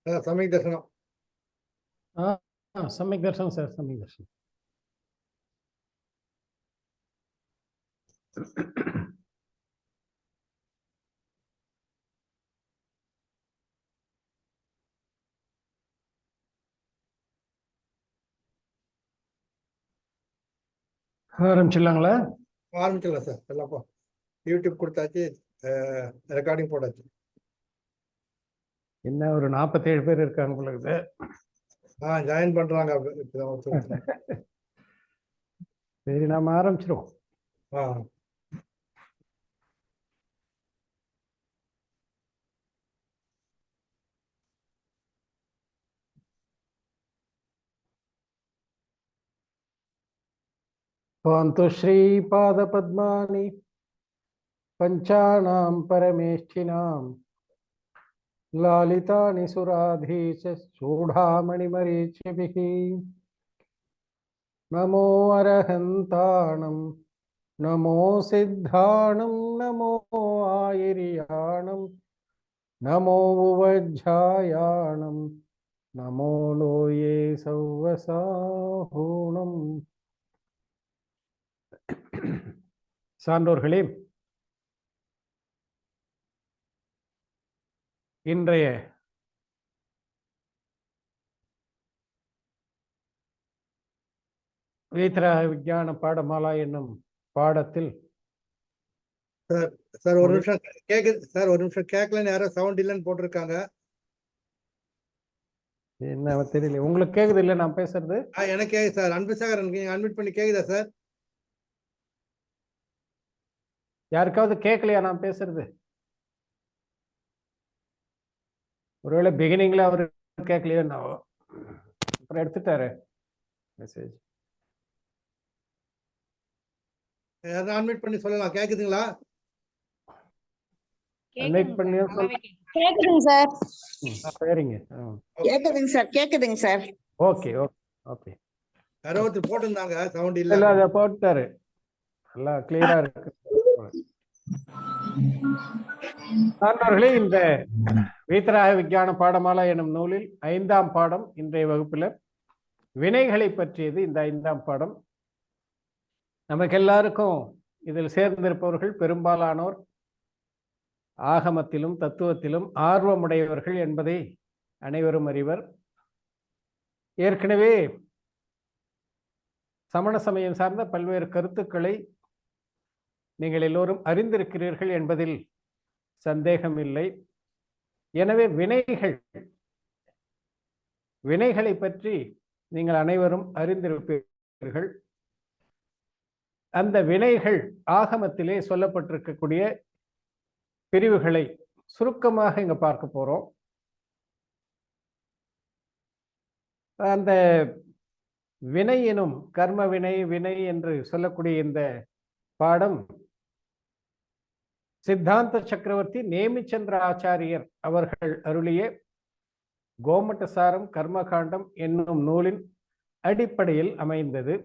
सम्यक् दर्शनम्। सम्यक् दर्शनं सर्, सम्यक् दर्शनम्। ஆரம்பிச்சிடலாங்களா? ஆரம்பிச்சிடலாம் சார். எல்லாம் யூடியூப் கொடுத்தாச்சு, ரெக்கார்டிங் போட்டாச்சு. என்ன ஒரு 47 பேர் இருக்காங்க போல இருக்குது. ஜாயின் பண்றாங்க. சரி, நாம ஆரம்பிச்சிருவோம். पान्तु श्रीपादपद्मानि पञ्चानां परमेष्ठिनां लालितानि सुराधीश चूडामणिमरीचिभिः। नमो अरहन्ताणं नमो सिद्धाणं नमो आयर्याणं नमो उवज्झायाणं नमो लोये सौवसाहूणम्। சான்றோர்களே, இன்றைய வீதராக விஞ்ஞான பாடமாலா என்னும் பாடத்தில் சார் ஒரு நிமிஷம் கேக்குது சார், ஒரு நிமிஷம் கேட்கலன்னு யாரோ சவுண்ட் இல்லைன்னு போட்டிருக்காங்க. என்ன தெரியல, உங்களுக்கு கேக்குது இல்ல நான் பேசுறது? எனக்கு கேக்குது சார். அன்புசாகர் அட்மிட் பண்ணி கேக்குதா சார்? யாருக்காவது கேட்கலையா நான் பேசுறது? ஒருவேளை பிகினிங்ல அவரு கேட்கலையோ, அப்புறம் எடுத்துட்டாரு மெசேஜ். அட்மிட் பண்ணி சொல்லலாம். கேக்குதுங்களா? அன்வைட் பண்ணி கேக்குதுங்க சார். சரிங்க, கேக்குதுங்க சார், கேக்குதுங்க சார். Okay okay okay. யாரோ ஒருத்தர் போட்டிருந்தாங்க, சவுண்ட் இல்ல. இல்ல, அதை போட்டாரு. நல்லா கிளியரா இருக்கு. சான்றோர்களே, இந்த வீதராக விஞ்ஞான பாடமாலா எனும் நூலில் 5ஆம் பாடம் இன்றைய வகுப்புல வினைகளை பற்றியது. இந்த 5ஆம் பாடம் நமக்கு எல்லாருக்கும் இதில் சேர்ந்திருப்பவர்கள் பெரும்பாலானோர் ஆகமத்திலும் தத்துவத்திலும் ஆர்வமுடையவர்கள் என்பதை அனைவரும் அறிவர். ஏற்கனவே சமண சமயம் சார்ந்த பல்வேறு கருத்துக்களை நீங்கள் எல்லோரும் அறிந்திருக்கிறீர்கள் என்பதில் சந்தேகம் இல்லை. எனவே வினைகளை பற்றி நீங்கள் அனைவரும் அறிந்திருப்பீர்கள். அந்த வினைகள் ஆகமத்திலே சொல்லப்பட்டிருக்கக்கூடிய பிரிவுகளை சுருக்கமாக இங்க பார்க்க போறோம். அந்த வினை எனும் கர்ம வினை என்று சொல்லக்கூடிய இந்த பாடம் சித்தாந்த சக்கரவர்த்தி நேமிச்சந்திர ஆச்சாரியர் அவர்கள் அருளிய கோமட்டசாரம் கர்மகாண்டம் என்னும் நூலின் அடிப்படையில் அமைந்தது.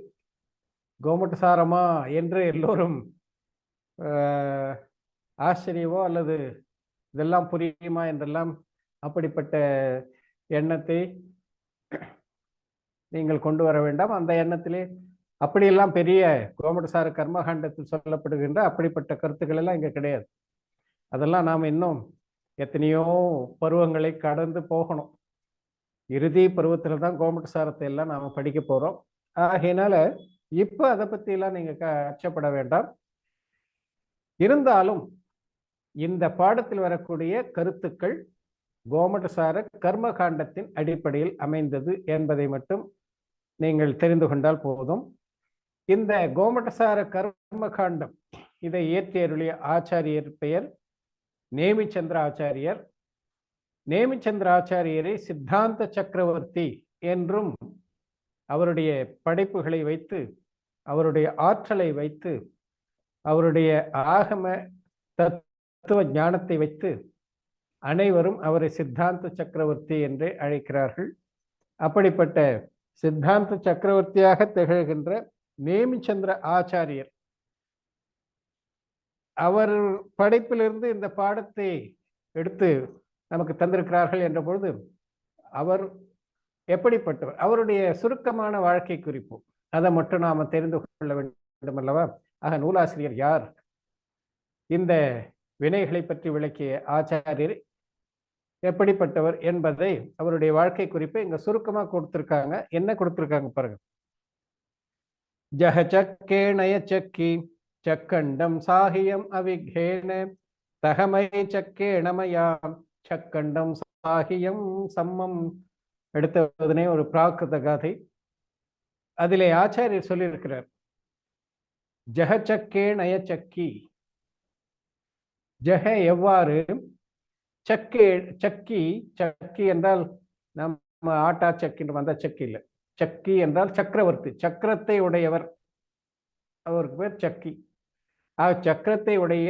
கோமட்டசாரமா என்று எல்லோரும் ஆச்சரியவோ அல்லது இதெல்லாம் புரியுமா என்றெல்லாம் அப்படிப்பட்ட எண்ணத்தை நீங்கள் கொண்டு வர வேண்டாம். அந்த எண்ணத்திலே அப்படியெல்லாம் பெரிய கோமட்டசார கர்மகாண்டத்தில் சொல்லப்படுகின்ற அப்படிப்பட்ட கருத்துக்கள் எல்லாம் இங்க கிடையாது. அதெல்லாம் நாம் இன்னும் எத்தனையோ பருவங்களை கடந்து போகணும். இறுதி பருவத்துல தான் கோமட்டசாரத்தை எல்லாம் நாம படிக்க போறோம். ஆகையினால இப்ப அதை பத்தி எல்லாம் நீங்க அச்சப்பட வேண்டாம். இருந்தாலும் இந்த பாடத்தில் வரக்கூடிய கருத்துக்கள் கோமட்டசார கர்மகாண்டத்தின் அடிப்படையில் அமைந்தது என்பதை மட்டும் நீங்கள் தெரிந்து கொண்டால் போதும். இந்த கோமட்டசார கர்மகாண்டம் இதை இயற்றியருளிய ஆச்சாரியர் பெயர் நேமிச்சந்திர ஆச்சாரியர். நேமிச்சந்திர ஆச்சாரியரை சித்தாந்த சக்கரவர்த்தி என்றும் அவருடைய படைப்புகளை வைத்து, அவருடைய ஆற்றலை வைத்து, அவருடைய ஆகம தத்துவ ஞானத்தை வைத்து அனைவரும் அவரை சித்தாந்த சக்கரவர்த்தி என்று அழைக்கிறார்கள். அப்படிப்பட்ட சித்தாந்த சக்கரவர்த்தியாக திகழ்கின்ற நேமிச்சந்திர ஆச்சாரியர் அவர் படைப்பிலிருந்து இந்த பாடத்தை எடுத்து நமக்கு தந்திருக்கிறார்கள் என்ற பொழுது அவர் எப்படிப்பட்டவர், அவருடைய சுருக்கமான வாழ்க்கை குறிப்பு, அதை மட்டும் நாம தெரிந்து கொள்ள வேண்டும் அல்லவா? ஆக நூலாசிரியர் யார், இந்த வினைகளை பற்றி விளக்கிய ஆச்சாரியர் எப்படிப்பட்டவர் என்பதை அவருடைய வாழ்க்கை குறிப்பை இங்க சுருக்கமா கொடுத்திருக்காங்க. என்ன கொடுத்திருக்காங்க பாருங்க. ஜஹ சக்கே நய சக்கி சக்கண்டம் சாகியம் அவிகேன தகமை சக்கே நமயாம் சக்கண்டம் சாகியம் சம்மம். எடுத்ததனே ஒரு பிராகிருத காதை. அதிலே ஆச்சாரியர் சொல்லியிருக்கிறார், ஜஹ சக்கே நய சக்கி. ஜஹ எவ்வாறு, சக்கே சக்கி, சக்கி என்றால் நம்ம ஆட்டா சக்கின்னு வந்த சக்கி இல்லை, சக்கி என்றால் சக்கரவர்த்தி, சக்கரத்தை உடையவர், அவருக்கு பேர் சக்கி. சக்கரத்தை உடைய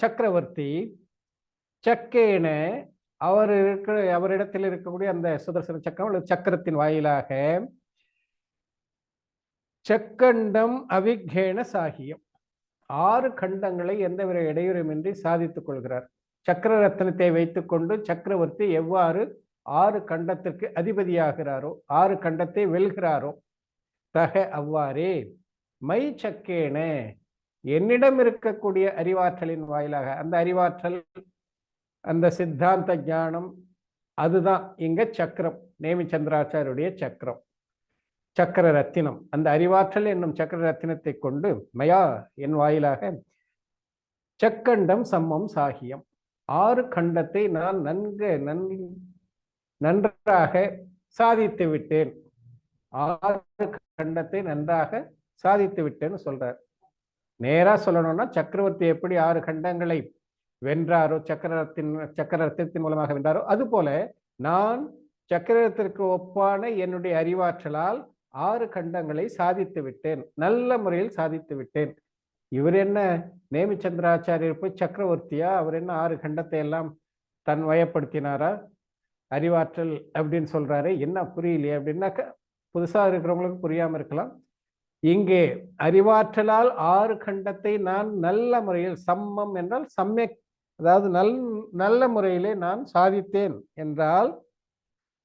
சக்கரவர்த்தி சக்கேன அவரிடத்தில் இருக்கக்கூடிய அந்த சுதர்சன சக்கரம் சக்கரத்தின் வாயிலாக சக்கண்டம் அவிகேன சாகியம் 6 கண்டங்களை எந்தவித இடையூறுமின்றி சாதித்துக் கொள்கிறார். சக்கர ரத்னத்தை வைத்துக்கொண்டு சக்கரவர்த்தி எவ்வாறு 6 கண்டத்திற்கு அதிபதியாகிறாரோ, 6 கண்டத்தை வெல்கிறாரோ, தக அவ்வாறே மை சக்கேன என்னிடம் இருக்கக்கூடிய அறிவாற்றலின் வாயிலாக, அந்த அறிவாற்றல் அந்த சித்தாந்த ஞானம், அதுதான் இங்க சக்கரம், நேமிச்சந்திராச்சாரியுடைய சக்கரம், சக்கர ரத்தினம். அந்த அறிவாற்றல் என்னும் சக்கர ரத்தினத்தை கொண்டு மயா என் வாயிலாக சக்கண்டம் சம்மம் சாகியம் 6 கண்டத்தை நான் நன்றாக சாதித்து விட்டேன். 6 கண்டத்தை நன்றாக சாதித்து விட்டேன்னு சொல்றார். நேரா சொல்லணும்னா சக்கரவர்த்தி எப்படி 6 கண்டங்களை வென்றாரோ, சக்கரத்தின் மூலமாக வென்றாரோ, அது போல நான் சக்கரத்திற்கு ஒப்பான என்னுடைய அறிவாற்றலால் 6 கண்டங்களை சாதித்து விட்டேன், நல்ல முறையில் சாதித்து விட்டேன். இவர் என்ன நேமிச்சந்திராச்சாரியர் போய் சக்கரவர்த்தியா, அவர் என்ன 6 கண்டத்தை எல்லாம் தன் வயப்படுத்தினாரா, அறிவாற்றல் அப்படின்னு சொல்றாரு, என்ன புரியலையே அப்படின்னாக்க புதுசா இருக்கிறவங்களுக்கு புரியாம இருக்கலாம். இங்கே அறிவாற்றலால் 6 கண்டத்தை நான் நல்ல முறையில், சம்மம் என்றால் சம்யக், அதாவது நல்ல முறையிலே நான் சாதித்தேன் என்றால்,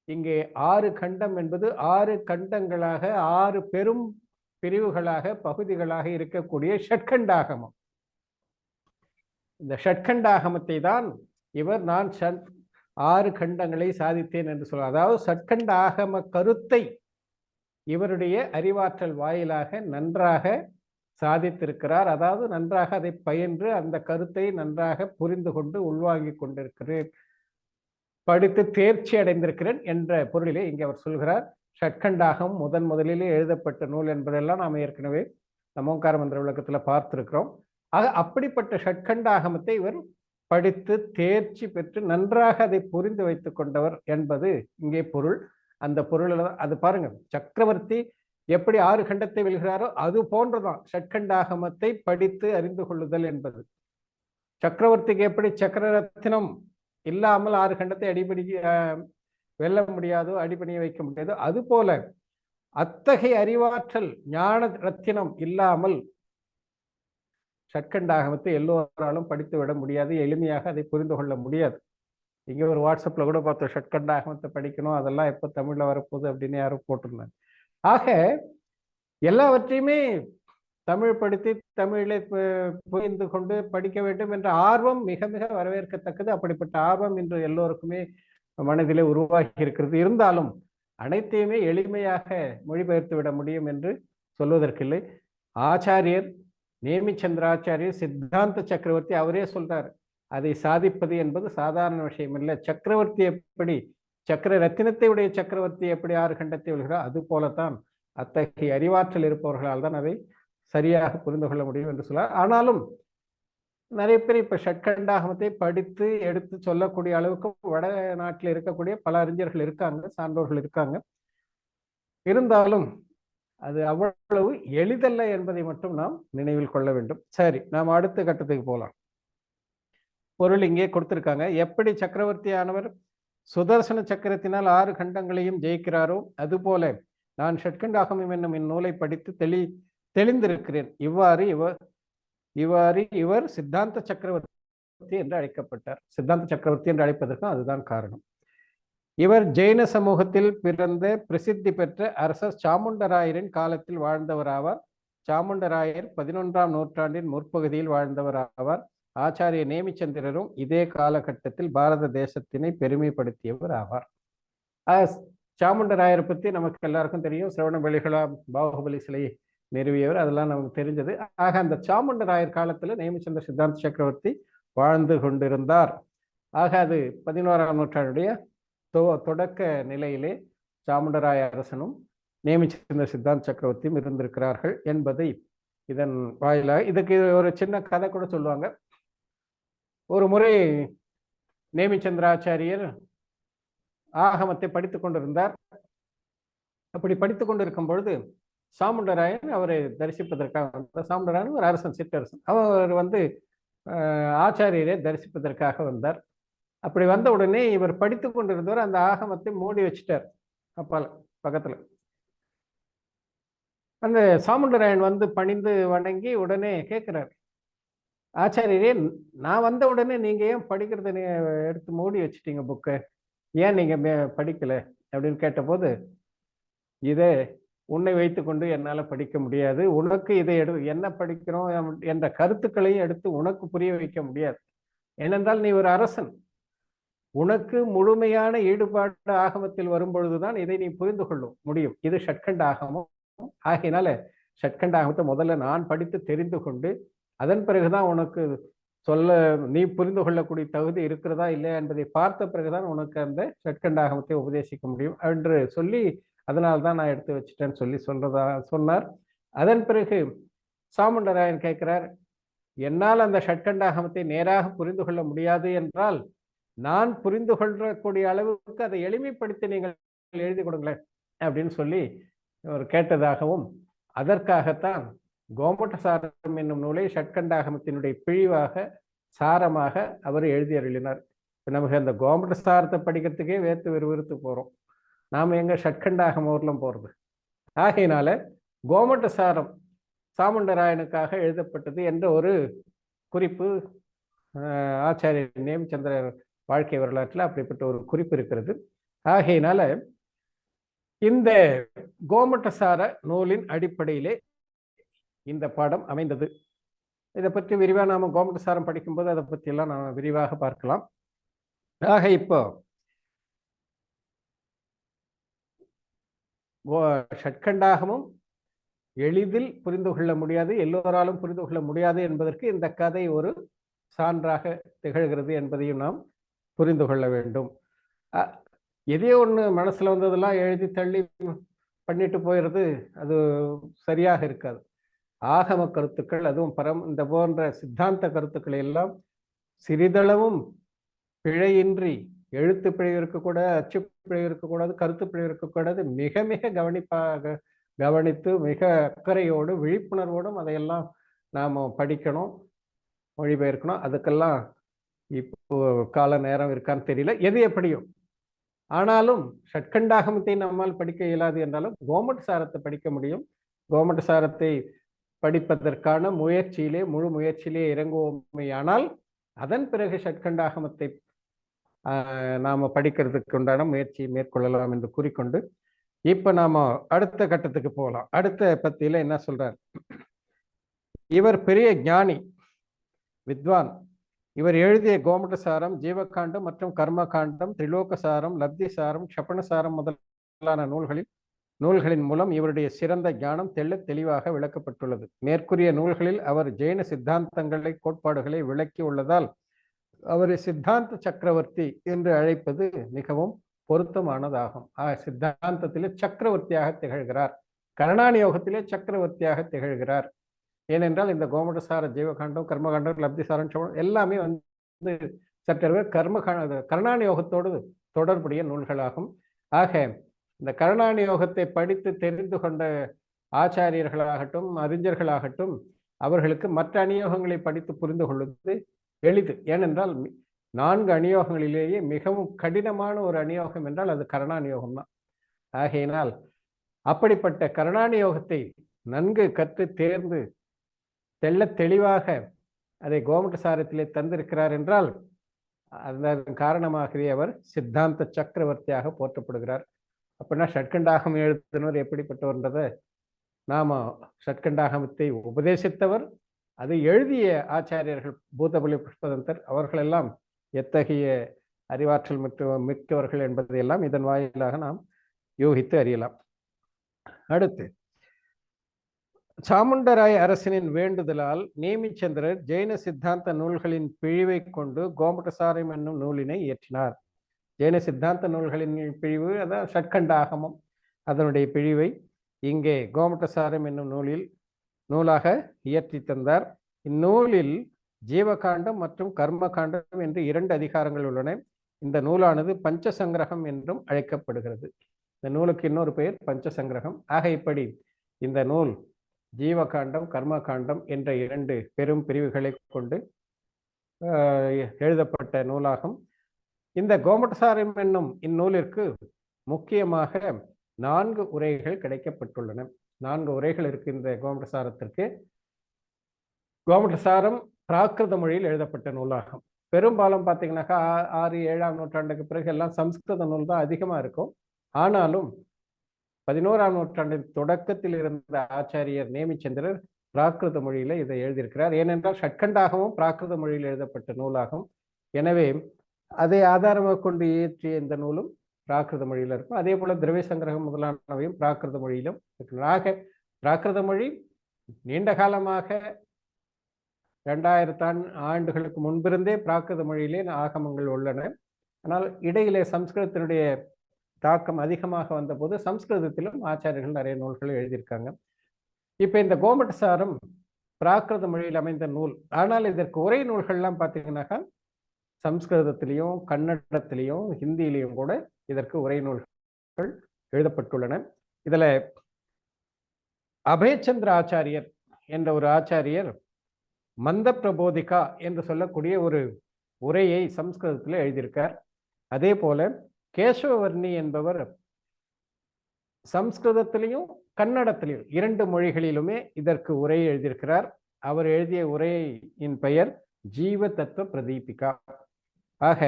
இங்கே 6 கண்டம் என்பது 6 கண்டங்களாக 6 பெரும் பிரிவுகளாக பகுதிகளாக இருக்கக்கூடிய ஷட்கண்டாகமம். இந்த ஷட்கண்டாகமத்தை தான் இவர் நான் 6 கண்டங்களை சாதித்தேன் என்று சொல்றார். அதாவது ஷட்கண்டாகம கருத்தை இவருடைய அறிவாற்றல் வாயிலாக நன்றாக சாதித்திருக்கிறார். அதாவது நன்றாக அதை பயின்று அந்த கருத்தை நன்றாக புரிந்து கொண்டு உள்வாங்கிக் கொண்டிருக்கிறேன், படித்து தேர்ச்சி அடைந்திருக்கிறேன் என்ற பொருளிலே இங்கே அவர் சொல்கிறார். ஷட்கண்டாகம் முதலிலே எழுதப்பட்ட நூல் என்பதெல்லாம் நாம் ஏற்கனவே ஓங்கார மந்திர விளக்கத்தில் பார்த்திருக்கிறோம். ஆக அப்படிப்பட்ட ஷட்கண்டாகமத்தை இவர் படித்து தேர்ச்சி பெற்று நன்றாக அதை புரிந்து வைத்துக் கொண்டவர் என்பது இங்கே பொருள். அந்த பொருள் அது பாருங்க, சக்கரவர்த்தி எப்படி 6 கண்டத்தை வெல்கிறாரோ அது போன்றதான் ஷட்கண்டாகமத்தை படித்து அறிந்து கொள்ளுதல் என்பது. சக்கரவர்த்திக்கு எப்படி சக்கர ரத்தினம் இல்லாமல் 6 கண்டத்தை அடிப்படை வெல்ல முடியாதோ, அடிப்படையை வைக்க முடியாதோ, அது போல அத்தகைய அறிவாற்றல் ஞான ரத்தினம் இல்லாமல் ஷட்கண்டாகமத்தை எல்லோராலும் படித்து விட முடியாது, எளிமையாக அதை புரிந்து கொள்ள முடியாது. இங்க ஒரு வாட்ஸ்அப்ல கூட பார்த்தோம், ஷட்கண்டாகமத்தை படிக்கணும், அதெல்லாம் எப்போ தமிழ்ல வரப்போகுது அப்படின்னு யாரும் போட்டிருந்தாங்க. ஆக எல்லாவற்றையுமே தமிழ் படித்து தமிழை புரிந்து கொண்டு படிக்க வேண்டும் என்ற ஆர்வம் மிக மிக வரவேற்கத்தக்கது. அப்படிப்பட்ட ஆர்வம் இன்று எல்லோருக்குமே மனதிலே உருவாகி இருக்கிறது. இருந்தாலும் அனைத்தையுமே எளிமையாக மொழிபெயர்த்து விட முடியும் என்று சொல்வதற்கில்லை. ஆச்சாரியர் நேமிச்சந்திராச்சாரியர் சித்தாந்த சக்கரவர்த்தி அவரே சொல்றார், அதை சாதிப்பது என்பது சாதாரண விஷயம் இல்லை. சக்கரவர்த்தி எப்படி சக்கர ரத்தினத்தை உடைய சக்கரவர்த்தி எப்படி 6 கண்டத்தை வெல்கிறார், அது போலத்தான் அத்தகைய அறிவாற்றல் இருப்பவர்களால் தான் அதை சரியாக புரிந்து கொள்ள முடியும் என்று சொல்ல. ஆனாலும் நிறைய பேர் இப்ப ஷட்கண்டாகமத்தை படித்து எடுத்து சொல்லக்கூடிய அளவுக்கு வட நாட்டில் இருக்கக்கூடிய பல அறிஞர்கள் இருக்காங்க, சான்றோர்கள் இருக்காங்க. இருந்தாலும் அது அவ்வளவு எளிதல்ல என்பதை மட்டும் நாம் நினைவில் கொள்ள வேண்டும். சரி, நாம் அடுத்த கட்டத்துக்கு போகலாம். பொருள் இங்கே கொடுத்திருக்காங்க. எப்படி சக்கரவர்த்தியானவர் சுதர்சன சக்கரத்தினால் 6 கண்டங்களையும் ஜெயிக்கிறாரோ, அதுபோல நான் ஷட்கண்டாகமம் என்னும் இந்நூலை படித்து தெளிந்திருக்கிறேன். இவர் சித்தாந்த சக்கரவர்த்தி என்று அழைக்கப்பட்டார். சித்தாந்த சக்கரவர்த்தி என்று அழைப்பதற்கும் அதுதான் காரணம். இவர் ஜெயின சமூகத்தில் பிறந்த பிரசித்தி பெற்ற அரசர் சாமுண்டராயரின் காலத்தில் வாழ்ந்தவராவார். சாமுண்டராயர் 11ஆம் நூற்றாண்டின் முற்பகுதியில் வாழ்ந்தவர் ஆவார். ஆச்சாரிய நேமிச்சந்திரரும் இதே காலகட்டத்தில் பாரத தேசத்தினை பெருமைப்படுத்தியவர் ஆவார். சாமுண்டராயரை பற்றி நமக்கு எல்லாருக்கும் தெரியும். சிரவணபெளிகளா பாகுபலி சிலை நிறுவியவர், அதெல்லாம் நமக்கு தெரிஞ்சது. ஆக அந்த சாமுண்டராயர் காலத்தில் நேமிச்சந்திர சித்தாந்த சக்கரவர்த்தி வாழ்ந்து கொண்டிருந்தார். ஆக அது 11ஆம் நூற்றாண்டுடைய தொடக்க நிலையிலே சாமுண்டராய அரசனும் நேமிச்சந்திர சித்தாந்த சக்கரவர்த்தியும் இருந்திருக்கிறார்கள் என்பதை இதன் வாயிலாக, இதுக்கு ஒரு சின்ன கதை கூட சொல்லுவாங்க. ஒரு முறை நேமிச்சந்திராச்சாரியர் ஆகமத்தை படித்துக் கொண்டிருந்தார். அப்படி படித்துக் கொண்டிருக்கும் பொழுது சாமுண்டராயன் அவரை தரிசிப்பதற்காக வந்தார். சாமுண்டராயன் ஒரு அரசன், சிற்றரசன். அவர் ஆச்சாரியரை தரிசிப்பதற்காக வந்தார். அப்படி வந்த உடனே இவர் படித்து கொண்டிருந்தவர் அந்த ஆகமத்தை மூடி வச்சுட்டார் அப்பால் பக்கத்துல. அந்த சாமுண்டராயன் பணிந்து வணங்கி உடனே கேட்கிறார், ஆச்சாரியரே, நான் வந்த உடனே நீங்க ஏன் படிக்கிறத எடுத்து மூடி வச்சுட்டீங்க புக்கை, ஏன் நீங்க படிக்கல அப்படின்னு கேட்டபோது, இதை உன்னை வைத்துக்கொண்டு என்னால படிக்க முடியாது, உனக்கு இதை என்ன படிக்கிறோம் என்ற கருத்துக்களையும் எடுத்து உனக்கு புரிய வைக்க முடியாது. ஏனென்றால் நீ ஒரு அரசன், உனக்கு முழுமையான ஈடுபாடு ஆகமத்தில் வரும் பொழுதுதான் இதை நீ புரிந்து கொள்ள முடியும். இது ஷட்கண்ட ஆகமம். ஆகையினால ஷட்கண்ட ஆகமத்தை முதல்ல நான் படித்து தெரிந்து கொண்டு அதன் பிறகுதான் உனக்கு நீ புரிந்து கொள்ளக்கூடிய தகுதி இருக்கிறதா இல்லையா என்பதை பார்த்த பிறகுதான் உனக்கு அந்த ஷட்கண்ட ஆகமத்தை உபதேசிக்க முடியும் என்று சொல்லி, அதனால்தான் நான் எடுத்து வச்சுட்டேன்னு சொன்னார். அதன் பிறகு சாமுண்டராயன் கேட்கிறார், என்னால் அந்த ஷட்கண்ட ஆகமத்தை நேராக புரிந்து கொள்ள முடியாது என்றால் நான் புரிந்து கொள்ளக்கூடிய அளவுக்கு அதை எளிமைப்படுத்தி நீங்கள் எழுதி கொடுங்களேன் அப்படின்னு சொல்லி அவர் கேட்டதாகவும், அதற்காகத்தான் கோமட சாரம் என்னும் நூலை ஷட்கண்டாகமத்தினுடைய பிழிவாக சாரமாக அவர் எழுதி அருளினார். நமக்கு அந்த கோமட சாரத்தை படிக்கிறதுக்கே வேத்து விறுவிறுத்து போறோம், நாம எங்க ஷட்கண்டாகம ஊர்லம் போறது. ஆகையினால கோமட சாரம் சாமுண்டராயனுக்காக எழுதப்பட்டது என்ற ஒரு குறிப்பு ஆச்சாரியர் நேமிச்சந்திரர் வாழ்க்கை வரலாற்றில் அப்படிப்பட்ட ஒரு குறிப்பு இருக்கிறது. ஆகையினால இந்த கோமட்டசார நூலின் அடிப்படையிலே இந்த பாடம் அமைந்தது. இதை பற்றி விரிவாக நாம கோமட்டசாரம் படிக்கும்போது அதை பற்றி எல்லாம் நாம விரிவாக பார்க்கலாம். ஆக இப்போ ஷட்கண்டாகமும் எளிதில் புரிந்து கொள்ள முடியாது, எல்லோராலும் புரிந்து கொள்ள முடியாது என்பதற்கு இந்த கதை ஒரு சான்றாக திகழ்கிறது என்பதையும் நாம் புரிந்து கொள்ள வேண்டும். எதையோ ஒன்று மனசுல வந்ததெல்லாம் எழுதி தள்ளி பண்ணிட்டு போயிடுறது அது சரியாக இருக்காது. ஆகம கருத்துக்கள், அதுவும் இந்த போன்ற சித்தாந்த கருத்துக்களை எல்லாம் சிறிதளவும் பிழையின்றி, எழுத்து பிழை இருக்கக்கூடாது, அச்சு பிழை இருக்கக்கூடாது, கருத்து பிழை இருக்கக்கூடாது, மிக மிக கவனித்து மிக அக்கறையோடு விழிப்புணர்வோடும் அதையெல்லாம் நாம் படிக்கணும், மொழிபெயர்க்கணும். அதுக்கெல்லாம் இப்போ கால நேரம் இருக்கான்னு தெரியல, எது எப்படியும். ஆனாலும் ஷட்கண்டாகமத்தை நம்மால் படிக்க இயலாது என்றாலும் கோமட சாரத்தை படிக்க முடியும். கோமட சாரத்தை படிப்பதற்கான முழு முயற்சியிலே இறங்குவோமே. ஆனால் அதன் பிறகு ஷட்கண்டாகமத்தை நாம படிக்கிறதுக்கு உண்டான முயற்சியை மேற்கொள்ளலாம் என்று கூறிக்கொண்டு இப்ப நாம அடுத்த கட்டத்துக்கு போகலாம். அடுத்த பத்தியில என்ன சொல்றார், இவர் பெரிய ஞானி, வித்வான். இவர் எழுதிய கோமட்டசாரம், ஜீவகாண்டம் மற்றும் கர்மகாண்டம், திரிலோகசாரம், லப்திசாரம், க்ஷபணசாரம் முதலான நூல்களின் மூலம் இவருடைய சிறந்த ஞானம் தெளிவாக விளக்கப்பட்டுள்ளது. மேற்கூறிய நூல்களில் அவர் ஜெயின சித்தாந்தங்களை கோட்பாடுகளை விளக்கி உள்ளதால் அவரை சித்தாந்த சக்கரவர்த்தி என்று அழைப்பது மிகவும் பொருத்தமானதாகும். சித்தாந்தத்திலே சக்கரவர்த்தியாக திகழ்கிறார், கரணான் யோகத்திலே சக்கரவர்த்தியாக திகழ்கிறார். ஏனென்றால் இந்த கோமட்டசார, ஜீவகாண்டம், கர்மகாண்டம், லப்திசாரம் எல்லாமே சற்றவே கரணான் யோகத்தோடு தொடர்புடைய நூல்களாகும். ஆக இந்த கரணான் யோகத்தை படித்து தெரிந்து கொண்ட ஆச்சாரியர்களாகட்டும் அறிஞர்களாகட்டும் அவர்களுக்கு மற்ற அநியோகங்களை படித்து புரிந்து கொள்வது எளிது. ஏனென்றால் 4 அநியோகங்களிலேயே மிகவும் கடினமான ஒரு அநியோகம் என்றால் அது கரணான் யோகம் தான். ஆகையினால் அப்படிப்பட்ட கரணான் யோகத்தை நன்கு கற்று தேர்ந்து தெளிவாக அதை கோமட்டசாரத்திலே தந்திருக்கிறார் என்றால் அதன் காரணமாகவே அவர் சித்தாந்த சக்கரவர்த்தியாக போற்றப்படுகிறார். அப்படின்னா ஷட்கண்டாகம் எழுதினவர் எப்படிப்பட்டவர்ன்றதை நாம ஷட்கண்டாகமத்தை உபதேசித்தவர், அதை எழுதிய ஆச்சாரியர்கள் பூதபலி புஷ்பதந்தர் அவர்களெல்லாம் எத்தகைய அறிவாற்றல் மிக்கவர்கள் என்பதையெல்லாம் இதன் வாயிலாக நாம் யூகித்து அறியலாம். அடுத்து, சாமுண்டராய அரசனின் வேண்டுதலால் நேமிச்சந்திரர் ஜெயின சித்தாந்த நூல்களின் பிழிவை கொண்டு கோமடசாரம் என்னும் நூலினை இயற்றினார். ஜெயின சித்தாந்த நூல்களின் பிழிவு, அதான் ஷட்கண்டாகமம், அதனுடைய பிழிவை இங்கே கோமடசாரம் என்னும் நூலாக இயற்றி தந்தார். இந்நூலில் ஜீவகாண்டம் மற்றும் கர்மகாண்டம் என்று 2 அதிகாரங்கள் உள்ளன. இந்த நூலானது பஞ்சசங்கிரகம் என்றும் அழைக்கப்படுகிறது. இந்த நூலுக்கு இன்னொரு பெயர் பஞ்சசங்கிரகம். ஆக இப்படி இந்த நூல் ஜீவகாண்டம் கர்மகாண்டம் என்ற 2 பெரும் பிரிவுகளை கொண்டு எழுதப்பட்ட நூலாகும். இந்த கோமடசாரம் என்னும் இந்நூலிற்கு முக்கியமாக 4 உரைகள் கிடைக்கப்பட்டுள்ளன. 4 உரைகள் இருக்கு இந்த கோமடசாரத்திற்கு. கோமடசாரம் பிராகிருத மொழியில் எழுதப்பட்ட நூலாகும். பெரும்பாலும் பார்த்தீங்கன்னாக்கா 6, 7ஆம் நூற்றாண்டுக்கு பிறகு எல்லாம் சம்ஸ்கிருத நூல் தான் அதிகமாக இருக்கும். ஆனாலும் 11ஆம் நூற்றாண்டின் தொடக்கத்தில் இருந்த ஆச்சாரியர் நேமிச்சந்திரர் பிராகிருத மொழியில இதை எழுதியிருக்கிறார். ஏனென்றால் ஷட்கண்டாகவும் பிராகிருத மொழியில் எழுதப்பட்ட நூலாகும். எனவே அதை ஆதாரமாக கொண்டு இயற்றிய இந்த நூலும் பிராகிருத மொழியில இருக்கும். அதே போல திரவிய சங்கிரகம் முதலானவையும் பிராகிருத மொழியிலும் இருக்கிறாக. பிராகிருத மொழி நீண்ட காலமாக 2000 ஆண்டுகளுக்கு முன்பிருந்தே பிராகிருத மொழியிலே ஆகமங்கள் உள்ளன. ஆனால் இடையிலே சம்ஸ்கிருதத்தினுடைய தாக்கம் அதிகமாக வந்தபோது சம்ஸ்கிருதத்திலும் ஆச்சாரியர்கள் நிறைய நூல்கள் எழுதியிருக்காங்க. இப்ப இந்த கோமடசாரம் பிராகிருத மொழியில் அமைந்த நூல். ஆனால் இதற்கு உரை நூல்கள்லாம் பார்த்தீங்கன்னாக்கா சம்ஸ்கிருதத்திலையும் கன்னடத்திலையும் ஹிந்தியிலையும் கூட இதற்கு உரை நூல்கள் எழுதப்பட்டுள்ளன. இதுல அபயச்சந்திர ஆச்சாரியர் என்ற ஒரு ஆச்சாரியர் மந்த பிரபோதிகா என்று சொல்லக்கூடிய ஒரு உரையை சம்ஸ்கிருதத்தில் எழுதியிருக்கார். அதே போல கேசவவர்ணி என்பவர் சம்ஸ்கிருதத்திலையும் கன்னடத்திலையும் 2 மொழிகளிலுமே இதற்கு உரை எழுதியிருக்கிறார். அவர் எழுதிய உரையின் பெயர் ஜீவ தத்துவ பிரதீபிகா. ஆக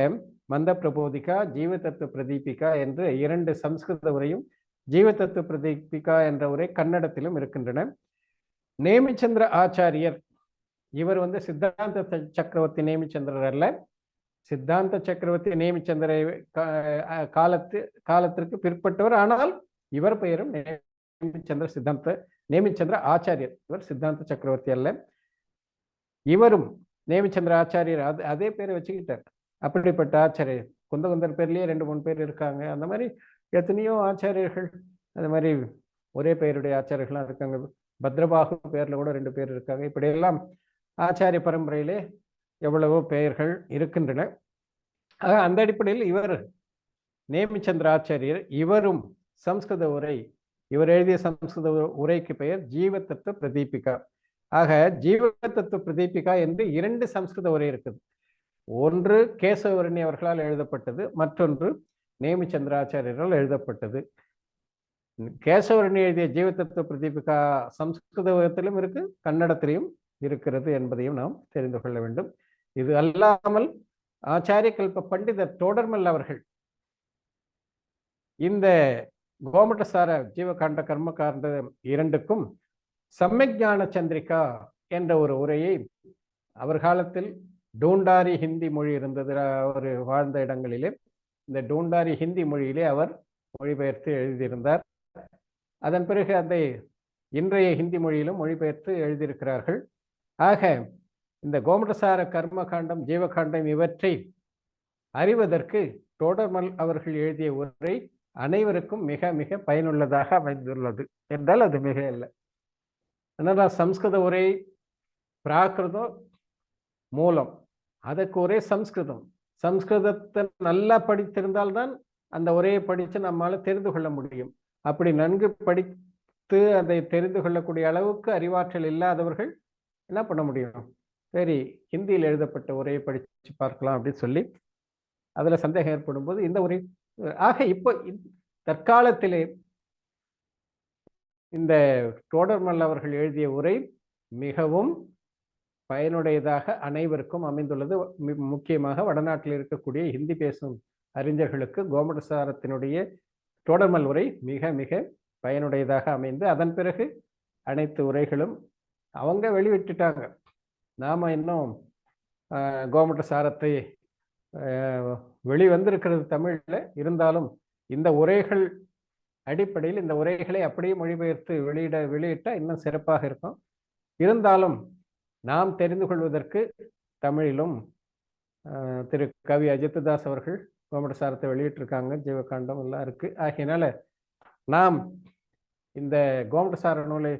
மந்த பிரபோதிகா, ஜீவ தத்துவ பிரதீபிகா என்று 2 சம்ஸ்கிருத உரையும் ஜீவ தத்துவ பிரதீபிகா என்ற உரை கன்னடத்திலும் இருக்கின்றன. நேமிச்சந்திர ஆச்சாரியர் இவர் சித்தாந்த சக்கரவர்த்தி நேமிச்சந்திரர் அல்ல. சித்தாந்த சக்கரவர்த்தி நேமிச்சந்திர காலத்திற்கு பிற்பட்டவர். ஆனால் இவர் பெயரும் நேமிச்சந்திர ஆச்சாரியர். இவர் சித்தாந்த சக்கரவர்த்தி அல்ல. இவரும் நேமிச்சந்திர ஆச்சாரியர் அதே பேரை வச்சுக்கிட்டார். அப்படிப்பட்ட ஆச்சாரியர் குந்தகுந்தர் பேர்லயே 2-3 பேர் இருக்காங்க. அந்த மாதிரி எத்தனையோ ஆச்சாரியர்கள் அந்த மாதிரி ஒரே பெயருடைய ஆச்சாரியர்கள்லாம் இருக்காங்க. பத்ரபாகு பேர்ல கூட 2 பேர் இருக்காங்க. இப்படியெல்லாம் ஆச்சாரிய பரம்பரையிலே எவ்வளவோ பெயர்கள் இருக்கின்றன. அந்த அடிப்படையில் இவர் நேமிச்சந்திர ஆச்சாரியர். இவரும் சம்ஸ்கிருத உரை, இவர் எழுதிய சம்ஸ்கிருத உரைக்கு பெயர் ஜீவ தத்துவ பிரதீபிகா. ஆக ஜீவ தத்துவ பிரதீபிகா என்று 2 சம்ஸ்கிருத உரை இருக்குது. ஒன்று கேசவவர்ணி அவர்களால் எழுதப்பட்டது, மற்றொன்று நேமிச்சந்திராச்சாரியரால் எழுதப்பட்டது. கேசவவர்ணி எழுதிய ஜீவ தத்துவ பிரதீபிகா சம்ஸ்கிருதத்திலும் இருக்கு, கன்னடத்திலையும் இருக்கிறது என்பதையும் நாம் தெரிந்து கொள்ள வேண்டும். இது அல்லாமல் ஆச்சாரிய கல்ப பண்டிதர் தோடர்மல் அவர்கள் இந்த கோமடசார ஜீவகாண்ட கர்மகாண்ட 2க்கும் சம்யக்ஞான சந்திரிகா என்ற ஒரு உரையை அவர் காலத்தில் டூண்டாரி ஹிந்தி மொழி இருந்தது. அவர் வாழ்ந்த இடங்களிலே இந்த டூண்டாரி ஹிந்தி மொழியிலே அவர் மொழிபெயர்த்து எழுதியிருந்தார். அதன் பிறகு அதை இன்றைய ஹிந்தி மொழியிலும் மொழிபெயர்த்து எழுதியிருக்கிறார்கள். ஆக இந்த கோமடசார கர்மகாண்டம் ஜீவகாண்டம் இவற்றை அறிவதற்கு தோடர்மல் அவர்கள் எழுதிய உரை அனைவருக்கும் மிக மிக பயனுள்ளதாக அமைந்துள்ளது என்றால் அது மிக இல்லை. அதனால் சம்ஸ்கிருத உரை பிராகிருதம் மூலம், அதற்கு ஒரே சம்ஸ்கிருதம். சம்ஸ்கிருதத்தை நல்லா படித்திருந்தால்தான் அந்த உரையை படித்து நம்மால தெரிந்து கொள்ள முடியும். அப்படி நன்கு படித்து அதை தெரிந்து கொள்ளக்கூடிய அளவுக்கு அறிவாற்றல் இல்லாதவர்கள் என்ன பண்ண முடியும்? சரி, ஹிந்தியில் எழுதப்பட்ட உரையை படித்து பார்க்கலாம் அப்படின்னு சொல்லி அதுல சந்தேகம் ஏற்படும் போது இந்த உரை. ஆக இப்போ தற்காலத்திலே இந்த தோடர்மல் அவர்கள் எழுதிய உரை மிகவும் பயனுடையதாக அனைவருக்கும் அமைந்துள்ளது. முக்கியமாக வடநாட்டில் இருக்கக்கூடிய ஹிந்தி பேசும் அறிஞர்களுக்கு கோமடசாரத்தினுடைய தொடர்மல் உரை மிக மிக பயனுடையதாக அமைந்து அதன் பிறகு அனைத்து உரைகளும் அவங்க வெளிவிட்டுட்டாங்க. நாம இன்னும் கோமடசாரத்தை வெளிவந்திருக்கிறது தமிழில். இருந்தாலும் இந்த உரைகள் அடிப்படையில் இந்த உரைகளை அப்படியே மொழிபெயர்த்து வெளியிட்டால் இன்னும் சிறப்பாக இருக்கும். இருந்தாலும் நாம் தெரிந்து கொள்வதற்கு தமிழிலும் திரு கவி அஜித்தாஸ் அவர்கள் கோமடசாரத்தை வெளியிட்டிருக்காங்க, ஜீவகாண்டம் எல்லாம் இருக்கு. ஆகையினால நாம் இந்த கோமடசார நூலை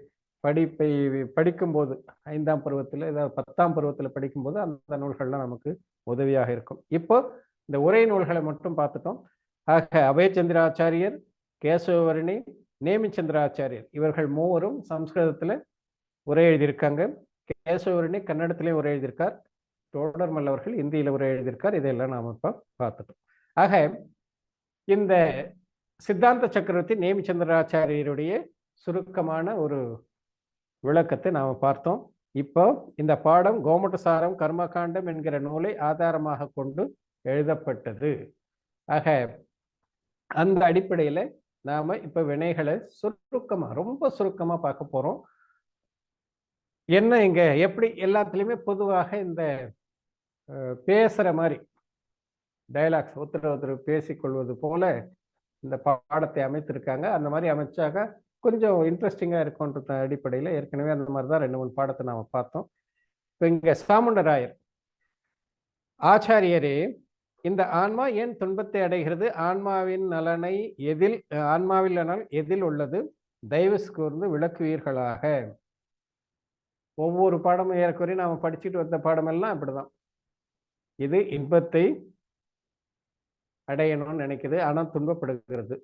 படிக்கும்போது 5ஆம் பருவத்தில் ஏதாவது 10ஆம் பருவத்தில் படிக்கும்போது அந்த நூல்கள்லாம் நமக்கு உதவியாக இருக்கும். இப்போ இந்த உரை நூல்களை மட்டும் பார்த்துட்டோம். ஆக அபயச்சந்திராச்சாரியர், கேசவவர்ணி, நேமிச்சந்திராச்சாரியர் இவர்கள் மூவரும் சம்ஸ்கிருதத்தில் உரை எழுதியிருக்காங்க. கேசவவர்ணி கன்னடத்திலையும் உரை எழுதியிருக்கார். தொடர்மல் அவர்கள் இந்தியில் உரை எழுதியிருக்கார். இதையெல்லாம் நாம் இப்போ பார்த்துட்டோம். ஆக இந்த சித்தாந்த சக்கரவர்த்தி நேமிச்சந்திராச்சாரியருடைய சுருக்கமான ஒரு விளக்கத்தை நாம் பார்த்தோம். இப்போ இந்த பாடம் கோமடசாரம் கர்மகாண்டம் என்கிற நூலை ஆதாரமாக கொண்டு எழுதப்பட்டது. ஆக அந்த அடிப்படையில் நாம இப்ப வினைகளை ரொம்ப சுருக்கமா பார்க்க போறோம். என்ன இங்க எப்படி எல்லாத்துலயுமே பொதுவாக இந்த பேசுற மாதிரி டயலாக்ஸ் ஒருத்தர் பேசிக்கொள்வது போல இந்த பாடத்தை அமைத்திருக்காங்க. அந்த மாதிரி அமைச்சாக கொஞ்சம் இன்ட்ரெஸ்டிங்கா இருக்கும்ன்ற அடிப்படையில் ஏற்கனவே அந்த மாதிரி தான் 2-3 பாடத்தை நாம பார்த்தோம். இப்போ இங்க சாமுண்டராயர் ஆச்சாரியரே, இந்த ஆன்மா ஏன் துன்பத்தை அடைகிறது? ஆன்மாவின் நலனை ஆன்மாவில் நலன் எதில் உள்ளது? தயவு கூர்ந்து விளக்குவீர்களாக. ஒவ்வொரு பாடமும் ஏற்கனவே நாம படிச்சுட்டு வந்த பாடமெல்லாம் அப்படிதான். இது இன்பத்தை அடையணும்னு நினைக்குது, ஆனால் துன்பப்படுகிறது.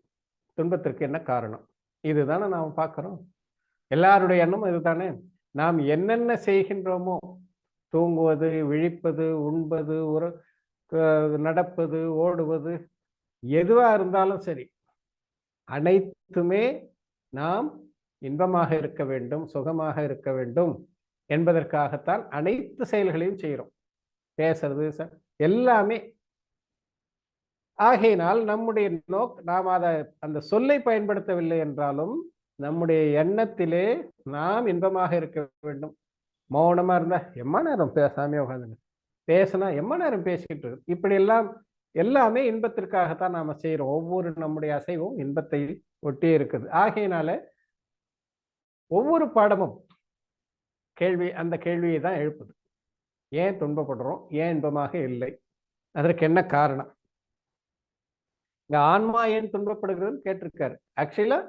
துன்பத்திற்கு என்ன காரணம்? இதுதானே நாம் பார்க்கிறோம். எல்லாருடைய எண்ணமும் இதுதானே. நாம் என்னென்ன செய்கின்றோமோ, தூங்குவது, விழிப்பது, உண்பது, நடப்பது, ஓடுவது, எதுவா இருந்தாலும் சரி, அனைத்துமே நாம் இன்பமாக இருக்க வேண்டும், சுகமாக இருக்க வேண்டும் என்பதற்காகத்தான் அனைத்து செயல்களையும் செய்கிறோம். பேசுறது எல்லாமே. ஆகையினால் நம்முடைய நாம் அந்த சொல்லை பயன்படுத்தவில்லை என்றாலும் நம்முடைய எண்ணத்திலே நாம் இன்பமாக இருக்க வேண்டும். மௌனமா இருந்தா எம்மா நேரம் பேசாமே உட்காந்து பேசினா எம்மா நேரம் பேசிக்கிட்டு இப்படி எல்லாமே இன்பத்திற்காகத்தான் நாம செய்யறோம். ஒவ்வொரு நம்முடைய அசைவும் இன்பத்தை ஒட்டி இருக்குது. ஆகையினால ஒவ்வொரு பாடமும் அந்த கேள்வியை தான் எழுப்புது. ஏன் துன்பப்படுறோம்? ஏன் இன்பமாக இல்லை? அதற்கு என்ன காரணம்? இந்த ஆன்மா ஏன் துன்பப்படுகிறது கேட்டிருக்காரு. ஆக்சுவலா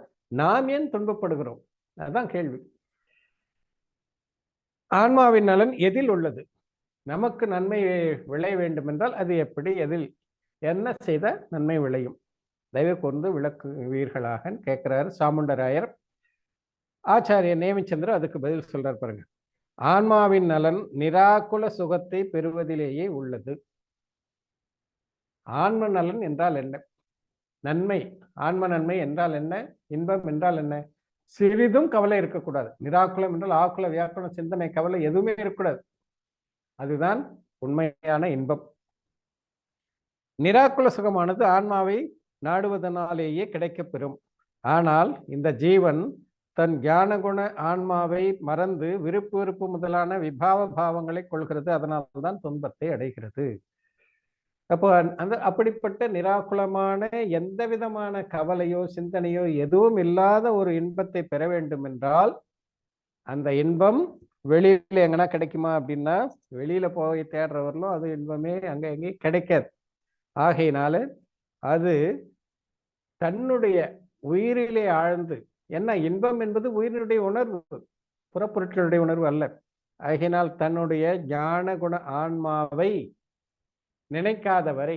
நாம் ஏன் துன்பப்படுகிறோம்? அதுதான் கேள்வி. ஆன்மாவின் நலன் எதில் உள்ளது? நமக்கு நன்மை விளைய வேண்டும் என்றால் அது எப்படி, எதில் என்ன செய்த நன்மை விளையும்? தயவு கொண்டு விளக்குவீர்களாக கேட்கிறாரு சாமுண்டராயர். ஆச்சாரியர் நேமிச்சந்திரன் அதுக்கு பதில் சொல்றார் பாருங்க. ஆன்மாவின் நலன் நிராகுல சுகத்தை பெறுவதிலேயே உள்ளது. ஆன்ம நலன் என்றால் என்ன? நன்மை, ஆன்ம நன்மை என்றால் என்ன? இன்பம் என்றால் என்ன? சிறிதும் கவலை இருக்கக்கூடாது. நிராகுலம் என்றால் ஆக்குல வியாக்குல சிந்தனை கவலை எதுவுமே இருக்கக்கூடாது. அதுதான் உண்மையான இன்பம். நிராகுல சுகமானது ஆன்மாவை நாடுவதனாலேயே கிடைக்கப்பெறும். ஆனால் இந்த ஜீவன் தன் ஞான குண ஆன்மாவை மறந்து விருப்பு வெறுப்பு முதலான விபாவ பாவங்களை கொள்கிறது. அதனால்தான் துன்பத்தை அடைகிறது. அப்போ அப்படிப்பட்ட நிராகுலமான எந்த விதமான கவலையோ சிந்தனையோ எதுவும் இல்லாத ஒரு இன்பத்தை பெற வேண்டும் என்றால் அந்த இன்பம் வெளியில எங்கன்னா கிடைக்குமா அப்படின்னா வெளியில போய் தேடுறவர்களும் அது இன்பமே அங்க எங்கேயும் கிடைக்காது. ஆகையினால அது தன்னுடைய உயிரிலே ஆழ்ந்து, என்ன இன்பம் என்பது உயிரினுடைய உணர்வு, புறப்பொருட்களுடைய உணர்வு அல்ல. ஆகையினால் தன்னுடைய ஞான குண ஆன்மாவை நினைக்காத வரை,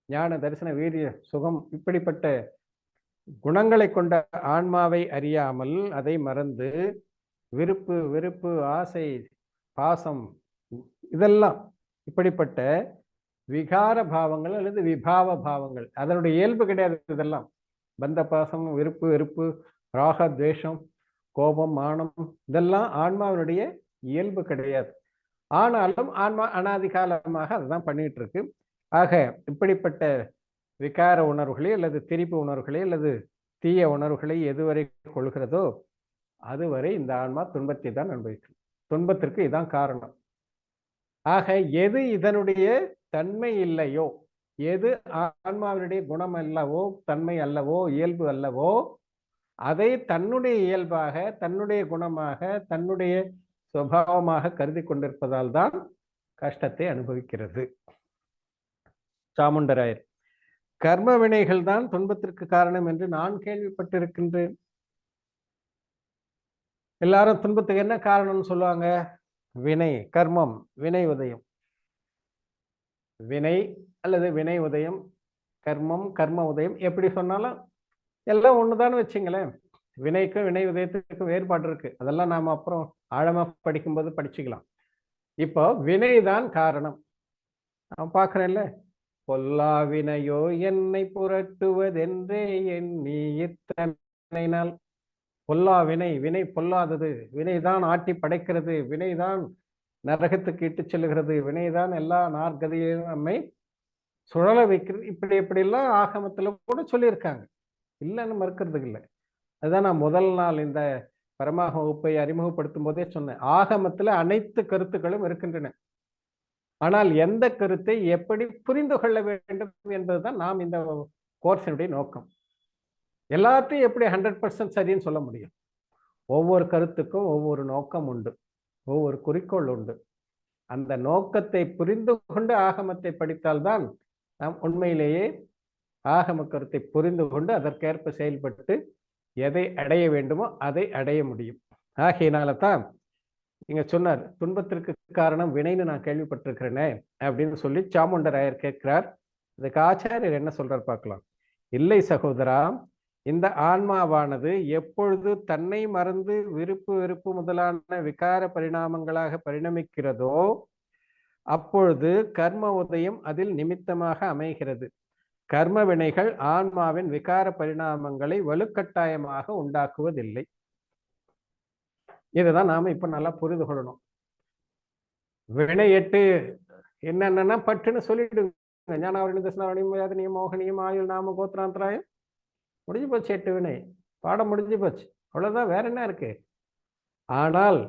ஞான தரிசன வீரிய சுகம் இப்படிப்பட்ட குணங்களை கொண்ட ஆன்மாவை அறியாமல் அதை மறந்து விருப்பு வெறுப்பு ஆசை பாசம் இதெல்லாம் இப்படிப்பட்ட விகார பாவங்கள் அல்லது விபாவ பாவங்கள், அதனுடைய இயல்பு கிடையாது. இதெல்லாம் பந்த பாசம், விருப்பு வெறுப்பு, ராக துவேஷம், கோபம், மானம் இதெல்லாம் ஆன்மாவினுடைய இயல்பு கிடையாது. ஆனாலும் ஆன்மா அனாதி காலமாக அதுதான் பண்ணிட்டு இருக்கு. ஆக இப்படிப்பட்ட விகார உணர்வுகளை அல்லது திரிப்பு உணர்வுகளை அல்லது தீய உணர்வுகளை எதுவரை கொள்கிறதோ அதுவரை இந்த ஆன்மா துன்பத்தை தான் அனுபவிக்கும். துன்பத்திற்கு இதான் காரணம். ஆக எது இதனுடைய தன்மை இல்லையோ, எது ஆன்மாவினுடைய குணம் அல்லவோ, தன்மை அல்லவோ, இயல்பு அல்லவோ, அதை தன்னுடைய இயல்பாக, தன்னுடைய குணமாக, தன்னுடைய சுபாவமாக கருதி கொண்டிருப்பதால் தான் கஷ்டத்தை அனுபவிக்கிறது. சாமுண்டராயர், கர்ம வினைகள் தான் துன்பத்திற்கு காரணம் என்று நான் கேள்விப்பட்டிருக்கின்றேன். எல்லாரும் துன்பத்துக்கு என்ன காரணம்னு சொல்லுவாங்க? வினை, கர்மம், வினை உதயம். வினை அல்லது வினை உதயம், கர்மம், கர்ம உதயம், எப்படி சொன்னாலும் எல்லாம் ஒண்ணுதான்னு வச்சுங்களேன். வினைக்கும் வினை உதயத்துக்கும் வேறுபாடு இருக்கு. அதெல்லாம் நாம அப்புறம் ஆழமா படிக்கும்போது படிச்சுக்கலாம். இப்போ வினைதான் காரணம். நான் பார்க்கிறேன்ல, பொல்லா வினையோ என்னை புரட்டுவதென்றே எண்ணி இத்தனை நாள். பொல்லா வினை, வினை பொல்லாதது, வினைதான் ஆட்டி படைக்கிறது, வினைதான் நரகத்துக்கு இட்டு செல்லுகிறது, வினைதான் எல்லா நாற்கதையும் நம்மை சுழல வைக்கிறது. இப்படி இப்படிலாம் ஆகமத்துல கூட சொல்லியிருக்காங்க, இல்லைன்னு மறுக்கிறதுக்கு இல்லை. அதுதான் நான் முதல் நாள் இந்த பரமாக வகுப்பை அறிமுகப்படுத்தும் போதே சொன்னேன். ஆகமத்துல அனைத்து கருத்துக்களும் இருக்கின்றன. ஆனால் எந்த கருத்தை எப்படி புரிந்து கொள்ள வேண்டும் என்பதுதான் நாம் இந்த கோர்ஸினுடைய நோக்கம். எல்லாத்தையும் எப்படி 100% சரின்னு சொல்ல முடியும்? ஒவ்வொரு கருத்துக்கும் ஒவ்வொரு நோக்கம் உண்டு, ஒவ்வொரு குறிக்கோள் உண்டு. அந்த நோக்கத்தை புரிந்து கொண்டு ஆகமத்தை படித்தால்தான் நாம் உண்மையிலேயே ஆகம கருத்தை புரிந்து கொண்டு அதற்கேற்ப செயல்பட்டு எதை அடைய வேண்டுமோ அதை அடைய முடியும். ஆகையினால தான் நீங்க சொன்னார், துன்பத்திற்கு காரணம் வினைன்னு நான் கேள்விப்பட்டிருக்கிறேனே அப்படின்னு சொல்லி சாமுண்டராயர் கேட்கிறார். அதுக்கு ஆச்சாரியர் என்ன சொல்றார் பார்க்கலாம். இல்லை சகோதரா, இந்த ஆன்மாவானது எப்பொழுது தன்னை மறந்து விருப்பு வெறுப்பு முதலான விகார பரிணாமங்களாக பரிணமிக்கிறதோ அப்பொழுது கர்ம உதயம் அதில் நிமித்தமாக அமைகிறது. கர்ம வினைகள் ஆன்மாவின் விகார பரிணாமங்களை வலுக்கட்டாயமாக உண்டாக்குவதில்லை. இதுதான் நாம இப்ப நல்லா புரிந்து கொள்ளணும். வினை 8 என்னென்னா பட்டுன்னு சொல்லிடுங்க. ஞானாவரணி, தசனாவரணி, வேதனியம், மோகனியம், ஆயுள், நாம, கோத்திராந்தராயம், முடிஞ்சு போச்சு. 8 வினை பாடம் முடிஞ்சு போச்சு, அவ்வளவுதான். வேற என்ன இருக்கு? ஆனால்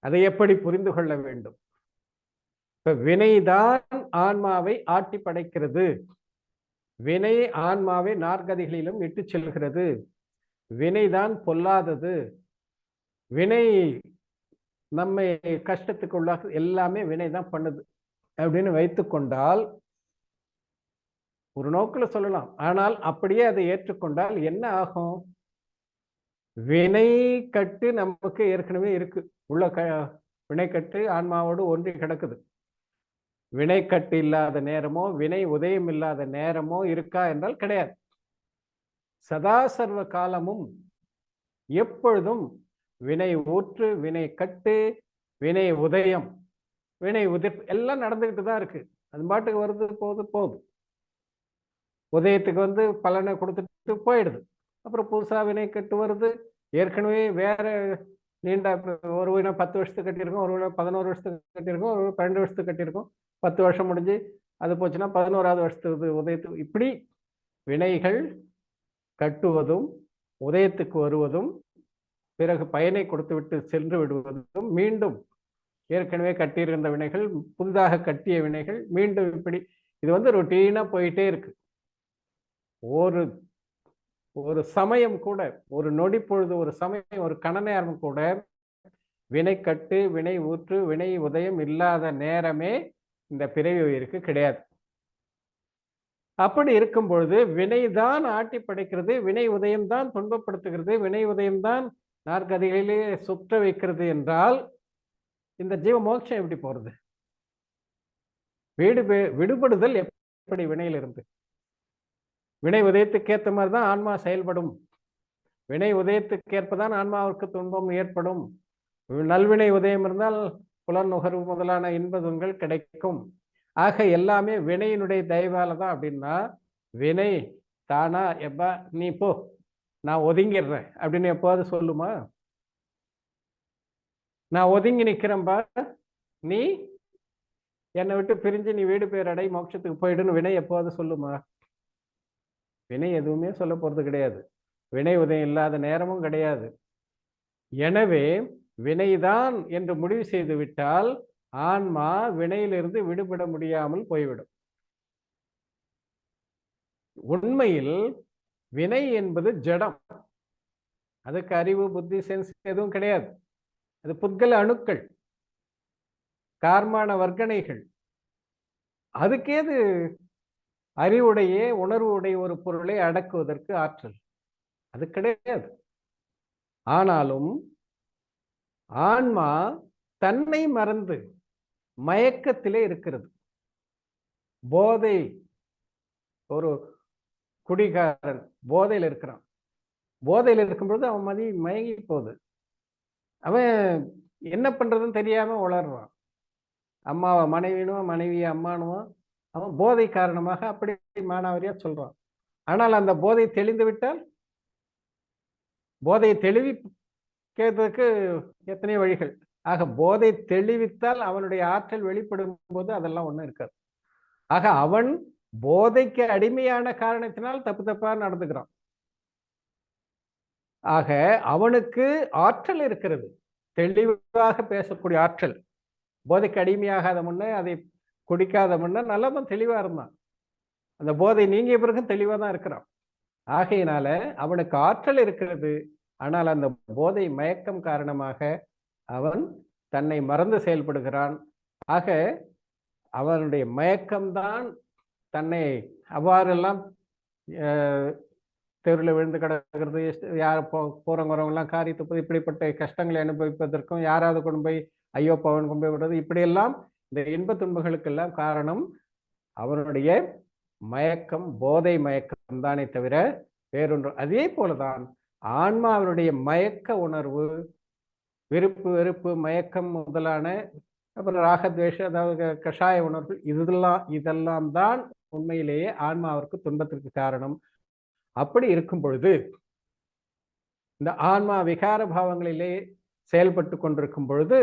அதை எப்படி புரிந்து கொள்ள வேண்டும்? இப்ப வினைதான் ஆன்மாவை ஆட்டி படைக்கிறது, வினை ஆன்மாவை நாற்கதிகளிலும் இட்டு செல்கிறது, வினைதான் பொல்லாதது, வினை நம்மை கஷ்டத்துக்கு உள்ளாக எல்லாமே வினைதான் பண்ணுது அப்படின்னு வைத்துக் கொண்டால் ஒரு நோக்கில் சொல்லலாம். ஆனால் அப்படியே அதை ஏற்றுக்கொண்டால் என்ன ஆகும்? வினை கட்டு நமக்கு ஏற்கனவே இருக்கு, உள்ள வினை கட்டு ஆன்மாவோடு ஒன்றி கிடக்குது. வினை கட்டு இல்லாத நேரமோ வினை உதயம் இல்லாத நேரமோ இருக்கா என்றால் கிடையாது. சதா சர்வ காலமும் எப்பொழுதும் வினை ஊற்று, வினை கட்டு, வினை உதயம், வினை உதிர்ப்பு எல்லாம் நடந்துகிட்டு தான் இருக்கு. அது பாட்டுக்கு வருது, போகுது. உதயத்துக்கு பலனை கொடுத்துட்டு போயிடுது. அப்புறம் புதுசா வினை கட்டு வருது. ஏற்கனவே வேற நீண்ட ஒரு வினை 10 வருஷத்துக்கு கட்டியிருக்கோம், ஒரு வினை 11 வருஷத்துக்கு கட்டியிருக்கோம், ஒரு 12 வருஷத்துக்கு கட்டியிருக்கோம். 10 வருஷம் முடிஞ்சு அது போச்சுன்னா 11வது வருஷத்துக்கு உதயத்துக்கு, இப்படி வினைகள் கட்டுவதும் உதயத்துக்கு வருவதும் பிறகு பயனை கொடுத்து விட்டு சென்று விடுவதும் மீண்டும் ஏற்கனவே கட்டியிருந்த வினைகள், புதிதாக கட்டிய வினைகள் மீண்டும் இப்படி இது ரொட்டீனா போயிட்டே இருக்கு. ஒரு சமயம் கூட, ஒரு நொடி பொழுது, ஒரு சமயம், ஒரு கண நேரம் கூட வினை கட்டு, வினை ஊற்று, வினை உதயம் இல்லாத நேரமே இந்த பிறவி உயிருக்கு கிடையாது. அப்படி இருக்கும் பொழுது வினைதான் ஆட்டி படைக்கிறது, வினை உதயம் தான் துன்பப்படுத்துகிறது, வினை உதயம் தான் நாற்கதிகளிலே சுற்ற வைக்கிறது என்றால் இந்த ஜீவ மோட்சம் எப்படி போறது? விடுபடுதல் எப்படி வினையிலிருந்து? வினை உதயத்துக்கு ஏற்ற மாதிரி தான் ஆன்மா செயல்படும். வினை உதயத்துக்கு ஏற்பதான் ஆன்மாவிற்கு துன்பம் ஏற்படும். நல்வினை உதயம் இருந்தால் புலன் நுகர்வு முதலான இன்பதுங்கள் கிடைக்கும். ஆக எல்லாமே வினையினுடைய தயவால தான். அப்படின்னா வினை தானா எப்பா நீ போ நான் ஒதுங்கிடுறேன் அப்படின்னு எப்போது சொல்லுமா? நான் ஒதுங்கி நிக்கிறேன்பா, நீ என்னை விட்டு பிரிஞ்சு நீ வீடு பேர் அடை மோட்சத்துக்கு போயிடுன்னு வினை எப்போது சொல்லுமா? வினை எதுவுமே சொல்ல போறது கிடையாது. வினை உதயம் இல்லாத நேரமும் கிடையாது. எனவே வினைதான் என்று முடிவு செய்து விட்டால் ஆன்மா வினையிலிருந்து விடுபட முடியாமல் போய்விடும். உண்மையில் வினை என்பது ஜடம். அதுக்கு அறிவு, புத்தி, சென்ஸ் எதுவும் கிடையாது. அது புத்கல அணுக்கள், கார்மான வர்க்கணைகள். அதுக்கேது அறிவுடைய, உணர்வு உடைய ஒரு பொருளை அடக்குவதற்கு ஆற்றல்? அது கிடையாது. ஆனாலும் ஆன்மா தன்னை மறந்து மயக்கத்திலே இருக்கிறது. போதை, ஒரு குடிகாரன் போதையில் இருக்கிறான். போதையில் இருக்கும்பொழுது அவன் மயங்கி போகுது. அவன் என்ன பண்றதுன்னு தெரியாம உளறான். அம்மாவை மனைவினும், மனைவியை அம்மானும். அவன் போதை காரணமாக அப்படி மானாவரியா சொல்றான். ஆனால் அந்த போதை தெளிந்து விட்டால், போதையை தெளிவிக்கிறதுக்கு எத்தனையோ வழிகள். ஆக போதை தெளிவித்தால் அவனுடைய ஆற்றல் வெளிப்படும் போது அதெல்லாம் ஒண்ணும் இருக்காது. ஆக அவன் போதைக்கு அடிமையான காரணத்தினால் தப்பு தப்பா நடந்துக்கிறான். ஆக அவனுக்கு ஆற்றல் இருக்கிறது, தெளிவாக பேசக்கூடிய ஆற்றல். போதைக்கு அடிமையாகாத முன்ன, அதை குடிக்காத முன்ன நல்லவன் தெளிவா இருந்தான். அந்த போதை நீங்கிய பிறகும் தெளிவா தான் இருக்கிறான். ஆகையினால அவனுக்கு ஆற்றல் இருக்கிறது. ஆனால் அந்த போதை மயக்கம் காரணமாக அவன் தன்னை மறந்து செயல்படுகிறான். ஆக அவனுடைய மயக்கம்தான் தன்னை அவ்வாறெல்லாம் தெருவில் விழுந்து கிடக்கிறது, யார் போறவங்கெல்லாம் காரி துப்பது, இப்படிப்பட்ட கஷ்டங்களை அனுபவிப்பதற்கும், யாராவது கொண்டு போய் ஐயோ பவன் கொண்டு போய் விடுறது, இப்படியெல்லாம் இந்த இன்ப துன்பங்களுக்கெல்லாம் காரணம் அவனுடைய மயக்கம், போதை மயக்கம் தானே தவிர வேறொன்று. அதே போலதான் ஆன்மாவினுடைய மயக்க உணர்வு, விருப்பு வெறுப்பு மயக்கம் முதலான, அப்புறம் ராகத்வேஷ, அதாவது கஷாய உணர்வு, இதெல்லாம் தான் உண்மையிலேயே ஆன்மாவிற்கு துன்பத்திற்கு காரணம். அப்படி இருக்கும் பொழுது இந்த ஆன்மா விகார பாவங்களிலே செயல்பட்டு கொண்டிருக்கும் பொழுது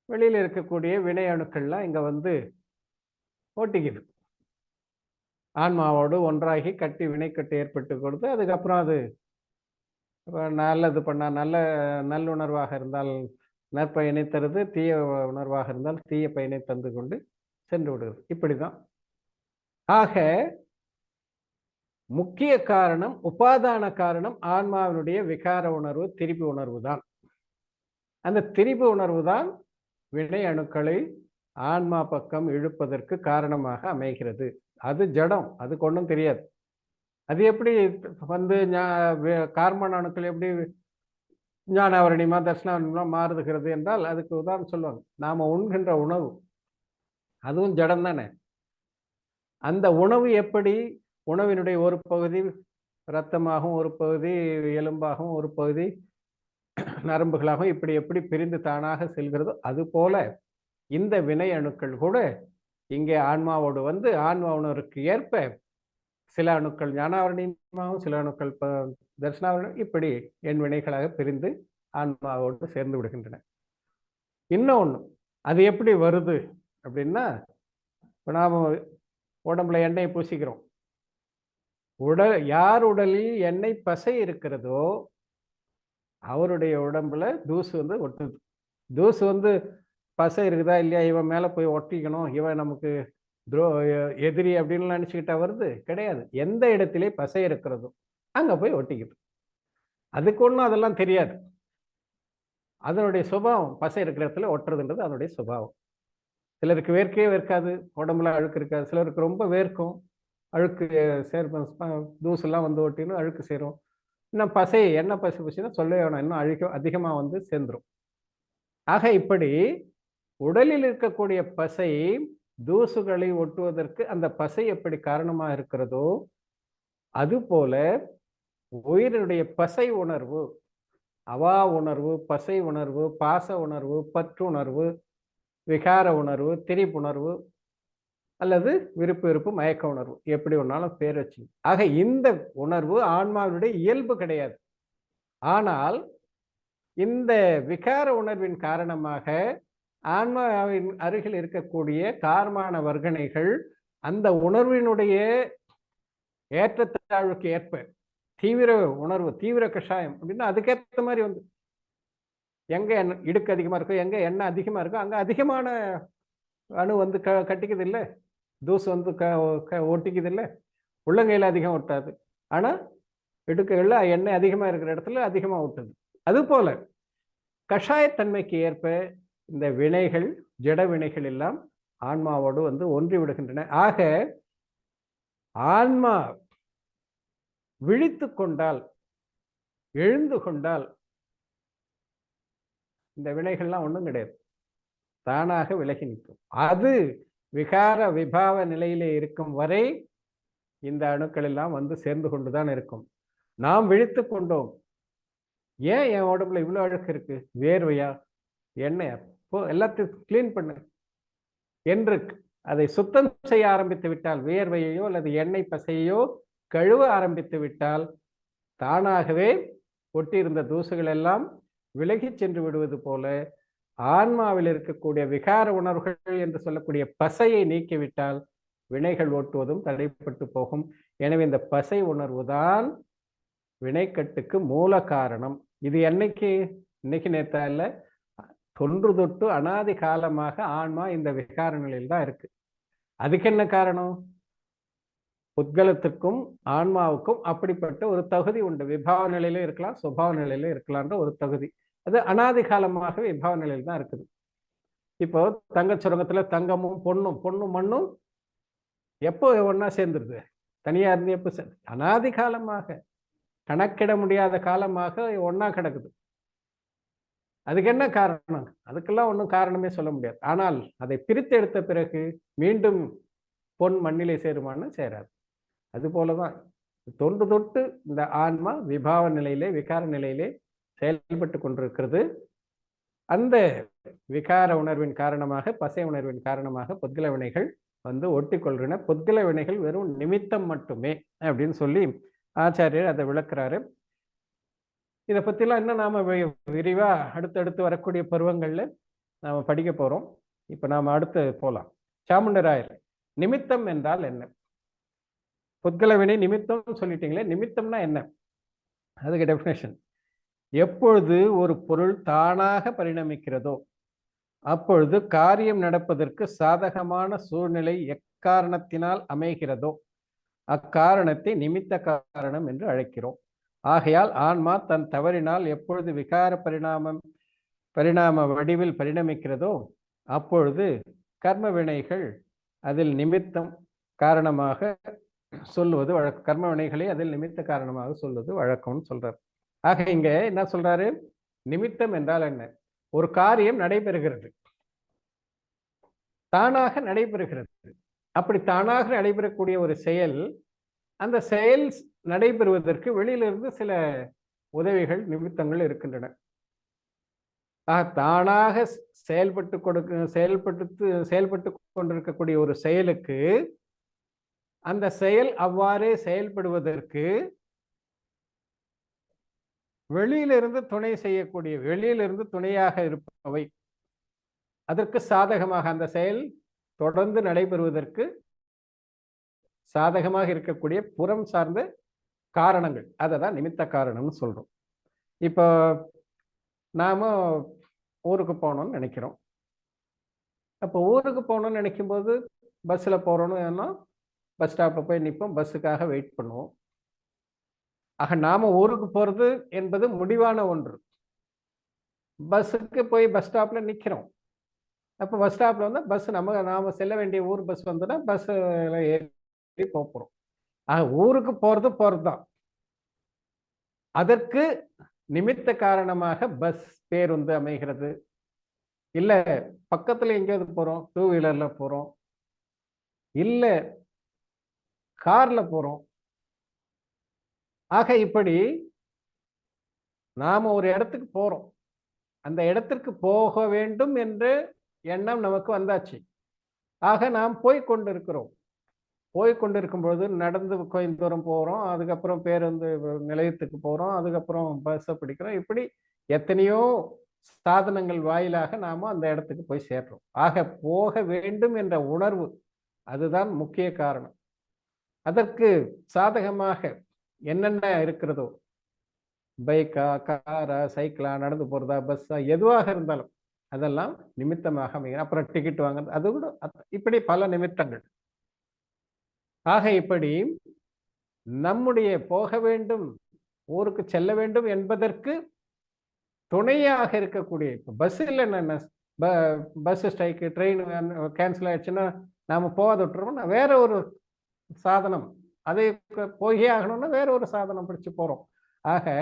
வெளியில இருக்கக்கூடிய வினை அணுக்கள்லாம் இங்க வந்து ஓட்டிக்குது. ஆன்மாவோடு ஒன்றாகி கட்டி வினைக்கட்டு ஏற்பட்டு கொடுத்து, அதுக்கப்புறம் அது நல்லது பண்ணா நல்லுணர்வாக இருந்தால் நற்பயனை தருது, தீய உணர்வாக இருந்தால் தீய பயனை தந்து கொண்டு சென்று விடுகிறது. இப்படிதான். ஆக முக்கிய காரணம், உபாதான காரணம் ஆன்மாவினுடைய விகார உணர்வு, திரிபு உணர்வு தான். அந்த திரிபு உணர்வு தான் வினை அணுக்களை ஆன்மா பக்கம் இழுப்பதற்கு காரணமாக அமைகிறது. அது ஜடம், அதுக்கு ஒன்றும் தெரியாது. அது எப்படி வந்து கார்மன் அணுக்கள் எப்படி ஞானாவரணியமா தர்ஷனாவரணியமா மாறுதுகிறது என்றால், அதுக்கு உதாரணம் சொல்லுவாங்க. நாம உண்கின்ற உணவு அதுவும் ஜடம் தானே. அந்த உணவு எப்படி உணவினுடைய ஒரு பகுதி இரத்தமாகவும், ஒரு பகுதி எலும்பாகவும், ஒரு பகுதி நரம்புகளாகவும் இப்படி எப்படி பிரிந்து தானாக செல்கிறதோ அது போல இந்த வினை அணுக்கள் கூட இங்கே ஆன்மாவோடு வந்து ஆன்மா உணர்வுக்கு ஏற்ப சில அணுக்கள் ஞானாவரணியமாகவும், சில அணுக்கள் தர்ஷனாவரணம், இப்படி என் வினைகளாக பிரிந்து ஆன்மாவோடு சேர்ந்து விடுகின்றன. இன்னொன்று, அது எப்படி வருது அப்படின்னா, இப்போ நாம் உடம்புல எண்ணெயை பூசிக்கிறோம். யார் உடலில் எண்ணெய் பசை இருக்கிறதோ அவருடைய உடம்புல தூசு வந்து ஒட்டுது. தூசு வந்து பசை இருக்குதா இல்லையா, இவன் மேலே போய் ஒட்டிக்கணும், இவன் நமக்கு எதிரி அப்படின்னு நினச்சிக்கிட்டா வருது கிடையாது. எந்த இடத்திலே பசை இருக்கிறதோ அங்கே போய் ஒட்டிக்குது. அதுக்கு ஒன்றும் அதெல்லாம் தெரியாது. அதனுடைய சுபாவம், பசை இருக்கிற இடத்துல ஒட்டுறதுன்றது அதனுடைய சுபாவம். சிலருக்கு வேர்க்கவே வேர்க்காது, உடம்புல அழுக்கு இருக்காது. சிலருக்கு ரொம்ப வேர்க்கும், அழுக்கு தூசெல்லாம் வந்து ஒட்டின்னு அழுக்கு சேரும். இன்னும் பசை, எண்ணெய் பசை பூசினா சொல்லவே வேணும், இன்னும் அதிகமாக வந்து சேர்ந்துடும். ஆக இப்படி உடலில் இருக்கக்கூடிய பசை தூசுகளை ஒட்டுவதற்கு அந்த பசை எப்படி காரணமாக இருக்கிறதோ அதுபோல உயிரினுடைய பசை உணர்வு, அவா உணர்வு, பசை உணர்வு, பாச உணர்வு, பற்றுணர்வு, விகார உணர்வு, திரிப்புணர்வு அல்லது விருப்பு வெறுப்பு மயக்க உணர்வு, எப்படி ஒன்னாலும் பேர் வச்சு. ஆக இந்த உணர்வு ஆன்மாவினுடைய இயல்பு கிடையாது. ஆனால் இந்த விகார உணர்வின் காரணமாக ஆன்மாவின் அருகில் இருக்கக்கூடிய காரமான வர்க்கணைகள் அந்த உணர்வினுடைய ஏற்றத்தாழ்வுக்கு ஏற்ப தீவிர உணர்வு, தீவிர கஷாயம் அப்படின்னா அதுக்கேற்ற மாதிரி வந்து எங்க இடுக்கு அதிகமா இருக்கோ, எங்க எண்ணெய் அதிகமா இருக்கோ அங்க அதிகமான அணு வந்து கட்டிக்குது இல்லை, தூசு வந்து ஒட்டிக்குது இல்லை. உள்ளங்கையில் அதிகம் ஒட்டாது, ஆனா இடுக்குகள்ல எண்ணெய் அதிகமா இருக்கிற இடத்துல அதிகமா ஒட்டுது. அது போல கஷாயத்தன்மைக்கு ஏற்ப இந்த வினைகள், ஜட வினைகள் எல்லாம் ஆன்மாவோடு வந்து ஒன்றி விடுகின்றன. ஆக ஆன்மா விழித்து கொண்டால், எழுந்து கொண்டால் இந்த வினைகள்லாம் ஒன்றும் கிடையாது, தானாக விலகி நிற்கும். அது விகார விபாவ நிலையிலே இருக்கும் வரை இந்த அணுக்கள் எல்லாம் வந்து சேர்ந்து கொண்டுதான் இருக்கும். நாம் விழித்து கொண்டோம், ஏன் என் உடம்புல இவ்வளவு அழுக்கு இருக்கு, வேர்வையா எண்ணெயா, எல்லாத்தையும் கிளீன் பண்ணு என்று அதை சுத்தம் செய்ய ஆரம்பித்து விட்டால், வேர்வையோ அல்லது எண்ணெய் பசையோ கழுவ ஆரம்பித்து விட்டால் தானாகவே ஒட்டியிருந்த தூசுகள் எல்லாம் விலகி சென்று விடுவது போல ஆன்மாவில் இருக்கக்கூடிய விகார உணர்வுகள் என்று சொல்லக்கூடிய பசையை நீக்கிவிட்டால் வினைகள் ஓட்டுவதும் தடைப்பட்டு போகும். எனவே இந்த பசை உணர்வு தான் வினைக்கட்டுக்கு மூல காரணம். இது இன்னைக்கு நேத்தா இல்ல, தொன்று தொட்டு அனாதி காலமாக ஆன்மா இந்த விகார நிலையில் தான் இருக்கு. அதுக்கு என்ன காரணம்? புத்கலத்துக்கும் ஆன்மாவுக்கும் அப்படிப்பட்ட ஒரு தகுதி உண்டு. விபாவ நிலையில இருக்கலாம், சுபாவ நிலையில இருக்கலாம்ன்ற ஒரு தகுதி. அது அனாதி காலமாக விபாவ நிலையில் தான் இருக்குது. இப்போ தங்க சுரங்கத்துல தங்கமும் பொண்ணும் மண்ணும் எப்போ ஒன்னா சேர்ந்துருது? தனியா இருந்து எப்போ அனாதி காலமாக, கணக்கிட முடியாத காலமாக ஒன்னா கிடக்குது. அதுக்கு என்ன காரணம்? அதுக்கெல்லாம் ஒன்றும் காரணமே சொல்ல முடியாது. ஆனால் அதை பிரித்து எடுத்த பிறகு மீண்டும் பொன் மண்ணிலே சேருமான்னு சேராது. அது போலதான் தொன்று தொட்டு இந்த ஆன்மா விபாவ நிலையிலே, விகார நிலையிலே செயல்பட்டு கொண்டிருக்கிறது. அந்த விகார உணர்வின் காரணமாக, பசை உணர்வின் காரணமாக புத்கல வினைகள் வந்து ஒட்டி கொள்கின்றன. புத்கல வினைகள் வெறும் நிமித்தம் மட்டுமே அப்படின்னு சொல்லி ஆச்சாரியர் அதை விளக்குறாரு. இதை பத்திலாம் இன்னும் நாம விரிவா அடுத்தடுத்து வரக்கூடிய பருவங்கள்ல நாம படிக்க போறோம். இப்ப நாம அடுத்து போலாம். சாமுண்டராயர், நிமித்தம் என்றால் என்ன? புத்கல வினை நிமித்தம் சொல்லிட்டீங்களே, நிமித்தம்னா என்ன? அதுக்கு டெஃபினேஷன்: எப்பொழுது ஒரு பொருள் தானாக பரிணமிக்கிறதோ அப்பொழுது காரியம் நடப்பதற்கு சாதகமான சூழ்நிலை எக்காரணத்தினால் அமைகிறதோ அக்காரணத்தை நிமித்த காரணம் என்று அழைக்கிறோம். ஆகையால் ஆன்மா தன் தவறினால் எப்பொழுது விகார பரிணாம வடிவில் பரிணமிக்கிறதோ அப்பொழுது கர்ம வினைகள் அதில் நிமித்தம் காரணமாக சொல்லுவது வழக்கம். கர்ம வினைகளை அதில் நிமித்த காரணமாக சொல்வது வழக்கம்னு சொல்றார். ஆக இங்க என்ன சொல்றாரு? நிமித்தம் என்றால் என்ன? ஒரு காரியம் நடைபெறுகிறது, தானாக நடைபெறுகிறது. அப்படி தானாக நடைபெறக்கூடிய ஒரு செயல், அந்த செயல் நடைபெறுவதற்கு வெளியிலிருந்து சில உதவிகள், நிமித்தங்கள் இருக்கின்றன. தானாக செயல்பட்டு கொண்டிருக்கக்கூடிய ஒரு செயலுக்கு, அந்த செயல் அவ்வாறே செயல்படுவதற்கு வெளியிலிருந்து துணை செய்யக்கூடிய, வெளியிலிருந்து துணையாக இருப்பவை, அதற்கு சாதகமாக அந்த செயல் தொடர்ந்து நடைபெறுவதற்கு சாதகமாக இருக்கக்கூடிய புறம் சார்ந்த காரணங்கள், அதை தான் நிமித்த காரணம்னு சொல்றோம். இப்போ நாம ஊருக்கு போகணும்னு நினைக்கிறோம். அப்போ ஊருக்கு போகணும்னு நினைக்கும் போது பஸ்ஸில் போறோம்னு பஸ் ஸ்டாப்பில் போய் நிற்போம், பஸ்ஸுக்காக வெயிட் பண்ணுவோம். ஆக நாம ஊருக்கு போறது என்பது முடிவான ஒன்று. பஸ்ஸுக்கு போய் பஸ் ஸ்டாப்ல நிற்கிறோம். அப்போ பஸ் ஸ்டாப்ல வந்து பஸ் நாம செல்ல வேண்டிய ஊர் பஸ் வந்துன்னா பஸ்ஸில் ஏறி போகிறோம். ஆக ஊருக்கு போறது தான். அதற்கு நிமித்த காரணமாக பஸ், பேருந்து அமைகிறது. இல்ல பக்கத்துல எங்கேயாவது போறோம், 2 வீலர்ல போறோம், இல்ல கார்ல போறோம். ஆக இப்படி நாம ஒரு இடத்துக்கு போறோம், அந்த இடத்திற்கு போக வேண்டும் என்ற எண்ணம் நமக்கு வந்தாச்சு. ஆக நாம் போய்கொண்டிருக்கிறோம். போய்கொண்டிருக்கும் பொழுது நடந்து கொஞ்சம் தூரம் போறோம், அதுக்கப்புறம் பேருந்து நிலையத்துக்கு போறோம், அதுக்கப்புறம் பஸ்ஸை பிடிக்கிறோம். இப்படி எத்தனையோ சாதனங்கள் வாயிலாக நாம அந்த இடத்துக்கு போய் சேர்றோம். ஆக போக வேண்டும் என்ற உணர்வு அதுதான் முக்கிய காரணம். அதற்கு சாதகமாக என்னென்ன இருக்கிறதோ, பைக்கா, காரா, சைக்கிளா, நடந்து போறதா, பஸ்ஸா, எதுவாக இருந்தாலும் அதெல்லாம் நிமித்தமாக அமையும். அப்புறம் டிக்கெட் வாங்குறது, அது கூட இப்படி பல நிமித்தங்கள். ஆக இப்படி நம்முடைய போக வேண்டும், ஊருக்கு செல்ல வேண்டும் என்பதற்கு துணையாக இருக்கக்கூடிய, இப்போ பஸ் இல்லைன்னா பஸ் ஸ்ட்ரைக்கு, ட்ரெயின் கேன்சல் ஆயிடுச்சுன்னா நாம போகாத விட்டுருவோம். வேற ஒரு சாதனம், அதை போயே ஆகணும்னா வேற ஒரு சாதனம் பிடிச்சு போறோம். ஆக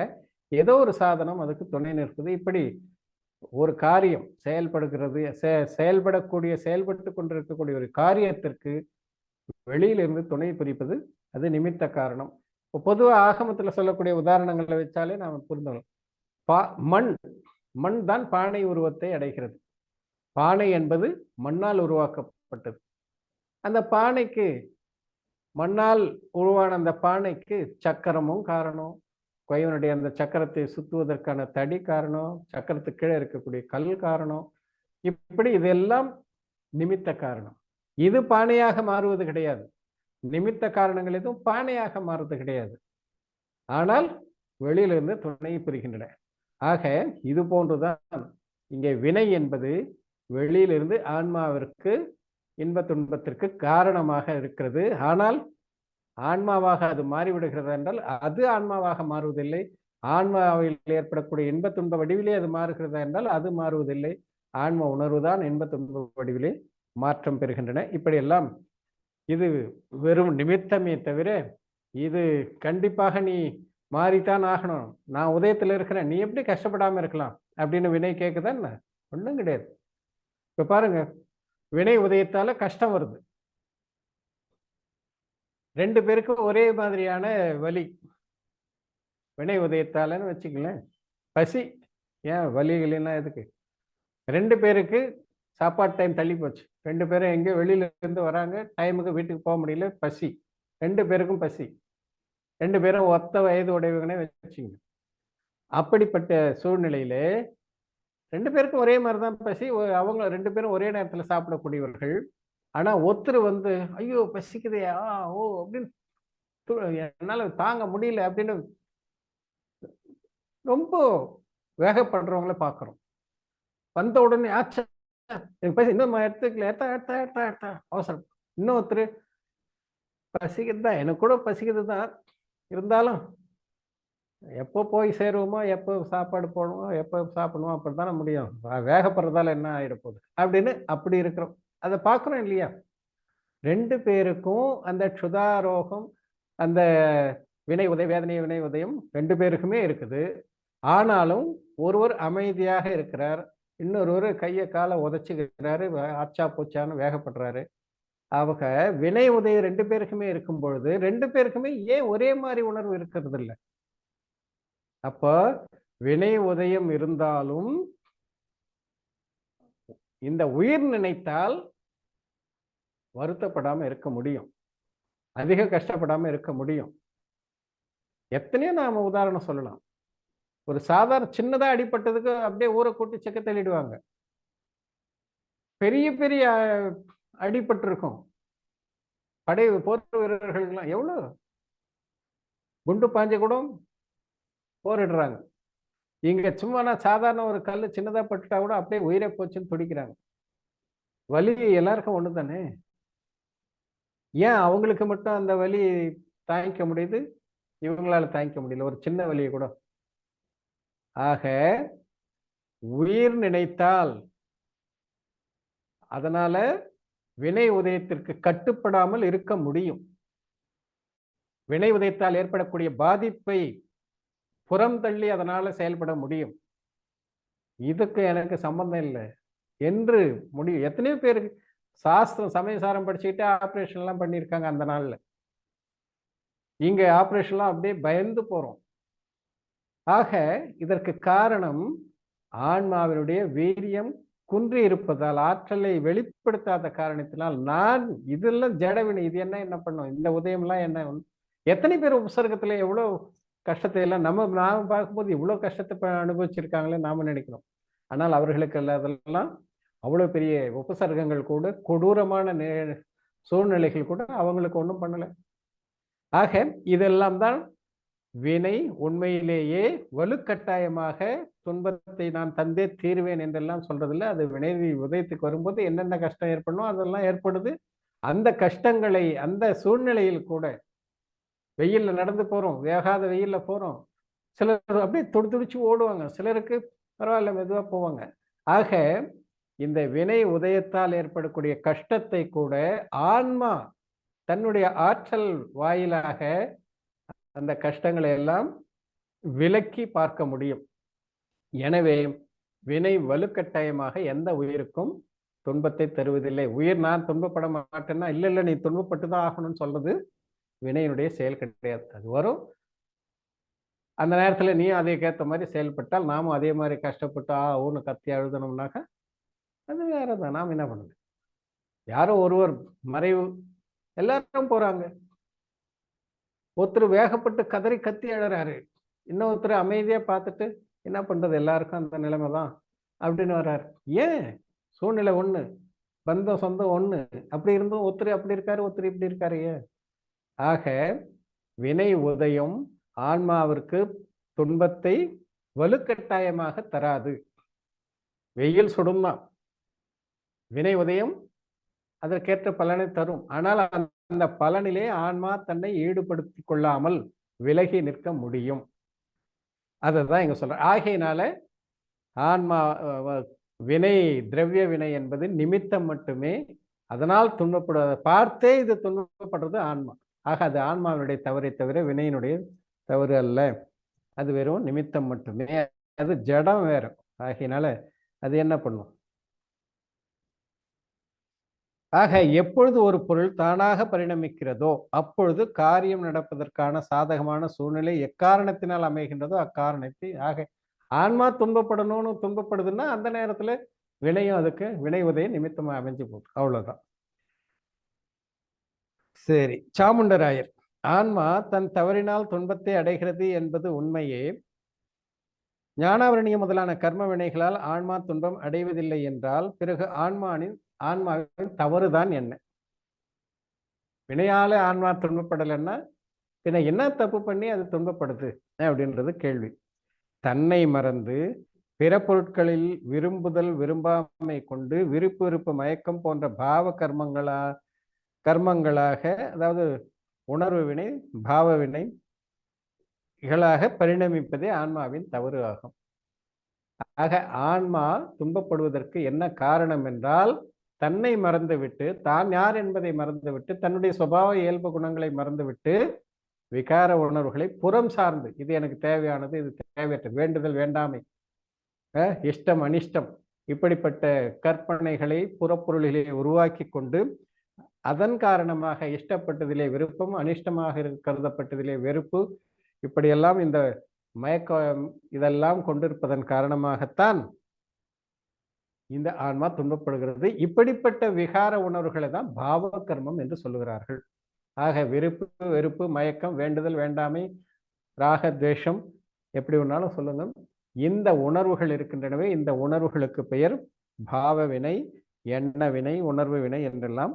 ஏதோ ஒரு சாதனம் அதுக்கு துணை நிற்பது. இப்படி ஒரு காரியம் செயல்படுகிறது, செயல்பட்டு கொண்டிருக்கக்கூடிய ஒரு காரியத்திற்கு வெளியிலிருந்து துணை புரிப்பது அது நிமித்த காரணம். இப்போ பொதுவாக ஆகமத்துல சொல்லக்கூடிய உதாரணங்களை வச்சாலே நாம புரிந்துள்ளோம். மண் தான் பானை உருவத்தை அடைகிறது. பானை என்பது மண்ணால் உருவாக்கப்பட்டது. அந்த பானைக்கு, மண்ணால் உருவான அந்த பானைக்கு சக்கரமும் காரணம், கொயவனுடைய அந்த சக்கரத்தை சுத்துவதற்கான தடி காரணம், சக்கரத்துக்கு கீழே இருக்கக்கூடிய கல் காரணம். இப்படி இதெல்லாம் நிமித்த காரணம். இது பானையாக மாறுவது கிடையாது. நிமித்த காரணங்கள் எதுவும் பானையாக மாறுவது கிடையாது. ஆனால் வெளியிலிருந்து துணை புரிகின்றன. ஆக இது போன்றுதான் இங்கே வினை என்பது வெளியிலிருந்து ஆன்மாவிற்கு இன்ப துன்பத்திற்கு காரணமாக இருக்கிறது. ஆனால் ஆன்மாவாக அது மாறிவிடுகிறது என்றால் அது ஆன்மாவாக மாறுவதில்லை. ஆன்மாவில் ஏற்படக்கூடிய இன்ப துன்ப வடிவிலே அது மாறுகிறதா என்றால் அது மாறுவதில்லை. ஆன்ம உணர்வுதான் இன்ப துன்ப வடிவிலே மாற்றம் பெறுகின்றன. இப்படியெல்லாம் இது வெறும் நிமித்தமே தவிர இது கண்டிப்பாக நீ மாறித்தான் ஆகணும், நான் உதயத்தில் இருக்கிறேன், நீ எப்படி கஷ்டப்படாம இருக்கலாம் அப்படின்னு வினை கேட்குதான் ஒன்றும் கிடையாது. இப்ப பாருங்க, வினை உதயத்தால கஷ்டம் வருது. 2 பேருக்கும் ஒரே மாதிரியான வலி வினை உதயத்தாலன்னு வச்சுக்கலேன். பசி, ஏன் வலிகள்லாம் எதுக்கு? 2 பேருக்கு சாப்பாடு டைம் தள்ளி போச்சு. 2 பேரும் எங்கேயோ வெளியில இருந்து வராங்க, டைமுக்கு வீட்டுக்கு போக முடியல, பசி. 2 பேருக்கும் பசி. 2 பேரும் ஒத்த வயது உடையவங்கனே வச்சுங்க. அப்படிப்பட்ட சூழ்நிலையில 2 பேருக்கும் ஒரே மாதிரி தான் பசி. அவங்க 2 பேரும் ஒரே நேரத்தில் சாப்பிடக்கூடியவர்கள். ஆனா ஒருத்தர் வந்து ஐயோ பசிக்குதே, ஓ அப்படின்னு, என்னால தாங்க முடியல அப்படின்னு ரொம்ப வேகப்படுறவங்கள பார்க்குறோம். வந்த உடனே ஆச்சா எனக்கு பசி, இன்னும் எடுத்துக்கல, ஏத்தா அவசரம். இன்னொருத்தர் பசிக்குது தான், எனக்கு கூட பசிக்குது தான், இருந்தாலும் எப்போ போய் சேருவோமோ, எப்போ சாப்பாடு போடுவோம், எப்போ சாப்பிடுவோம், அப்படித்தானே முடியும், வேகப்படுறதால என்ன ஆயிட போகுது அப்படின்னு அப்படி இருக்கிறோம். அதை பார்க்குறோம் இல்லையா? 2 பேருக்கும் அந்த க்ஷுதாரோகம், அந்த வினை உதய, வேதனை வினை உதயம் 2 பேருக்குமே இருக்குது. ஆனாலும் ஒருவர் அமைதியாக இருக்கிறார், இன்னொருவர் கையை காலை உதச்சிக்கிறாரு, ஆச்சா பூச்சான்னு வேகப்படுறாரு. அவங்க வினை உதயம் 2 பேருக்குமே இருக்கும் பொழுது 2 பேருக்குமே ஏன் ஒரே மாதிரி உணர்வு இருக்கிறது இல்லை? அப்போ வினை உதயம் இருந்தாலும் இந்த உயிர் நினைத்தால் வருத்தப்படாம இருக்க முடியும், அதிக கஷ்டப்படாம இருக்க முடியும். எத்தனையோ நாம உதாரணம் சொல்லலாம். ஒரு சாதாரண சின்னதா அடிபட்டதுக்கு அப்படியே ஊரை கூட்டி செக்க தள்ளிடுவாங்க. பெரிய பெரிய அடிபட்டு இருக்கும். போர் வீரர்கள்லாம் எவ்வளவு குண்டு பாஞ்ச கூட போரிடுறாங்க. இங்க சும்மா சாதாரண ஒரு கல் சின்னதா பட்டுட்டா கூட அப்படியே உயிரை போச்சுன்னு துடிக்கிறாங்க. வலி எல்லாருக்கும் ஒண்ணு தானே. ஏன் அவங்களுக்கு மட்டும் அந்த வலி தாங்கிக்க முடியுது, இவங்களால தாங்கிக்க முடியல ஒரு சின்ன வலியை கூட? ஆக உயிர் நினைத்தால், அதனால வினை உதயத்திற்கு கட்டுப்படாமல் இருக்க முடியும். வினை உதயத்தால் ஏற்படக்கூடிய பாதிப்பை புறம் தள்ளி அதனால செயல்பட முடியும். இதுக்கு எனக்கு சம்பந்தம் இல்லை என்று முடியும். எத்தனையோ பேருக்கு சாஸ்திரம் சமயசாரம் படிச்சுக்கிட்டு ஆப்ரேஷன் எல்லாம் பண்ணியிருக்காங்க அந்த நாள்ல. இங்க ஆப்ரேஷன்லாம் அப்படியே பயந்து போறோம். ஆக இதற்கு காரணம் ஆன்மாவினுடைய வீரியம் குன்றி இருப்பதால், ஆற்றலை வெளிப்படுத்தாத காரணத்தினால். நான் இதெல்லாம் ஜடவினை, இது என்ன பண்ணும், இந்த உதயம்லாம் என்ன? எத்தனை பேர் உபசர்க்கத்துல எவ்வளவு கஷ்டத்தை எல்லாம் நாம பார்க்கும்போது இவ்வளவு கஷ்டத்தை அனுபவிச்சிருக்காங்களே நாம நினைக்கிறோம். ஆனால் அவர்களுக்கு அதெல்லாம் அவ்வளவு பெரிய உபசர்க்கங்கள் கூட, கொடூரமான சூழ்நிலைகள் கூட அவங்களுக்கு ஒன்றும் பண்ணல. ஆக இதெல்லாம் தான் வினை. உண்மையிலேயே வலுக்கட்டாயமாக துன்பத்தை நான் தந்தே தீர்வேன் என்றெல்லாம் சொல்றதில்ல. அது வினை உதயத்துக்கு வரும்போது என்னென்ன கஷ்டம் ஏற்படணும் அதெல்லாம் ஏற்படுது. அந்த கஷ்டங்களை, அந்த சூழ்நிலையில் கூட வெயில்ல நடந்து போறோம், வேகாத வெயில்ல போறோம், சிலர் அப்படியே துடிச்சு ஓடுவாங்க, சிலருக்கு பரவாயில்ல மெதுவா போவாங்க. ஆக இந்த வினை உதயத்தால் ஏற்படக்கூடிய கஷ்டத்தை கூட ஆன்மா தன்னுடைய ஆற்றல் வாயிலாக அந்த கஷ்டங்களை எல்லாம் விலக்கி பார்க்க முடியும். எனவே வினை வலுக்கட்டாயமாக எந்த உயிருக்கும் துன்பத்தை தருவதில்லை. உயிர் நான் துன்பப்பட மாட்டேன்னா இல்ல நீ துன்பப்பட்டு தான் ஆகணும்னு சொல்றது வினையினுடைய செயல் கிடையாது. அது வரும், அந்த நேரத்துல நீ அதுக்கேற்ற மாதிரி செயல்பட்டால் நாமும் அதே மாதிரி கஷ்டப்பட்டு ஒன்று கத்தி அழுதணும்னாக்க அது வேறதான். நாம் என்ன பண்ணுது? யாரோ ஒருவர் மறைவு, எல்லாரும் போறாங்க. ஒருத்தர் வேகப்பட்டு கதறி கத்தி அழறாரு, இன்னொருத்தர் அமைதியா பார்த்துட்டு என்ன பண்றது, எல்லாருக்கும் அந்த நிலைமை தான் அப்படின்னு வர்றாரு. ஏன்? சூழ்நிலை ஒண்ணு, பந்தம் சொந்தம் ஒண்ணு, அப்படி இருந்தும் ஒருத்தர் அப்படி இருக்காரு, ஒருத்தர் இப்படி இருக்காரு. ஏன்? ஆக வினை உதயம் ஆன்மாவிற்கு துன்பத்தை வலுக்கட்டாயமாக தராது. வெயில் சுடும்தான், வினை உதயம் அதற்கேற்ற பலனை தரும். ஆனால் அந்த பலனிலே ஆன்மா தன்னை ஈடுபடுத்தி கொள்ளாமல் விலகி நிற்க முடியும். அதுதான் இங்க சொல்ற. ஆகையினால ஆன்மா வினை, திரவிய வினை என்பது நிமித்தம் மட்டுமே. அதனால் துன்பப்படுவதை பார்த்தே இது துன்பப்படுறது ஆன்மா. ஆக அது ஆன்மாவினுடைய தவறை தவிர வினையினுடைய தவறு அல்ல. அது வெறும் நிமித்தம் மட்டுமே. அது ஜடம் வேற. ஆகையினால அது என்ன பண்ணும்? ஆக எப்பொழுது ஒரு பொருள் தானாக பரிணமிக்கிறதோ அப்பொழுது காரியம் நடப்பதற்கான சாதகமான சூழ்நிலை எக்காரணத்தினால் அமைகின்றதோ அக்காரணத்தை. ஆக ஆன்மா துன்பப்படணும்னு துன்பப்படுதுன்னா அந்த நேரத்துல வினையும் அதுக்கு வினை உதய நிமித்தமா அமைஞ்சு போகுது. அவ்வளவுதான். சரி, சாமுண்டராயர், ஆன்மா தன் தவறினால் துன்பத்தை அடைகிறது என்பது உண்மையே. ஞானாவரணிய முதலான கர்ம வினைகளால் ஆன்மா துன்பம் அடைவதில்லை என்றால் பிறகு ஆன்மாவின் தவறுதான் என்ன? வினையால ஆன்மா துன்பப்படலைன்னா பின்ன என்ன தப்பு பண்ணி அது துன்பப்படுது அப்படின்றது கேள்வி. தன்னை மறந்து பிற பொருட்களில் விரும்புதல் விரும்பாமை கொண்டு விருப்பு விருப்பு மயக்கம் போன்ற பாவ கர்மங்களாக, அதாவது உணர்வு வினை பாவ வினைகளாக பரிணமிப்பதே ஆன்மாவின் தவறு ஆகும். ஆக ஆன்மா துன்பப்படுவதற்கு என்ன காரணம் என்றால் தன்னை மறந்துவிட்டு, தான் யார் என்பதை மறந்துவிட்டு, தன்னுடைய சுபாவ இயல்பு குணங்களை மறந்துவிட்டு விகார உணர்வுகளை புறம் சார்ந்து, இது எனக்கு தேவையானது, இது தேவையற்றது, வேண்டுதல் வேண்டாமை, இஷ்டம் அனிஷ்டம், இப்படிப்பட்ட கற்பனைகளை புறப்பொருளிலே உருவாக்கி கொண்டு அதன் காரணமாக இஷ்டப்பட்டதிலே விருப்பம், அனிஷ்டமாக கருதப்பட்டதிலே வெறுப்பு, இப்படியெல்லாம் இந்த மயக்கம் இதெல்லாம் கொண்டிருப்பதன் காரணமாகத்தான் இந்த ஆன்மா துன்பப்படுகிறது. இப்படிப்பட்ட விகார உணர்வுகளை தான் பாவ கர்மம் என்று சொல்லுகிறார்கள். ஆக விருப்பு வெறுப்பு மயக்கம் வேண்டுதல் வேண்டாமை ராக துவேஷம் எப்படி ஒன்னாலும் சொல்லுங்க, இந்த உணர்வுகள் இருக்கின்றனவே இந்த உணர்வுகளுக்கு பெயர் பாவ வினை, எண்ண வினை, உணர்வு வினை என்றெல்லாம்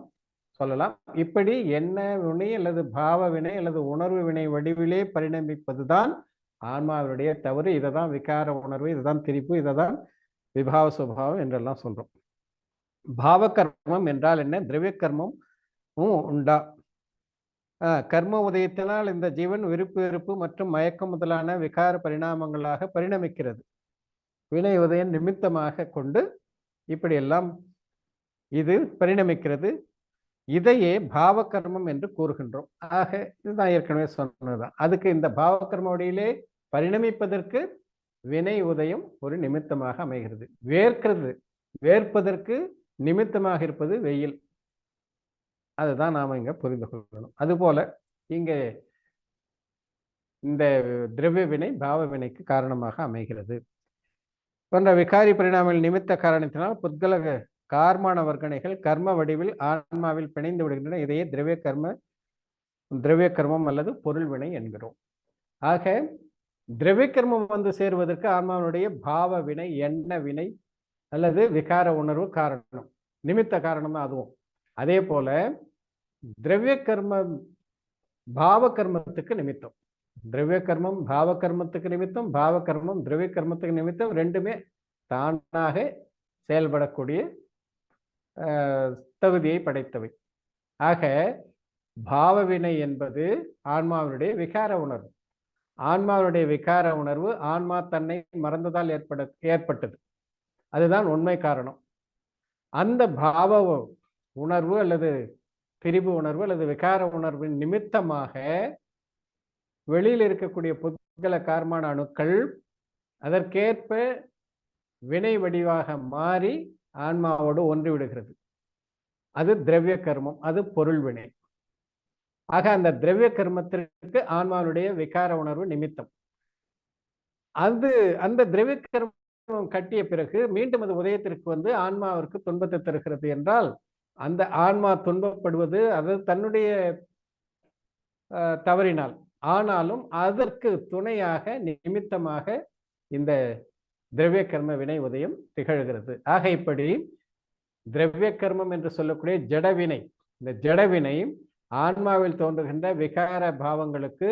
சொல்லலாம். இப்படி எண்ண வினை அல்லது பாவ வினை அல்லது உணர்வு வினை வடிவிலே பரிணமிப்பதுதான் ஆன்மாவுடைய தவறு. இதை தான் விகார உணர்வு, இதுதான் திரிப்பு, இதை தான் விபாவ சுபாவம் என்றெல்லாம் சொல்றோம். பாவ கர்மம் என்றால் என்ன? திரவிய கர்மமும் உண்டா? கர்ம உதயத்தினால் இந்த ஜீவன் விருப்பு வெறுப்பு மற்றும் மயக்கம் முதலான விகார பரிணாமங்களாக பரிணமிக்கிறது. வினை உதயம் நிமித்தமாக கொண்டு இப்படியெல்லாம் இது பரிணமிக்கிறது. இதையே பாவ கர்மம் என்று கூறுகின்றோம். ஆக இதுதான் ஏற்கனவே சொன்னதுதான். அதுக்கு இந்த பாவ கர்ம வழியிலே பரிணமிப்பதற்கு வினை உதயம் ஒரு நிமித்தமாக அமைகிறது. வேர்ப்பதற்கு நிமித்தமாக இருப்பது வெயில். அதுதான் நாம இங்க புரிந்து கொள்ளணும். அதுபோல இங்க இந்த திரவிய வினை பாவ வினைக்கு காரணமாக அமைகிறது. போன்ற விகாரி பரிணாமங்கள் நிமித்த காரணத்தினால் புத்கல கார்மான வர்க்கணைகள் கர்ம வடிவில் ஆன்மாவில் பிணைந்து விடுகின்றன. இதையே திரவிய கர்மம் அல்லது பொருள் வினை என்கிறோம். ஆக திரவிய கர்மம் வந்து சேருவதற்கு ஆன்மாவுடைய பாவ வினை, எண்ண வினை அல்லது விகார உணர்வு காரணம், நிமித்த காரணம் தான் அதுவும். அதே போல திரவிய கர்மம் பாவ கர்மத்துக்கு நிமித்தம். திரவிய கர்மம் பாவ கர்மத்துக்கு நிமித்தம், பாவ கர்மம் திரவிய கர்மத்துக்கு நிமித்தம். ரெண்டுமே தானாக செயல்படக்கூடிய தகுதியை படைத்தவை. ஆக பாவ வினை என்பது ஆன்மாவினுடைய விகார உணர்வு. ஆன்மாவுடைய விகார உணர்வு ஆன்மா தன்னை மறந்ததால் ஏற்பட்டது. அதுதான் உண்மை காரணம். அந்த பாவ உணர்வு அல்லது பிரிவு உணர்வு அல்லது விகார உணர்வின் நிமித்தமாக வெளியில் இருக்கக்கூடிய புத்கல கார்மான அணுக்கள் அதற்கேற்ப வினை வடிவாக மாறி ஆன்மாவோடு ஒன்று விடுகிறது. அது திரவிய கர்மம், அது பொருள் வினை. ஆக அந்த திரவிய கர்மத்திற்கு ஆன்மாவுடைய விகார உணர்வு நிமித்தம். அந்த திரவிய கர்மம் கட்டிய பிறகு மீண்டும் அது உதயத்திற்கு வந்து ஆன்மாவிற்கு துன்பத்தை தருகிறது என்றால், அந்த ஆன்மா துன்பப்படுவது அது தன்னுடைய தவறினால், ஆனாலும் அதற்கு துணையாக நிமித்தமாக இந்த திரவிய கர்ம வினை உதயம் திகழ்கிறது. ஆக இப்படி திரவிய கர்மம் என்று சொல்லக்கூடிய ஜடவினை, இந்த ஜடவினை ஆன்மாவில் தோன்றுகின்ற விகார பாவங்களுக்கு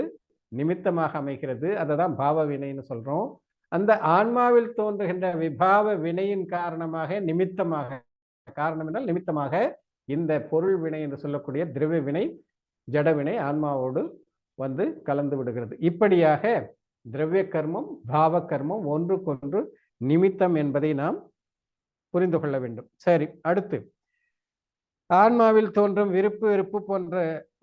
நிமித்தமாக அமைகிறது. அதை தான் பாவ வினைன்னு சொல்றோம். அந்த ஆன்மாவில் தோன்றுகின்ற விபாவ வினையின் காரணமாக நிமித்தமாக, காரணம் என்றால் நிமித்தமாக, இந்த பொருள் வினை என்று சொல்லக்கூடிய திரவிய வினை ஜடவினை ஆன்மாவோடு வந்து கலந்து விடுகிறது. இப்படியாக திரவிய கர்மம் பாவ கர்மம் ஒன்றுக்கொன்று நிமித்தம் என்பதை நாம் புரிந்து கொள்ள வேண்டும். சரி, அடுத்து ஆன்மாவில் தோன்றும் விருப்பு வெறுப்பு போன்ற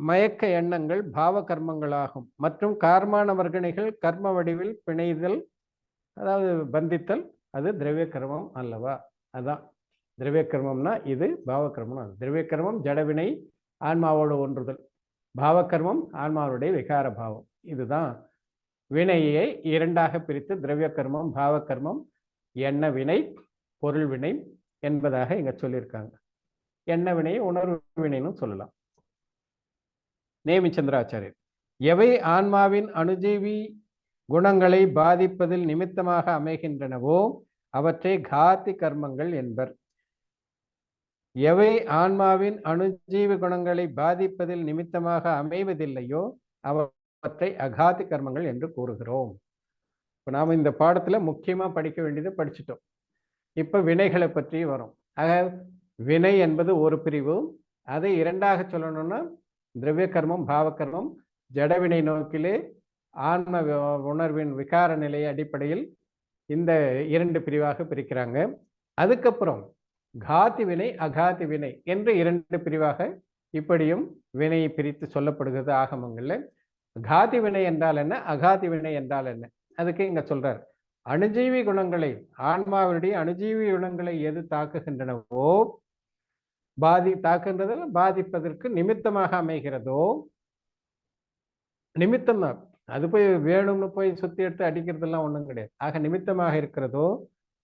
மயக்க எண்ணங்கள் பாவ கர்மங்களாகும். மற்றும் கார்மான வர்க்கணிகள் கர்ம வடிவில் பிணைதல், அதாவது பந்தித்தல், அது திரவிய கர்மம் அல்லவா? அதான் திரவிய கர்மம்னா இது பாவ கர்மம். திரவிய கர்மம் ஜடவினை ஆன்மாவோடு ஒன்றுதல், பாவகர்மம் ஆன்மாவுடைய விகார பாவம். இதுதான் வினையை இரண்டாக பிரித்து திரவிய கர்மம் பாவ கர்மம் எண்ண வினை பொருள் வினை என்பதாக இங்க சொல்லியிருக்காங்க. எண்ண வினையை உணர்வு வினைன்னு சொல்லலாம். நேமிச்சந்திராச்சாரியர் எவை ஆன்மாவின் அணுஜீவி குணங்களை பாதிப்பதில் நிமித்தமாக அமைகின்றனவோ அவற்றை காத்தி கர்மங்கள் என்பர். எவை ஆன்மாவின் அணுஜீவி குணங்களை பாதிப்பதில் நிமித்தமாக அமைவதில்லையோ அவற்றை அகாதி கர்மங்கள் என்று கூறுகிறோம். இப்போ நாம் இந்த பாடத்துல முக்கியமா படிக்க வேண்டியது படிச்சுட்டோம். இப்ப வினைகளை பற்றி வரும். ஆக வினை என்பது ஒரு பிரிவு. அதை இரண்டாக சொல்லணும்னா திரவிய கர்மம் பாவ கர்மம் ஜடவினை நோக்கிலே ஆன்ம உணர்வின் விகார நிலை அடிப்படையில் இந்த இரண்டு பிரிவாக பிரிக்கிறாங்க. அதுக்கப்புறம் காதி வினை அகாதி வினை என்று இரண்டு பிரிவாக இப்படியும் வினையை பிரித்து சொல்லப்படுகிறது ஆகமங்கள்ல. காதி வினை என்றால் என்ன, அகாதி வினை என்றால் என்ன, அதுக்கு இங்க சொல்றார். அணுஜீவி குணங்களை, ஆன்மாவுடைய அணுஜீவி குணங்களை எது தாக்குகின்றனவோ, தாக்குன்றதில் பாதிப்பதற்கு நிமித்தமாக அமைகிறதோ, நிமித்தம் தான், அது போய் வேணும்னு போய் சுத்தி எடுத்து அடிக்கிறதெல்லாம் ஒண்ணும் கிடையாது. ஆக நிமித்தமாக இருக்கிறதோ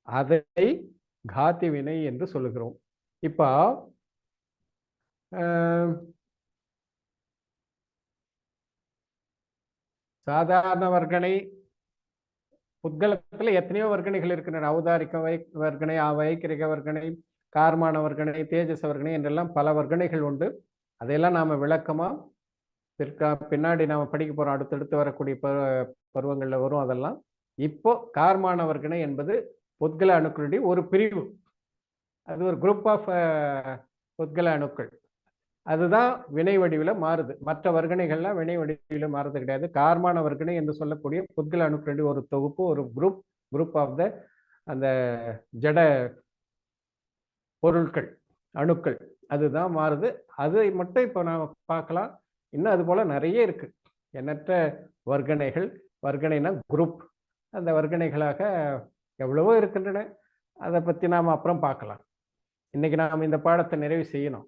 அதை காத்தி வினை என்று சொல்லுகிறோம். இப்போ சாதாரண வர்க்கணை புத்கலத்துல எத்தனையோ வர்க்கணைகள் இருக்கின்றன. ஔதாரிக்க வர்க்கணை, வைக்கிரிக வர்க்கணை, கார்மான வர்க்கணை, தேஜஸ் வர்க்கணை என்றெல்லாம் பல வர்க்கணைகள் உண்டு. அதையெல்லாம் நாம விளக்கமா பின்னாடி நாம படிக்க போறோம். அடுத்தடுத்து வரக்கூடிய பருவங்கள்ல வரும் அதெல்லாம். இப்போ கார்மான வர்க்கணை என்பது புத்கல அணுக்களுடைய ஒரு பிரிவு. அது ஒரு குரூப் ஆஃப் புத்கல அணுக்கள். அதுதான் வினை வடிவில் மாறுது. மற்ற வர்க்கணைகள்லாம் வினை வடிவில் மாறுறது கிடையாது. கார்மான வர்க்கணை என்று சொல்லக்கூடிய புத்கல அணுக்களுடைய ஒரு தொகுப்பு, ஒரு குரூப் ஆஃப் த அந்த ஜட பொருட்கள் அணுக்கள், அதுதான் மாறுது. அதை மட்டும் இப்போ நாம பார்க்கலாம். இன்னும் அது போல நிறைய இருக்கு, எண்ணற்ற வர்க்கணைகள். வர்க்கணைனா குரூப். அந்த வர்க்கணைகளாக எவ்வளவோ இருக்கின்றன. அதை பத்தி நாம அப்புறம் பார்க்கலாம். இன்னைக்கு நாம் இந்த பாடத்தை நிறைவு செய்யணும்.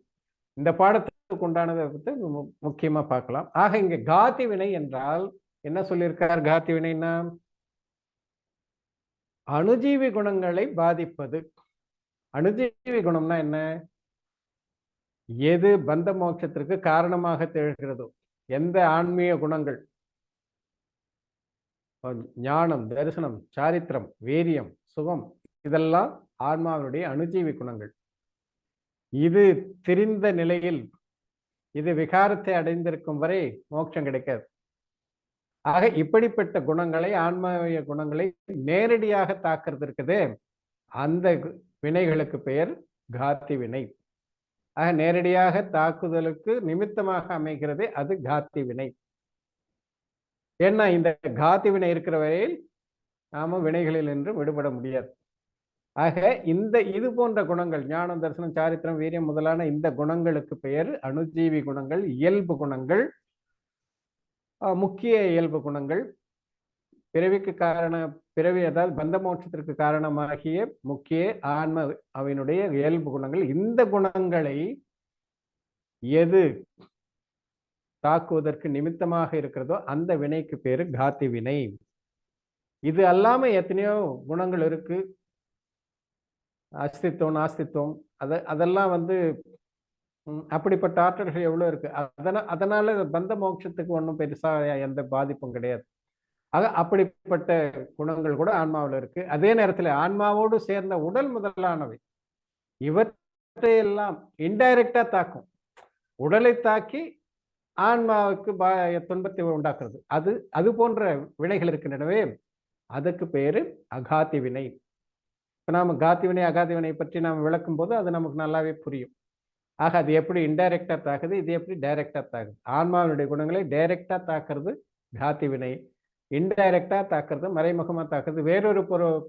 இந்த பாடத்துக்கு உண்டானதை பற்றி முக்கியமா பார்க்கலாம். ஆக இங்க காத்தி வினை என்றால் என்ன சொல்லியிருக்கார்? காத்தி வினைன்னா அணுஜீவி குணங்களை பாதிப்பது. அணுஜீவி குணம்னா என்ன? எது பந்த மோட்சத்திற்கு காரணமாக திகழ்கிறதோ, எந்த ஆன்மீக குணங்கள் ஞானம், தரிசனம், சாரித்திரம், வீரியம், சுகம், இதெல்லாம் ஆன்மாவினுடைய அணுஜீவி குணங்கள். இது திரிந்த நிலையில், இது விகாரத்தை அடைந்திருக்கும் வரை மோட்சம் கிடைக்காது. ஆக இப்படிப்பட்ட குணங்களை, ஆன்மாவிய குணங்களை நேரடியாக தாக்குறது இருக்குது, அந்த வினைகளுக்கு பெயர் காத்தி வினை. ஆக நேரடியாக தாக்குதலுக்கு நிமித்தமாக அமைகிறது அது காத்தி வினை. ஏன்னா இந்த காத்தி வினை இருக்கிற வரையில் நாம வினைகளில் என்று விடுபட முடியாது. ஆக இது போன்ற குணங்கள், ஞானம், தரிசனம், சாரித்திரம், வீரியம் முதலான இந்த குணங்களுக்கு பெயர் அணுஜீவி குணங்கள், இயல்பு குணங்கள், முக்கிய இயல்பு குணங்கள். பிறவி அதாவது பந்த மோட்சத்திற்கு காரணமாகிய முக்கிய ஆன்ம அவனுடைய இயல்பு குணங்கள். இந்த குணங்களை எது தாக்குவதற்கு நிமித்தமாக இருக்கிறதோ அந்த வினைக்கு பேரு காத்தி வினை. இது அல்லாம எத்தனையோ குணங்கள் இருக்கு, அஸ்தித்வம், நாஸ்தித்வம், அதெல்லாம் அப்படிப்பட்ட ஆற்றல்கள் எவ்வளவு இருக்கு. அதனால பந்த மோட்சத்துக்கு ஒன்றும் பெருசா எந்த பாதிப்பும் கிடையாது. ஆக அப்படிப்பட்ட குணங்கள் கூட ஆன்மாவில் இருக்கு. அதே நேரத்தில் ஆன்மாவோடு சேர்ந்த உடல் முதலானவை இவற்றையெல்லாம் இன்டைரக்டா தாக்கும். உடலை தாக்கி ஆன்மாவுக்கு துன்பத்தை உண்டாக்குறது அது போன்ற வினைகள் இருக்கின்றனவே, அதுக்கு பேரு அகாத்தி வினை. இப்ப நாம காத்தி வினை, அகாத்தி வினை பற்றி நாம் விளக்கும் போது அது நமக்கு நல்லாவே புரியும். ஆக அது எப்படி இன்டைரக்டா தாக்குது, இது எப்படி டைரக்டா தாக்குது. ஆன்மாவினுடைய குணங்களை டைரக்டா தாக்குறது காத்தி வினை, இன்டைரக்டா தாக்குறது, மறைமுகமா தாக்குறது, வேறொரு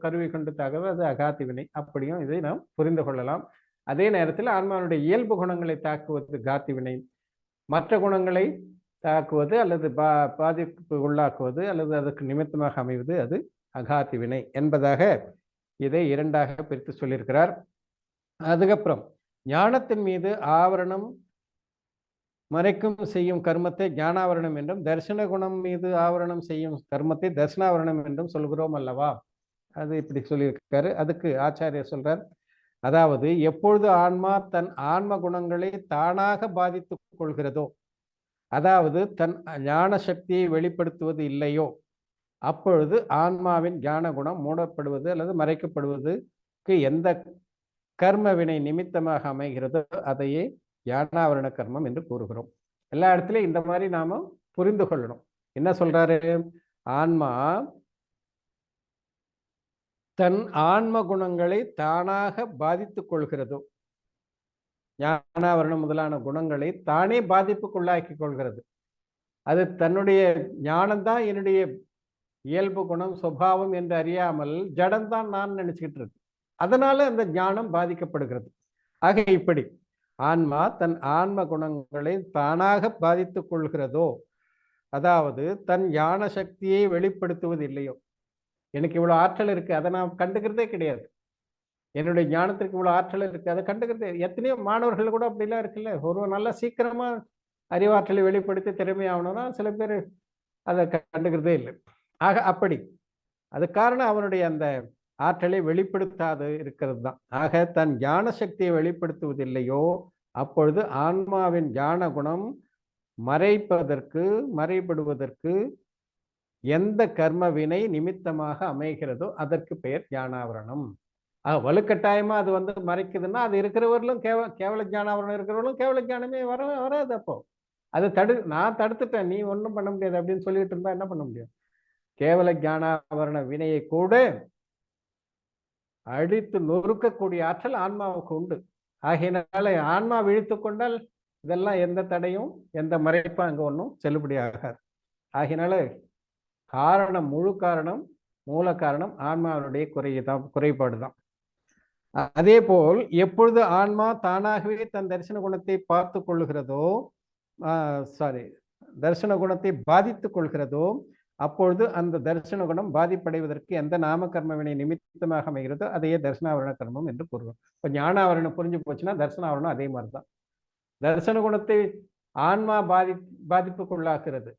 கருவி கொண்டு தாக்குறது அது அகாத்தி வினை. அப்படியும் இதை நாம் புரிந்து கொள்ளலாம். அதே நேரத்தில் ஆன்மாவினுடைய இயல்பு குணங்களை தாக்குவது காத்தி வினை, மற்ற குணங்களை தாக்குவது அல்லது பாதிப்பு உள்ளாக்குவது அல்லது அதற்கு நிமித்தமாக அமைவது அது அகாத்தி வினை என்பதாக இதை இரண்டாக பிரித்து சொல்லியிருக்கிறார். அதுக்கப்புறம் ஞானத்தின் மீது ஆவரணம் மறைக்கும் செய்யும் கர்மத்தை ஞானாவரணம் என்றும், தரிசன குணம் மீது ஆவரணம் செய்யும் கர்மத்தை தரிசனாவரணம் என்றும் சொல்கிறோம் அல்லவா. அது இப்படி சொல்லியிருக்காரு. அதுக்கு ஆச்சாரியர் சொல்றார், அதாவது எப்பொழுது ஆன்மா தன் ஆன்ம குணங்களை தானாக பாதித்துக் கொள்கிறதோ, அதாவது தன் ஞான சக்தியை வெளிப்படுத்துவது இல்லையோ, அப்பொழுது ஆன்மாவின் ஞான குணம் மூடப்படுவது அல்லது மறைக்கப்படுவதற்கு எந்த கர்ம வினை நிமித்தமாக அமைகிறதோ அதையே ஞானாவரண கர்மம் என்று கூறுகிறோம். எல்லா இடத்துலயும் இந்த மாதிரி நாம புரிந்து கொள்ளணும். என்ன சொல்றாரு, ஆன்மா தன் ஆன்ம குணங்களை தானாக பாதித்துக் கொள்கிறதோ, ஞானாவரணம் முதலான குணங்களை தானே பாதிப்புக்குள்ளாக்கி கொள்கிறது. அது தன்னுடைய ஞானம்தான் என்னுடைய இயல்பு குணம் சுபாவம் என்று அறியாமல் ஜடம்தான் நான் நினைச்சுக்கிட்டு இருக்கு. அதனால அந்த ஞானம் பாதிக்கப்படுகிறது. ஆக இப்படி ஆன்மா தன் ஆன்ம குணங்களை தானாக பாதித்துக் கொள்கிறதோ, அதாவது தன் ஞான சக்தியை வெளிப்படுத்துவது இல்லையோ, எனக்கு இவ்வளவு ஆற்றல் இருக்கு அதை நான் கண்டுக்கிறதே கிடையாது, என்னுடைய ஞானத்திற்கு இவ்வளவு ஆற்றல் இருக்கு அதை கண்டுக்கிறதே. எத்தனையோ மாணவர்கள் கூட அப்படிலாம் இருக்குல்ல, ஒரு நல்ல சீக்கிரமா அறிவாற்றலை வெளிப்படுத்தி திறமையாகணும்னா சில பேர் அதை கண்டுக்கிறதே இல்லை. ஆக அப்படி அது காரணம் அவனுடைய அந்த ஆற்றலை வெளிப்படுத்தாது இருக்கிறது தான். ஆக தன் ஞான சக்தியை வெளிப்படுத்துவதில்லையோ அப்பொழுது ஆன்மாவின் ஞான குணம் மறைபடுவதற்கு எந்த கர்ம வினை நிமித்தமாக அமைகிறதோ அதற்கு பெயர் ஞானாவரணம். வலுக்கட்டாயமா அது மறைக்குதுன்னா அது இருக்கிறவர்களும் கேவல ஞானாவரணம் இருக்கிறவர்களும் கேவல ஞானமே வராது. அப்போ அது நான் தடுத்துட்டேன், நீ ஒன்றும் பண்ண முடியாது அப்படின்னு சொல்லிட்டு இருந்தா என்ன பண்ண முடியும்? கேவல ஞானாவரண வினையை கூட அழித்து நொறுக்கக்கூடிய ஆற்றல் ஆன்மாவுக்கு உண்டு. ஆகையினால ஆன்மா விழித்து கொண்டால் இதெல்லாம் எந்த தடையும் எந்த மறைப்பும் அங்க ஒன்றும் செல்லுபடியாகாது. ஆகையினால காரணம், முழு காரணம், மூல காரணம் ஆன்மாவுடைய குறைபாடுதான். அதே போல் எப்பொழுது ஆன்மா தானாகவே தன் தரிசன குணத்தை பார்த்து கொள்கிறதோ, தரிசன குணத்தை பாதித்துக் கொள்கிறதோ, அப்பொழுது அந்த தரிசன குணம் பாதிப்படைவதற்கு எந்த நாம கர்ம வினை நிமித்தமாக அமைகிறதோ அதையே தரிசனாவரண கர்மம் என்று கூறுவோம். இப்ப ஞானாவரணம் புரிஞ்சு போச்சுன்னா தரிசனாவரணம் அதே மாதிரிதான். தரிசன குணத்தை ஆன்மா பாதிப்புக்குள்ளாக்குறது.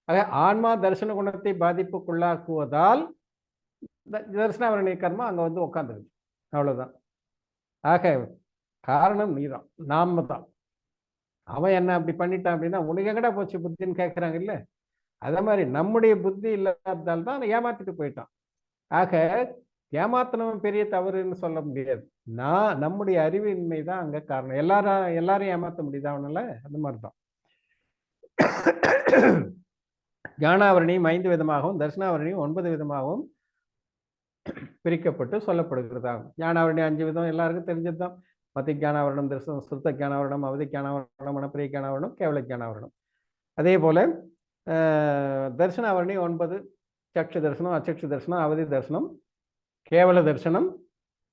ஆக ஆன்மா தரிசன குணத்தை பாதிப்புக்குள்ளாக்குவதால் தரிசனாவரண கர்மம் அங்க உட்காந்துருது. அவ்வளவுதான். ஆக காரணம் நீதான், நாம தான். அவன் என்ன அப்படி பண்ணிட்டான் அப்படின்னா உனக்கு எங்கடா போச்சு புத்தின்னு கேட்கறாங்க இல்ல. அதே மாதிரி நம்முடைய புத்தி இல்லாததால் தான் ஏமாத்திட்டு போயிட்டான். ஆக ஏமாத்தினவன் பெரிய தவறுன்னு சொல்ல முடியாது. நம்முடைய அறிவின்மை தான் அங்க காரணம். எல்லாரும் ஏமாத்த முடியுதா அவனால? அந்த மாதிரிதான். ஞானாவரணியும் 5 விதமாகவும் தர்சனாவரணியும் 9 விதமாகவும் பிரிக்கப்பட்டு சொல்லப்படுகிறதாகும். ஞானாவரணி 5 விதம் எல்லாருக்கும் தெரிஞ்சதுதான். மத்தி ஞானாவரணம், தரிசனம், ஸ்ருத ஞானாவரணம், அவதி ஞானாவரணம், மனப்பிரிய ஞானாவரணம், கேவல ஞானாவரணம். அதே போல தர்சனாவரணி 9: சக்ஷு தரிசனம், அச்சக்ஷு தரிசனம், அவதி தரிசனம், கேவல தரிசனம்,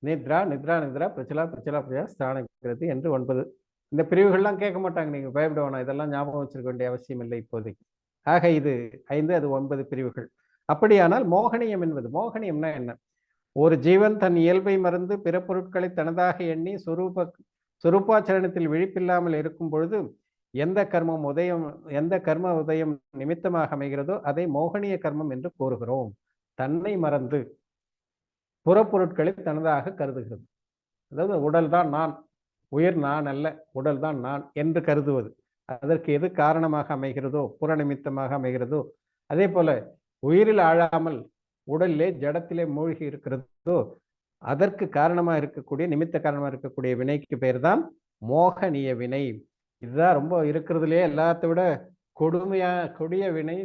நித்ரா நித்ரா நித்ரா, பிரச்சலா பிரச்சலா பிரச்சா, ஸ்தானகிருதி என்று 9. இந்த பிரிவுகள்லாம் கேட்க மாட்டாங்க, நீங்க பயப்பட வேணாம். இதெல்லாம் ஞாபகம் வச்சிருக்க வேண்டிய அவசியம் இல்லை இப்போதைக்கு. ஆக இது 5, அது 9 பிரிவுகள். அப்படியானால் மோகனியம் என்பது, மோகனியம்னா என்ன? ஒரு ஜீவன் தன் இயல்பை மறந்து பிற பொருட்களை தனதாக எண்ணி சுரூபாச்சரணத்தில் விழிப்பில்லாமல் இருக்கும் பொழுது எந்த கர்ம உதயம் நிமித்தமாக அமைகிறதோ அதை மோகனிய கர்மம் என்று கூறுகிறோம். தன்னை மறந்து புறப்பொருட்களை தனதாக கருதுகிறது. அதாவது உடல் தான் நான், உயிர் நான் அல்ல, உடல் தான் நான் என்று கருதுவது. அதற்கு எது காரணமாக அமைகிறதோ, புற நிமித்தமாக அமைகிறதோ, அதே போல உயிரில் ஆழாமல் உடலிலே ஜடத்திலே மூழ்கி இருக்கிறதோ அதற்கு காரணமாக இருக்கக்கூடிய, நிமித்த காரணமாக இருக்கக்கூடிய வினைக்கு பெயர் தான் மோகனிய வினை. இதுதான் ரொம்ப இருக்கிறதுலே எல்லாத்த விட கொடிய வினை.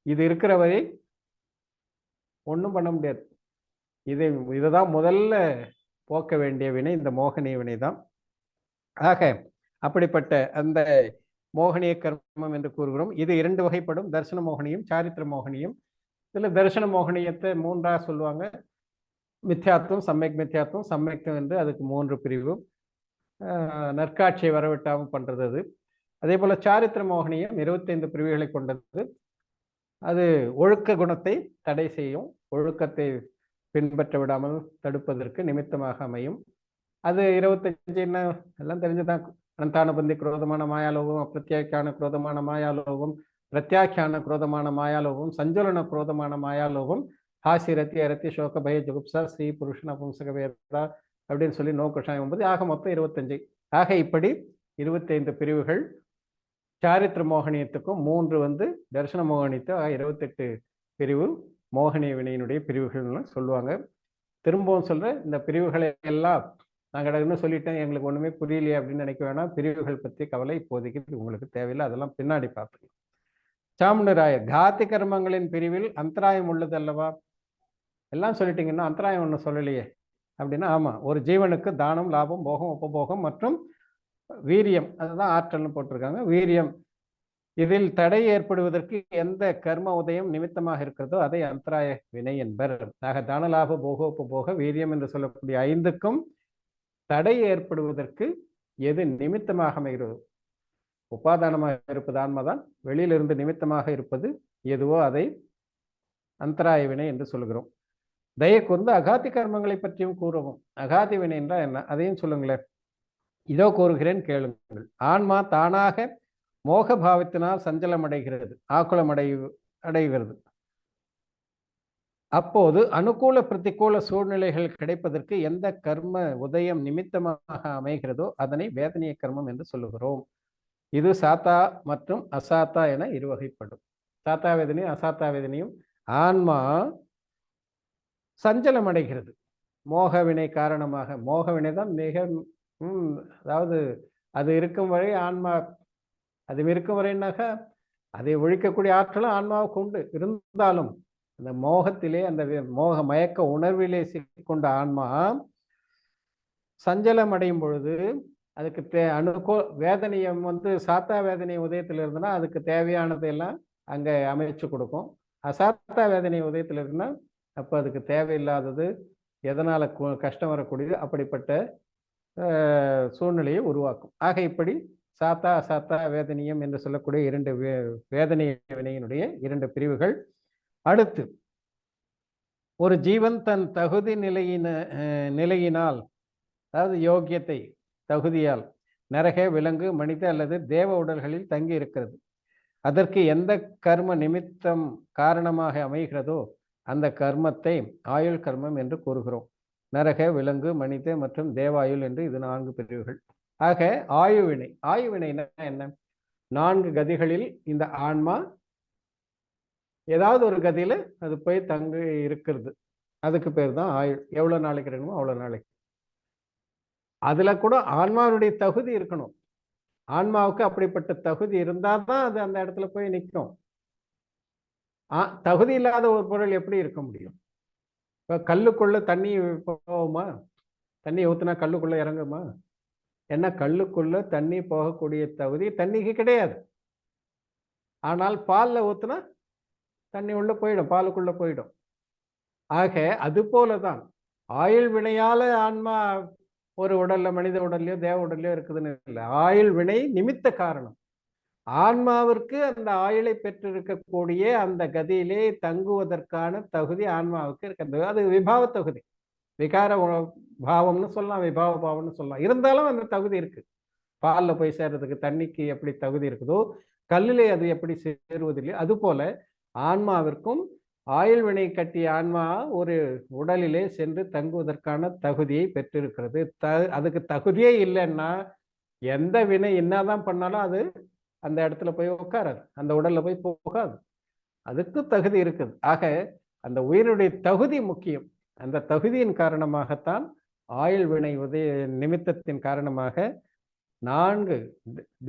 இது இருக்கிற வரை ஒன்றும் பண்ண முடியாது. இதுதான் முதல்ல போக்க வேண்டிய வினை, இந்த மோகனிய வினை தான். ஆக அப்படிப்பட்ட அந்த மோகனிய கர்மம் என்று கூறுகிறோம். இது 2 வகைப்படும், தர்சன மோகனியும் சாரித்திர மோகனியும். இதில் தரிசன மோகனியத்தை 3ஆக சொல்லுவாங்க. மித்யாத்துவம், சம்யக் மித்யாத்துவம், சம்யக்தம் என்று அதுக்கு 3 பிரிவு. நற்காட்சியை வரவிட்டாமல் பண்றது அது. அதே போல சாரித்திர மோகனியம் 25 பிரிவுகளை கொண்டது. அது ஒழுக்க குணத்தை தடை செய்யும், ஒழுக்கத்தை பின்பற்ற விடாமல் தடுப்பதற்கு நிமித்தமாக அமையும். அது 25 என்ன எல்லாம் தெரிஞ்சுதான். அனந்தானுபந்தி குரோதமான மாயாலோகம், அப்பிரத்யாக்கியான குரோதமான மாயாலோகம், பிரத்யாக்கியான குரோதமான மாயாலோகம், சஞ்சலன குரோதமான மாயாலோகம், ஹாசி ரத்தி அரத்தி சோக பய ஜுகுப்சா ஸ்ரீ புருஷன பும்சக வேதா அப்படின்னு சொல்லி நோக்கஷாயம் 9. ஆக மொத்தம் 25. ஆக இப்படி 25 பிரிவுகள். சாரித்திர மோகனியத்துக்கும் 3 தரிசன மோகனியத்தும் 28 பிரிவு மோகனிய வினையினுடைய பிரிவுகள்னு சொல்லுவாங்க. திரும்பவும் சொல்ற, இந்த பிரிவுகளை எல்லாம் நாங்கள் இன்னும் சொல்லிட்டேன், எங்களுக்கு ஒண்ணுமே புரியலையே அப்படின்னு நினைக்க வேணாம். பிரிவுகள் பற்றி கவலை இப்போதைக்கு உங்களுக்கு தேவையில்லை, அதெல்லாம் பின்னாடி பார்த்துக்கலாம். சாமுண்டராயர் காத்தி கர்மங்களின் பிரிவில் அந்தராயம் உள்ளது அல்லவா? எல்லாம் சொல்லிட்டீங்கன்னா அந்தராயம் ஒன்றும் சொல்லலையே அப்படின்னா, ஆமா, ஒரு ஜீவனுக்கு தானம், லாபம், போகம், உபபோகம் மற்றும் வீரியம், அதுதான் ஆற்றல்னு போட்டிருக்காங்க. வீரியம், இதில் தடை ஏற்படுவதற்கு எந்த கர்ம உதயம் நிமித்தமாக இருக்கிறதோ அதை அந்தராய வினை என்பர். ஆக தான, லாப, போக, உபபோக, வீரியம் என்று சொல்லக்கூடிய 5க்கும் தடை ஏற்படுவதற்கு எது நிமித்தமாக அமைகிறது? உபாதானமாக இருப்பது ஆன்மாதான். வெளியிலிருந்து நிமித்தமாக இருப்பது எதுவோ அதை அந்தராய வினை என்று சொல்கிறோம். தயை கூர்ந்து அகாதி கர்மங்களை பற்றியும் கூறுவோம். அகாதி வினை என்றால் என்ன, அதையும் சொல்லுங்களேன். இதோ கூறுகிறேன், கேளுங்கள். ஆன்மா தானாக மோக பாவத்தினால் சஞ்சலம் அடைகிறது, ஆக்குலம் அடைகிறது. அப்போது அனுகூல பிரதிகூல சூழ்நிலைகள் கிடைப்பதற்கு எந்த கர்ம உதயம் நிமித்தமாக அமைகிறதோ அதனை வேதனைய கர்மம் என்று சொல்லுகிறோம். இது சாத்தா மற்றும் அசாத்தா என 2 வகைப்படும். சாத்தா வேதனையும் அசாத்தா வேதனையும். ஆன்மா சஞ்சலம் அடைகிறது மோகவினை காரணமாக. மோகவினை தான் மிக அதாவது அது இருக்கும் வரை ஆன்மா, அது இருக்கும் வரைனாக்க அதை ஒழிக்கக்கூடிய ஆற்றலும் ஆன்மாவுக்கு உண்டு. இருந்தாலும் அந்த மோகத்திலே, அந்த மோக மயக்க உணர்விலே சிக்கிக்கொண்ட ஆன்மா சஞ்சலம் அடையும் பொழுது அதுக்கு வேதனையம் சாத்தா வேதனை உதயத்தில் இருந்தனா அதுக்கு தேவையானதையெல்லாம் அங்கே அமைச்சு கொடுக்கும். அசாத்தா வேதனை உதயத்தில் இருக்குன்னா அப்போ அதுக்கு தேவையில்லாதது, எதனால் கஷ்டம் வரக்கூடியது, அப்படிப்பட்ட சூழ்நிலையை உருவாக்கும். ஆக இப்படி சாத்தா அசாத்தா வேதனியம் என்று சொல்லக்கூடிய 2 வேதனை வினையினுடைய 2 பிரிவுகள். அடுத்து, ஒரு ஜீவன் தன் தகுதி நிலையினால், அதாவது யோக்கியத்தை தகுதியால் நரக, விலங்கு, மனித அல்லது தேவ உடல்களில் தங்கி இருக்கிறது. அதற்கு எந்த கர்ம நிமித்தம் காரணமாக அமைகிறதோ அந்த கர்மத்தை ஆயுள் கர்மம் என்று கூறுகிறோம். நரக, விலங்கு, மனித மற்றும் தேவாயுள் என்று இது 4 பிரிவுகள். ஆக ஆயுவினை, ஆயுவினைனா என்ன? 4 கதிகளில் இந்த ஆன்மா ஏதாவது ஒரு கதியில அது போய் தங்கி இருக்கிறது. அதுக்கு பேர் தான் ஆயுள். எவ்வளவு நாளைக்கு இருக்கணுமோ அவ்வளவு நாளைக்கு. அதுல கூட ஆன்மாவுடைய தகுதி இருக்கணும். ஆன்மாவுக்கு அப்படிப்பட்ட தகுதி இருந்தாதான் அது அந்த இடத்துல போய் நிற்கும். தகுதி இல்லாத ஒரு பொருள் எப்படி இருக்க முடியும்? இப்ப கல்லுக்குள்ள தண்ணி போகுமா? தண்ணி ஊத்துனா கல்லுக்குள்ள இறங்குமா? ஏன்னா கல்லுக்குள்ள தண்ணி போகக்கூடிய தகுதி தண்ணிக்கு கிடையாது. ஆனால் பால்ல ஊத்துனா தண்ணி உள்ள போயிடும், பாலுக்குள்ள போயிடும். ஆக அது போலதான் ஆயுள் வினையால ஆன்மா ஒரு உடல்ல, மனித உடல்லையோ தேவ உடல்லையோ இருக்குதுன்னு இல்லை. ஆயுள் வினை நிமித்த காரணம். ஆன்மாவிற்கு அந்த ஆயுளை பெற்றிருக்கக்கூடிய அந்த கதியிலே தங்குவதற்கான தகுதி ஆன்மாவுக்கு இருக்கிறது. அது விபாவ தகுதி. விகார பாவம்னு சொல்லலாம், விபாவ பாவம்னு சொல்லலாம். இருந்தாலும் அந்த தகுதி இருக்கு. பால்ல போய் சேர்றதுக்கு தண்ணிக்கு எப்படி தகுதி இருக்குதோ, கல்லிலே அது எப்படி சேருவதில்லையோ, அது போல ஆன்மாவிற்கும் ஆயுள் வினை கட்டிய ஆன்மா ஒரு உடலிலே சென்று தங்குவதற்கான தகுதியை பெற்றிருக்கிறது. அதுக்கு தகுதியே இல்லைன்னா எந்த வினை என்னதான் பண்ணாலும் அது அந்த இடத்துல போய் உட்காராது, அந்த உடல்ல போய் போகாது. அதுக்கு தகுதி இருக்குது. ஆக அந்த உயிருடைய தகுதி முக்கியம். அந்த தகுதியின் காரணமாகத்தான் ஆயுள் வினை நிமித்தத்தின் காரணமாக 4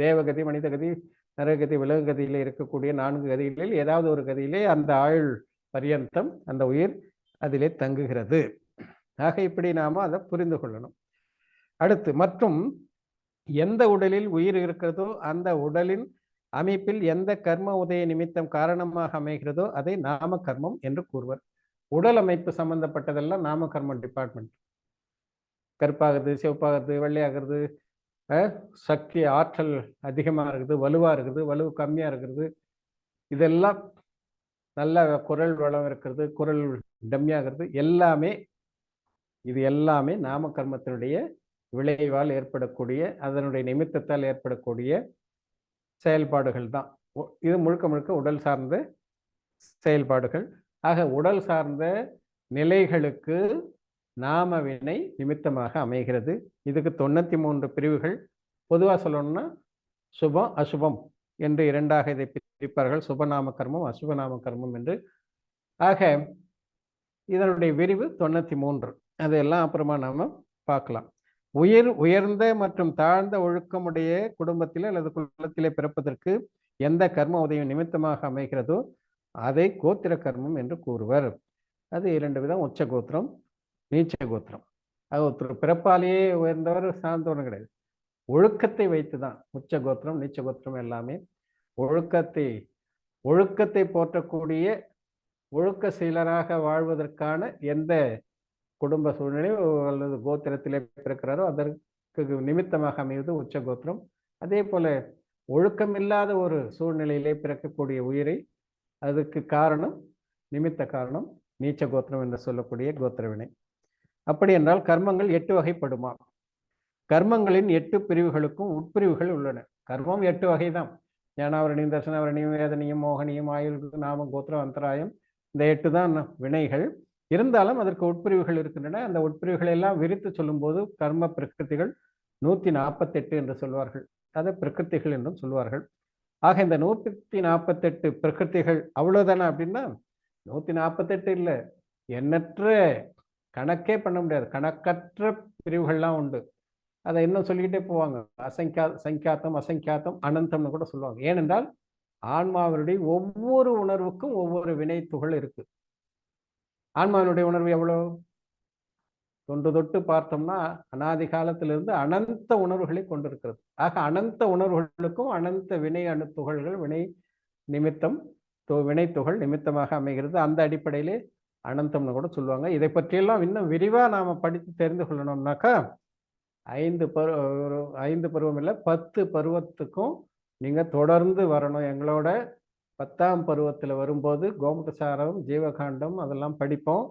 தேவகதி, மனிதகதி, நரகதி, விலகுகதியிலே இருக்கக்கூடிய 4 கதிகளில் ஏதாவது ஒரு கதியிலே அந்த ஆயுள் பரியந்தம் அந்த உயிர் அதிலே தங்குகிறது. ஆக இப்படி நாம அதை புரிந்து கொள்ளணும். அடுத்து, மற்றும் எந்த உடலில் உயிர் இருக்கிறதோ அந்த உடலின் அமைப்பில் எந்த கர்ம உதய நிமித்தம் காரணமாக அமைகிறதோ அதை நாம கர்மம் என்று கூறுவர். உடல் அமைப்பு சம்பந்தப்பட்டதெல்லாம் நாம கர்மம் டிபார்ட்மெண்ட். கருப்பாகிறது, சிவப்பாகிறது, வெள்ளையாகிறது, சக்தி ஆற்றல் அதிகமாக இருக்குது, வலுவா இருக்குது, வலுவு கம்மியா இருக்கிறது, இதெல்லாம் நல்ல குரல் வளம் இருக்கிறது, குரல் டம்மியாகிறது, எல்லாமே இது எல்லாமே நாம கர்மத்தினுடைய விளைவால் ஏற்படக்கூடிய, அதனுடைய நிமித்தத்தால் ஏற்படக்கூடிய செயல்பாடுகள் தான். இது முழுக்க முழுக்க உடல் சார்ந்த செயல்பாடுகள். ஆக உடல் சார்ந்த நிலைகளுக்கு நாம வினை நிமித்தமாக அமைகிறது. இதுக்கு 93 பிரிவுகள். பொதுவாக சொல்லணும்னா சுபம் அசுபம் என்று 2ஆக இதை பிரிப்பார்கள். சுபநாம கர்மம், அசுபநாம கர்மம் என்று. ஆக இதனுடைய விரிவு 93. அதெல்லாம் அப்புறமா நாம பார்க்கலாம். உயர்ந்த மற்றும் தாழ்ந்த ஒழுக்கமுடைய குடும்பத்திலே அல்லது குலத்திலே பிறப்பதற்கு எந்த கர்ம உதயம் நிமித்தமாக அமைகிறதோ அதை கோத்திர கர்மம் என்று கூறுவர். அது 2 விதம்: உச்ச கோத்திரம், நீச்ச கோத்திரம். அது ஒருத்தர் பிறப்பாலேயே உயர்ந்தவர் சார்ந்தவரும் கிடையாது. ஒழுக்கத்தை வைத்துதான் உச்ச கோத்திரம், நீச்ச கோத்திரம் எல்லாமே. ஒழுக்கத்தை போற்றக்கூடிய ஒழுக்க சீலராக வாழ்வதற்கான எந்த குடும்ப சூழ்நிலை அல்லது கோத்திரத்திலே பிறக்கிறாரோ அதற்கு நிமித்தமாக அமைவது உச்ச கோத்திரம். அதே போல ஒழுக்கம் இல்லாத ஒரு சூழ்நிலையிலே பிறக்கக்கூடிய உயிரை, அதுக்கு காரணம், நிமித்த காரணம் நீச்ச கோத்திரம் என்று சொல்லக்கூடிய கோத்திர வினை. அப்படி என்றால் கர்மங்கள் 8 வகைப்படுமா? கர்மங்களின் 8 பிரிவுகளுக்கும் உட்பிரிவுகள் உள்ளன. கர்மம் 8 வகைதான். ஞானாவரணியம், தர்சனாவரணியம், வேதனியம், மோகனியம், ஆயுள், நாமம், கோத்திரம், அந்தராயம். இந்த 8 தான் வினைகள். இருந்தாலும் அதற்கு உட்பிரிவுகள் இருக்கின்றன. அந்த உட்பிரிவுகளை எல்லாம் விரித்து சொல்லும்போது கர்ம பிரகிருதிகள் 148 என்று சொல்வார்கள். அதை பிரகிருதிகள் என்றும் சொல்வார்கள். ஆக இந்த 148 பிரகிருதிகள் அவ்வளவுதானே அப்படின்னா 148 இல்லை, எண்ணற்ற, கணக்கே பண்ண முடியாது, கணக்கற்ற பிரிவுகள்லாம் உண்டு. அதை இன்னும் சொல்லிக்கிட்டே போவாங்க. சங்கியாத்தம், அசங்கியாத்தம், அனந்தம்னு கூட சொல்லுவாங்க. ஏனென்றால் ஆன்மாவினுடைய ஒவ்வொரு உணர்வுக்கும் ஒவ்வொரு வினை துகள் இருக்கு. ஆன்மாவினுடைய உணர்வு எவ்வளவு? தொன்று தொட்டு பார்த்தோம்னா அனாதி காலத்திலிருந்து அனந்த உணர்வுகளை கொண்டிருக்கிறது. ஆக அனந்த உணர்வுகளுக்கும் அனந்த வினை துகள்கள், வினை நிமித்தம், வினை துகள் நிமித்தமாக அமைகிறது. அந்த அடிப்படையிலே அனந்தம்னு கூட சொல்லுவாங்க. இதை பற்றியெல்லாம் இன்னும் விரிவா நாம படித்து தெரிந்து கொள்ளணும்னாக்கா 5 பருவம் இல்லை, 10 பருவத்துக்கும் நீங்க தொடர்ந்து வரணும். எங்களோட 10ஆம் பருவத்துல வரும்போது கோமுகசாரம், ஜீவகாண்டம் அதெல்லாம் படிப்போம்.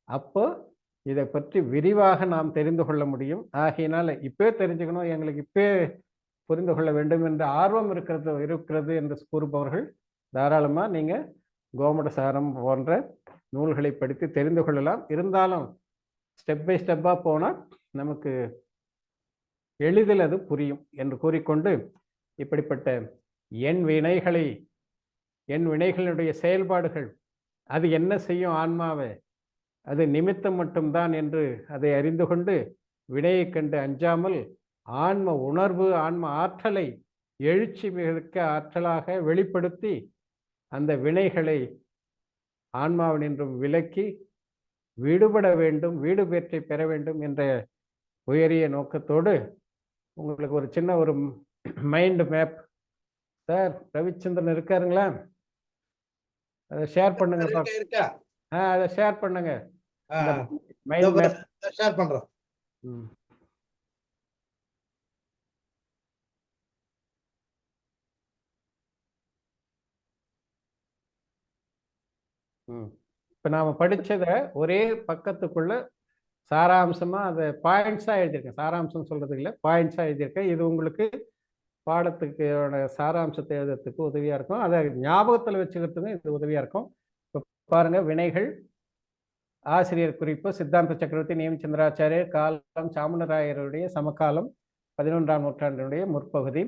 அப்போ இதை பற்றி விரிவாக நாம் தெரிந்து கொள்ள முடியும். ஆகையினால இப்பே தெரிஞ்சுக்கணும், எங்களுக்கு இப்பே புரிந்து கொள்ள வேண்டும் என்ற ஆர்வம் இருக்கிறது என்று கூறுபவர்கள் தாராளமா நீங்க கோமுகசாரம் போன்ற நூல்களை படித்து தெரிந்து கொள்ளலாம். இருந்தாலும் ஸ்டெப் பை ஸ்டெப்பா போனா நமக்கு எளிதில் அது புரியும் என்று கூறிக்கொண்டு, இப்படிப்பட்ட என் வினைகளுடைய செயல்பாடுகள் அது என்ன செய்யும் ஆன்மாவை, அது நிமித்தம் மட்டும்தான் என்று அதை அறிந்து கொண்டு வினையை கண்டு அஞ்சாமல் ஆன்ம உணர்வு, ஆன்ம ஆற்றலை எழுச்சி மிக்க ஆற்றலாக வெளிப்படுத்தி அந்த வினைகளை ஆன்மாவினின்றும் விலக்கி விடுபட வேண்டும், வீடு பேற்றை பெற வேண்டும் என்ற உயரிய நோக்கத்தோடு உங்களுக்கு ஒரு சின்ன ஒரு மைண்ட் மேப். சார் ரவிச்சந்திரன் இருக்காருங்களா? அதை ஷேர் பண்ணுங்க. இருக்கா? அதை ஷேர் பண்ணுங்க. மைண்ட் மேப் ஷேர் பண்றோம். இப்போ நாம் படித்ததை ஒரே பக்கத்துக்குள்ள சாராம்சமாக அதை பாயிண்ட்ஸாக எழுதியிருக்கேன். சாராம்சம் சொல்கிறது இல்லை, பாயிண்ட்ஸாக எழுதியிருக்கேன். இது உங்களுக்கு பாடத்துக்கு சாராம்சத்தை எழுதுறதுக்கு உதவியாக இருக்கும். அதை ஞாபகத்தில் வச்சுக்கிறதுக்கும் இது உதவியாக இருக்கும். இப்போ பாருங்கள், வினைகள். ஆசிரியர் குறிப்பு: சித்தாந்த சக்கரவர்த்தி நேமிச்சந்திராச்சாரியர். காலம் சாமுண்டராயருடைய சமகாலம், 11ஆம் நூற்றாண்டினுடைய முற்பகுதி.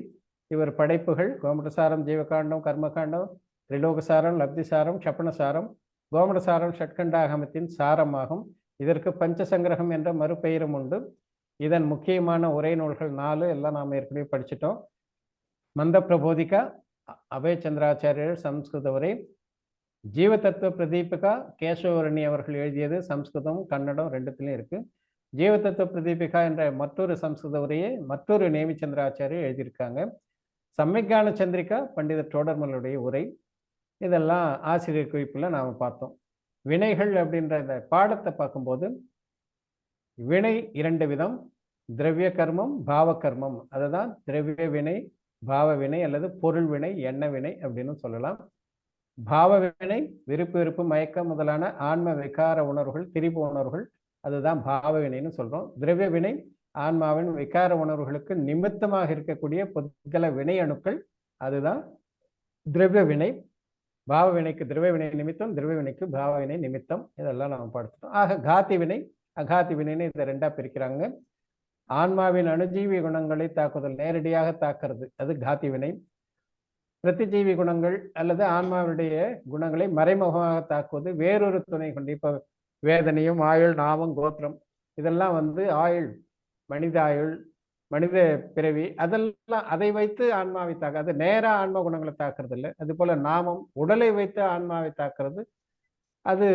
இவர் படைப்புகள்: கோமடசாரம், ஜீவகாண்டம், கர்மகாண்டம், திரிலோகசாரம், லப்திசாரம், க்ஷபணசாரம். கோமடசாரம் ஷட்கண்டாகமத்தின் சாரமாகும். இதற்கு பஞ்சசங்கிரகம் என்ற மறுபெயரும் உண்டு. இதன் முக்கியமான உரை நூல்கள் 4 எல்லாம் நாம் ஏற்கனவே படிச்சிட்டோம். மந்த பிரபோதிகா, அபயச்சந்திராச்சாரியர் சம்ஸ்கிருத உரை. ஜீவ தத்துவ பிரதீபிகா கேசவரணி அவர்கள் எழுதியது, சம்ஸ்கிருதம் கன்னடம் ரெண்டுத்திலையும் இருக்கு. ஜீவ தத்துவ பிரதீபிகா என்ற மற்றொரு சம்ஸ்கிருத உரையை மற்றொரு நேமிச்சந்திராச்சாரியர் எழுதியிருக்காங்க. சம்யக்ஞான சந்திரிகா பண்டிதர் டோடர்மலுடைய உரை. இதெல்லாம் ஆசிரியர் குறிப்பில் நாம் பார்த்தோம். வினைகள் அப்படின்ற இந்த பாடத்தை பார்க்கும்போது வினை 2 விதம்: திரவிய கர்மம், பாவ கர்மம். அதுதான் திரவிய வினை, பாவ வினை அல்லது பொருள் வினை, எண்ண வினை அப்படின்னு சொல்லலாம். பாவ வினை விருப்பு வெறுப்பு மயக்கம் முதலான ஆன்ம விகார உணர்வுகள், திரிபு உணர்வுகள், அதுதான் பாவ வினைன்னு சொல்றோம். திரவிய வினை ஆன்மாவின் விகார உணர்வுகளுக்கு நிமித்தமாக இருக்கக்கூடிய பொதுக்கல வினை அணுக்கள், அதுதான் திரவிய வினை. பாவ வினைக்கு திரவிய வினை நிமித்தம், திரவிய வினைக்கு பாவ வினை நிமித்தம். இதெல்லாம் நம்ம படிச்சிட்டோம். ஆக காத்தி வினை, அகாத்தி வினைன்னு இதை 2ஆ பிரிக்கிறாங்க. ஆன்மாவின் அணுஜீவி குணங்களை தாக்குதல், நேரடியாக தாக்குறது, அது காத்தி வினை. பிரதிஜீவி குணங்கள் அல்லது ஆன்மாவுடைய குணங்களை மறைமுகமாக தாக்குவது வேறொரு துணை கொண்டு. இப்போ வேதனையும், ஆயுள், நாமம், கோத்திரம், இதெல்லாம் ஆயுள், மனித ஆயுள், மனித பிறவி, அதெல்லாம் அதை வைத்து ஆன்மாவை தாக்க, அது நேராக ஆன்ம குணங்களை தாக்குறது இல்லை. அது போல நாமம் உடலை வைத்து ஆன்மாவை தாக்குறது, அது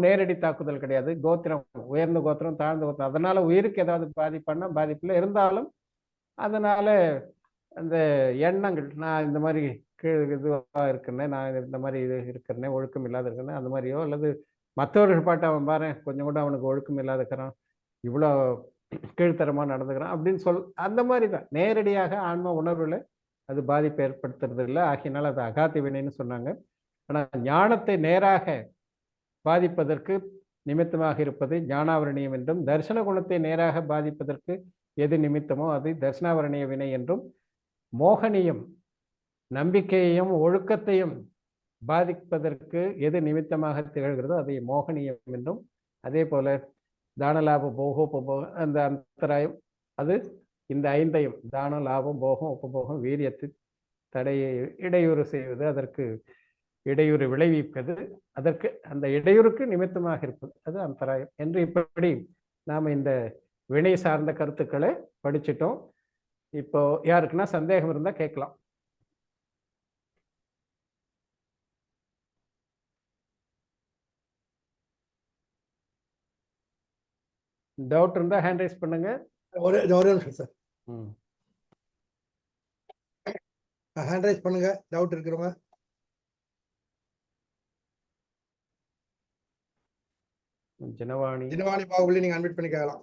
நேரடி தாக்குதல் கிடையாது. கோத்திரம், உயர்ந்த கோத்திரம், தாழ்ந்த கோத்திரம், அதனால உயிருக்கு ஏதாவது பாதிப்புன்னா பாதிப்பில் இருந்தாலும் அதனால அந்த எண்ணங்கள், நான் இந்த மாதிரி இதுவாக இருக்கிறேன், நான் இந்த மாதிரி இது இருக்கிறேன், ஒழுக்கம் இல்லாத இருக்கிறேன், அந்த மாதிரியோ, அல்லது மற்றவர்கள் பாட்டு அவன் பாரு கொஞ்சம் கூட அவனுக்கு ஒழுக்கம் இல்லாத இருக்கிறான், இவ்வளோ கீழ்த்தரமாக நடந்துக்கிறான் அப்படின்னு அந்த மாதிரி தான் நேரடியாக ஆன்ம உணர்வுல அது பாதிப்பை ஏற்படுத்துறது இல்லை. ஆகியனால அது அகாத்தி வினைன்னு சொன்னாங்க. ஆனால் ஞானத்தை நேராக பாதிப்பதற்கு நிமித்தமாக இருப்பது ஞானாவரணியம் என்றும், தரிசன குணத்தை நேராக பாதிப்பதற்கு எது நிமித்தமோ அது தரிசனாவரணிய வினை என்றும், மோகனியம் நம்பிக்கையையும் ஒழுக்கத்தையும் பாதிப்பதற்கு எது நிமித்தமாக திகழ்கிறதோ அதை மோகனியம் என்றும், அதே போல தானலாப போகோபோக அந்த அந்தராயம், அது இந்த 5ஐயும் தானம், லாபம், போகம், உபபோகம், வீரியத்தை தடையை இடையூறு செய்வது, அதற்கு இடையூறு விளைவிப்பது, அதற்கு அந்த இடையூறுக்கு நிமித்தமாக இருப்பது, அது அந்தராயம் என்று இப்படி நாம் இந்த வினை சார்ந்த கருத்துக்களை படிச்சிட்டோம். இப்போ யாருக்குன்னா சந்தேகம் இருந்தால் கேட்கலாம். டவுட் இருந்தால் ஹேண்ட் ரைஸ் பண்ணுங்க. ஒரே நிமிஷம் சார், ஹேண்ட் ரைஸ் பண்ணுங்க டவுட் இருக்கிறவங்க. ஜனவாணி பாகுபலி நீங்க அன்மிட் பண்ணி கேட்கலாம்.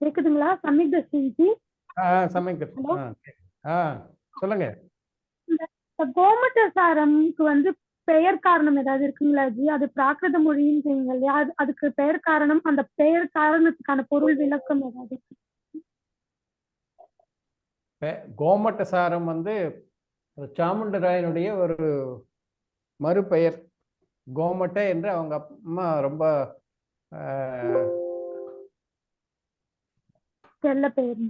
இருக்குதுங்களா? சமிக்த சிங்ஜி. சொல்லுங்க. கோமட்ட சாரம்க்கு பெயர் காரணம் ஏதாவது இருக்குங்களா ஜி? அது பிராகிருத மொழின்னு சொல்லுங்க இல்லையா, அதுக்கு பெயர் காரணம், அந்த பெயர் காரணத்துக்கான பொருள் விளக்கம் ஏதாவது? கோமட்ட சாரம் சாமுண்டராயனுடைய ஒரு மறுபெயர். கோமட்ட என்று அவங்க அம்மா ரொம்ப செல்ல பெயர்.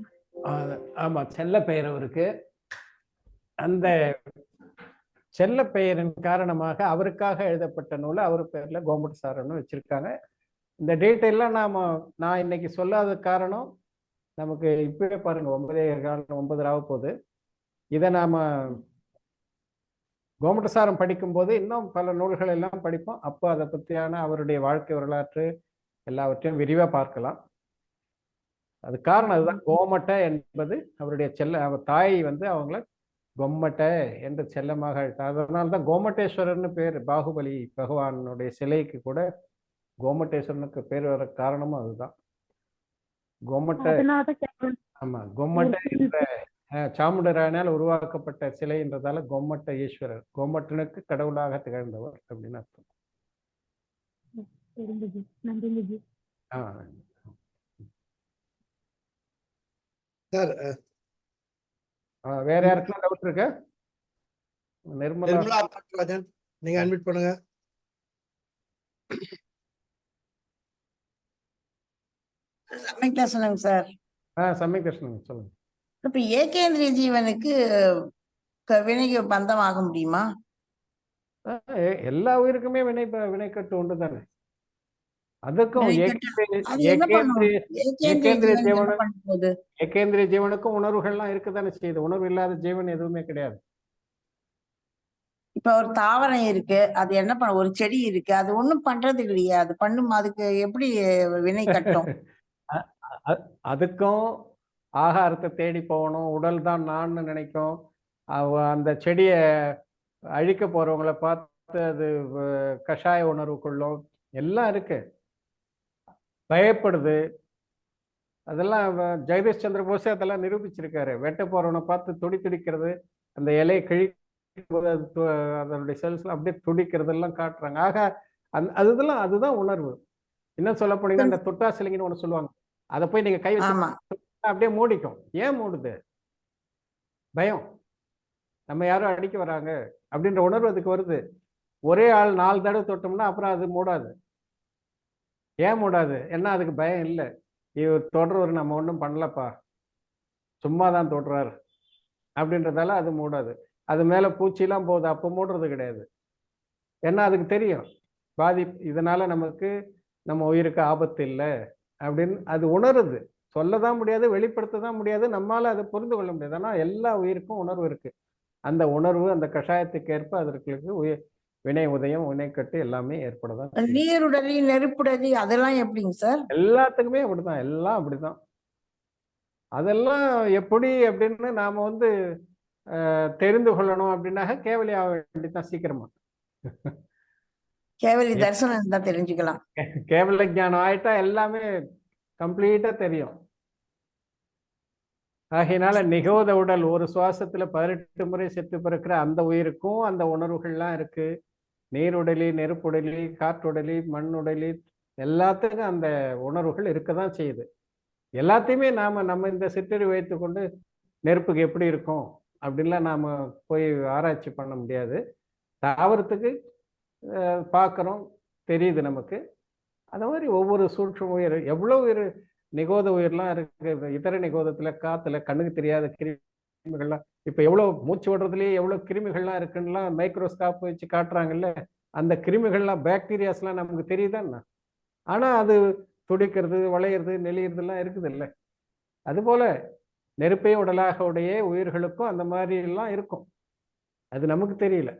ஆமா, செல்ல பெயர் அவருக்கு. அந்த செல்ல பெயரின் காரணமாக அவருக்காக எழுதப்பட்ட நூலை அவர் பேர்ல கோமுட்ட சாரம்னு வச்சிருக்காங்க. இந்த டீட்டெயிலாம் நான் இன்னைக்கு சொல்லாத காரணம், நமக்கு இப்பவே பாருங்க 9:15 ஆக போகுது. இதை நாம கோமுட்ட சாரம் படிக்கும்போது இன்னும் பல நூல்கள் எல்லாம் படிப்போம். அப்போ அதை பற்றியான அவருடைய வாழ்க்கை வரலாற்று எல்லாவற்றையும் விரிவாக பார்க்கலாம். அது காரணம் அதுதான். கோமட்ட என்பது அவருடைய அவர் தாய் அவங்கள கொம்மட்ட என்று செல்லமாக அழைத்தார். அதனால்தான் கோமட்டேஸ்வரர்னு பேர். பாகுபலி பகவானுடைய சிலைக்கு கூட கோமட்டேஸ்வரனுக்கு பேர் வர காரணமும் அதுதான். கோமட்ட, ஆமா, கொம்மட்ட என்ற சாமுண்டராயனால் உருவாக்கப்பட்ட சிலை என்றதால கொம்மட்ட ஈஸ்வரர், கோமட்டனுக்கு கடவுளாக திகழ்ந்தவர் அப்படின்னு அர்த்தம். சார் வேற யாருக்கெல்லாம் டவுட் இருக்கு? நிர்மலா ராஜன், நீங்க அட்மிட் பண்ணுங்க. சொல்லுங்க சார். சமயகிருஷ்ணன் சொல்லுங்க. இப்ப ஏகேந்திரிய ஜீவனுக்கு வினைக்கு பந்தம் ஆக முடியுமா? எல்லா உயிருக்குமே வினைக்கட்டு உண்டு தானே. அதுக்கும் ஏகேந்திரிய ஜீவனுக்கும் உணர்வுகள்லாம் இருக்குதானே செய்யுது. உணர்வு இல்லாத ஜீவன் எதுவுமே கிடையாது. இப்ப ஒரு தாவரம் இருக்கு, அது என்ன பண்ண, ஒரு செடி இருக்கு, அது ஒண்ணும் பண்றது இல்லையா? அது பண்ணும், அதுக்கு எப்படி வினை கட்டும்? அதுக்கும் ஆகாரத்தை தேடி போகணும், உடல் தான் நான் நினைக்கும். அந்த செடியை அழிக்க போறவங்களை பார்த்து அது கஷாய உணர்வுக்குள்ளும் எல்லாம் இருக்கு, பயப்படுது. அதெல்லாம் ஜெகதீஷ் சந்திர போஸ் அதெல்லாம் நிரூபிச்சிருக்காரு. வெட்ட போறவனை பார்த்து துடிக்கிறது, அந்த இலையை கிழிக்கும்போது அதனுடைய செல்ஸ் அப்படியே துடிக்கிறதெல்லாம் காட்டுறாங்க. ஆக அதுதான் உணர்வு. இன்னும் சொல்ல போனீங்கன்னா அந்த தொட்டாசிலிங்கன்னு ஒண்ணு சொல்லுவாங்க, அதை போய் நீங்க கை வச்சு அப்படியே மூடிக்கும். ஏன் மூடுது? பயம். நம்ம யாரும் அடிக்க வராங்க அப்படின்ற உணர்வு அதுக்கு வருது. ஒரே ஆள் 4 தடவை தொட்டோம்னா அப்புறம் அது மூடாது. ஏன் மூடாது? ஏன்னா அதுக்கு பயம் இல்லை. இவர் தொடுறவர் நம்ம ஒன்றும் பண்ணலப்பா, சும்மா தான் தொடுறாரு அப்படின்றதால அது மூடாது. அது மேல பூச்சிலாம் போகுது, அப்போ மூடுறது கிடையாது. ஏன்னா அதுக்கு தெரியும் இதனால நமக்கு நம்ம உயிருக்கு ஆபத்து இல்லை அப்படின்னு அது உணருது. சொல்லதான் முடியாது, வெளிப்படுத்த தான் முடியாது, நம்மளால அதை புரிந்து கொள்ள முடியாது. ஆனால் எல்லா உயிருக்கும் உணர்வு இருக்கு. அந்த உணர்வு அந்த கஷாயத்துக்கு ஏற்ப அதற்கு வினை உதயம், வினைக்கட்டு எல்லாமே ஏற்படுதான். நீருடலி, நெருப்புடலி அதெல்லாம் எப்படிங்க சார்? எல்லாத்துக்குமே அப்படிதான், எல்லாம் அப்படிதான். அதெல்லாம் எப்படி அப்படின்னு நாம தெரிந்து கொள்ளணும் அப்படின்னாக்க கேவலி ஆக வேண்டியதான் சீக்கிரமா. கேவலி தரிசனம் தான் தெரிஞ்சுக்கலாம். கேவல ஞானம் ஆயிட்டா எல்லாமே கம்ப்ளீட்டா தெரியும். ஆகையினால நிகோத உடல், ஒரு சுவாசத்துல 18 முறை செத்து பிறக்கிற அந்த உயிருக்கும் அந்த உணர்வுகள்லாம் இருக்கு. நீருடலி, நெருப்புடலி, காற்றுடலி, மண்ணுடலி எல்லாத்துக்கும் அந்த உணர்வுகள் இருக்கதான் செய்யுது. எல்லாத்தையுமே நம்ம இந்த சிற்றறிவு வைத்து கொண்டு நெருப்புக்கு எப்படி இருக்கும் அப்படின்லாம் நாம போய் ஆராய்ச்சி பண்ண முடியாது. தாவரத்துக்கு பார்க்குறோம், தெரியுது நமக்கு. அந்த மாதிரி ஒவ்வொரு சூட்சும உயிர், எவ்வளோ உயிர், நிகோத உயிர்லாம் இருக்கு. இதர நிகோதத்துல காத்துல கண்ணுக்கு தெரியாத கிருமிகள்லாம், இப்ப எவ்வளவு மூச்சு விடுறதுலயே எவ்வளவு கிருமிகள்லாம் இருக்குன்னுலாம் மைக்ரோஸ்காப் வச்சு காட்டுறாங்கல்ல. அந்த கிருமிகள்லாம், பாக்டீரியாஸ்லாம் நமக்கு தெரியுதான்னா, ஆனா அது துடிக்கிறது, வளையிறது, நெளியறதுலாம் இருக்குது இல்லை. அதுபோல நெருப்பை உடலாக உடைய உயிர்களுக்கும் அந்த மாதிரி எல்லாம் இருக்கும். அது நமக்கு தெரியல.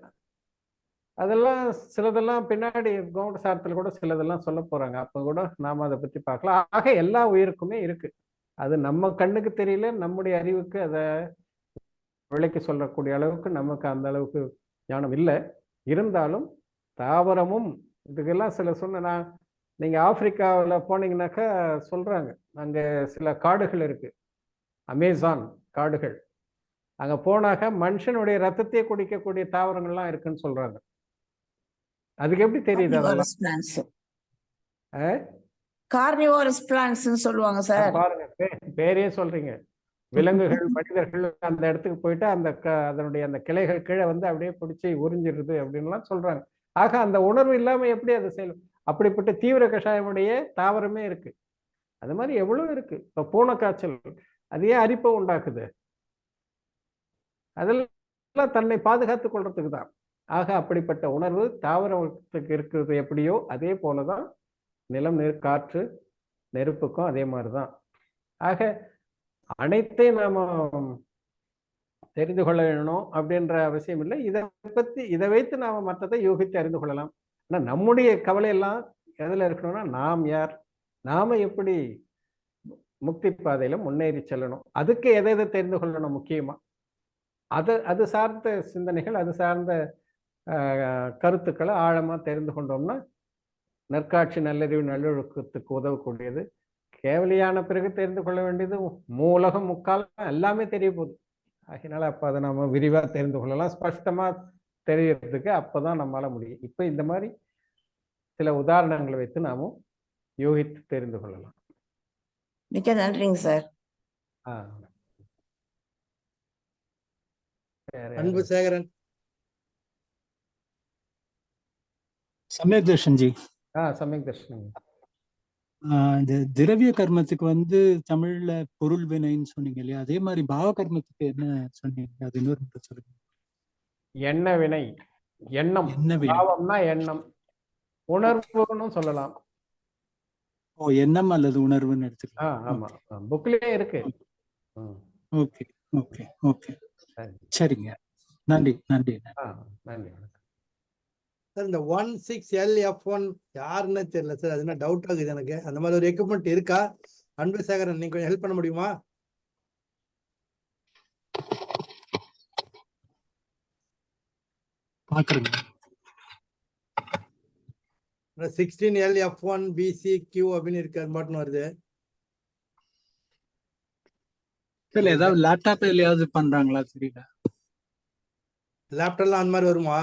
அதெல்லாம் சிலதெல்லாம் பின்னாடி கவுண்ட் சாரத்துல கூட சிலதெல்லாம் சொல்ல போறாங்க. அப்ப கூட நாம அதை பத்தி பார்க்கலாம். ஆக எல்லா உயிருக்குமே இருக்கு. அது நம்ம கண்ணுக்கு தெரியல, நம்முடைய அறிவுக்கு அதை விளக்கி சொல்லக்கூடிய அளவுக்கு நமக்கு அந்த அளவுக்கு ஞானம் இல்லை. இருந்தாலும் தாவரமும் இதுக்கெல்லாம் சொன்ன நீங்க ஆப்பிரிக்காவில் போனீங்கன்னாக்கா சொல்றாங்க, அங்க சில காடுகள் இருக்கு, அமேசான் காடுகள். அங்க போனாக்க மனுஷனுடைய ரத்தத்தையே குடிக்கக்கூடிய தாவரங்கள்லாம் இருக்குன்னு சொல்றாங்க. அதுக்கு எப்படி தெரியுது? கார்னிவோரஸ் பிளான்ட்ஸ் சொல்லுவாங்க சார். பாருங்க, பேரே சொல்றீங்க. விலங்குகள், மனிதர்கள் அந்த இடத்துக்கு போயிட்டு அதனுடைய அந்த கிளைகள் கீழே அப்படியே பிடிச்சி உறிஞ்சிருது அப்படின்லாம் சொல்றாங்க. ஆக அந்த உணர்வு இல்லாம எப்படி அதை செய்யணும்? அப்படிப்பட்ட தீவிர கஷாயமுடைய தாவரமே இருக்கு. அது மாதிரி எவ்வளவு இருக்கு. இப்ப பூனை காய்ச்சல் அது ஏன் அரிப்பை உண்டாக்குது? அதெல்லாம் தன்னை பாதுகாத்துக் கொள்றதுக்கு தான். ஆக அப்படிப்பட்ட உணர்வு தாவரத்துக்கு இருக்கிறது எப்படியோ அதே போலதான் நிலம், நீர், காற்று, நெருப்புக்கும் அதே மாதிரிதான். ஆக அனைத்தையும் நாம தெரிந்து கொள்ள வேணும் அப்படின்ற அவசியம் இல்லை. இதை வைத்து நாம மற்றதை யோகித்து அறிந்து கொள்ளலாம். ஆனா நம்முடைய கவலை எல்லாம் எதுல இருக்கணும்னா, நாம் யார், நாம எப்படி முக்தி பாதையில முன்னேறி செல்லணும், அதுக்கு எதை தெரிந்து கொள்ளணும் முக்கியமா. அது சார்ந்த சிந்தனைகள், அது சார்ந்த கருத்துக்களை ஆழமா தெரிந்து கொண்டோம்னா நற்காட்சி, நல்லறிவு, நல்லொழுக்கத்துக்கு உதவக்கூடியது. கேவலியான பிறகு தெரிந்து கொள்ள வேண்டியது மூலகம், முக்காலம் எல்லாமே தெரிய போகுது. அதனால அப்ப அதை நம்ம விரிவா தெரிந்து கொள்ளலாம், ஸ்பஷ்டமா தெரியறதுக்கு அப்பதான் நம்மளால முடியும். இப்ப இந்த மாதிரி சில உதாரணங்களை வைத்து நாமும் யோகித்து தெரிந்து கொள்ளலாம். மிக்க நன்றிங்க சார். அன்பு சேகரன். சமயக் தர்ஷன் ஜி. சமயக் தர்ஷன். இந்த திரவிய கர்மத்துக்கு வந்து தமிழ்ல பொருள் வினைன்னு சொன்னீங்க இல்லையா, அதே மாதிரி பாவ கர்மத்துக்கு என்ன சொன்னீங்க? அது இன்னொரு சொல்லுங்க. எண்ண வினை, எண்ணம். பாவம்னா எண்ணம், உணர்வுன்னு சொல்லலாம். ஓ, எண்ணம் அல்லது உணர்வுன்னு எடுத்துக்கலாம். ஆமா, புக்லயே இருக்கு. ஓகே ஓகே ஓகே, சரிங்க. நன்றி நன்றி நன்றி. சார் இந்த 16LF1 யாருன்னு தெரியல சார், அது என்ன டவுட் ஆகுது எனக்கு. அந்த மாதிரி ஒரு எக்யூப்மெண்ட் இருக்கா? அன்பு சேகரன், நீங்க கொஞ்சம் ஹெல்ப் பண்ண முடியுமா? பாக்குறேங்க. 16LF1 BCQ அப்படின்னு இருக்கு, அது மட்டும் வருது. இல்ல ஏதாவது லேப்டாப் எல்லையாவது பண்றாங்களா தெரியல. லேப்டாப்லாம் அந்த மாதிரி வருமா?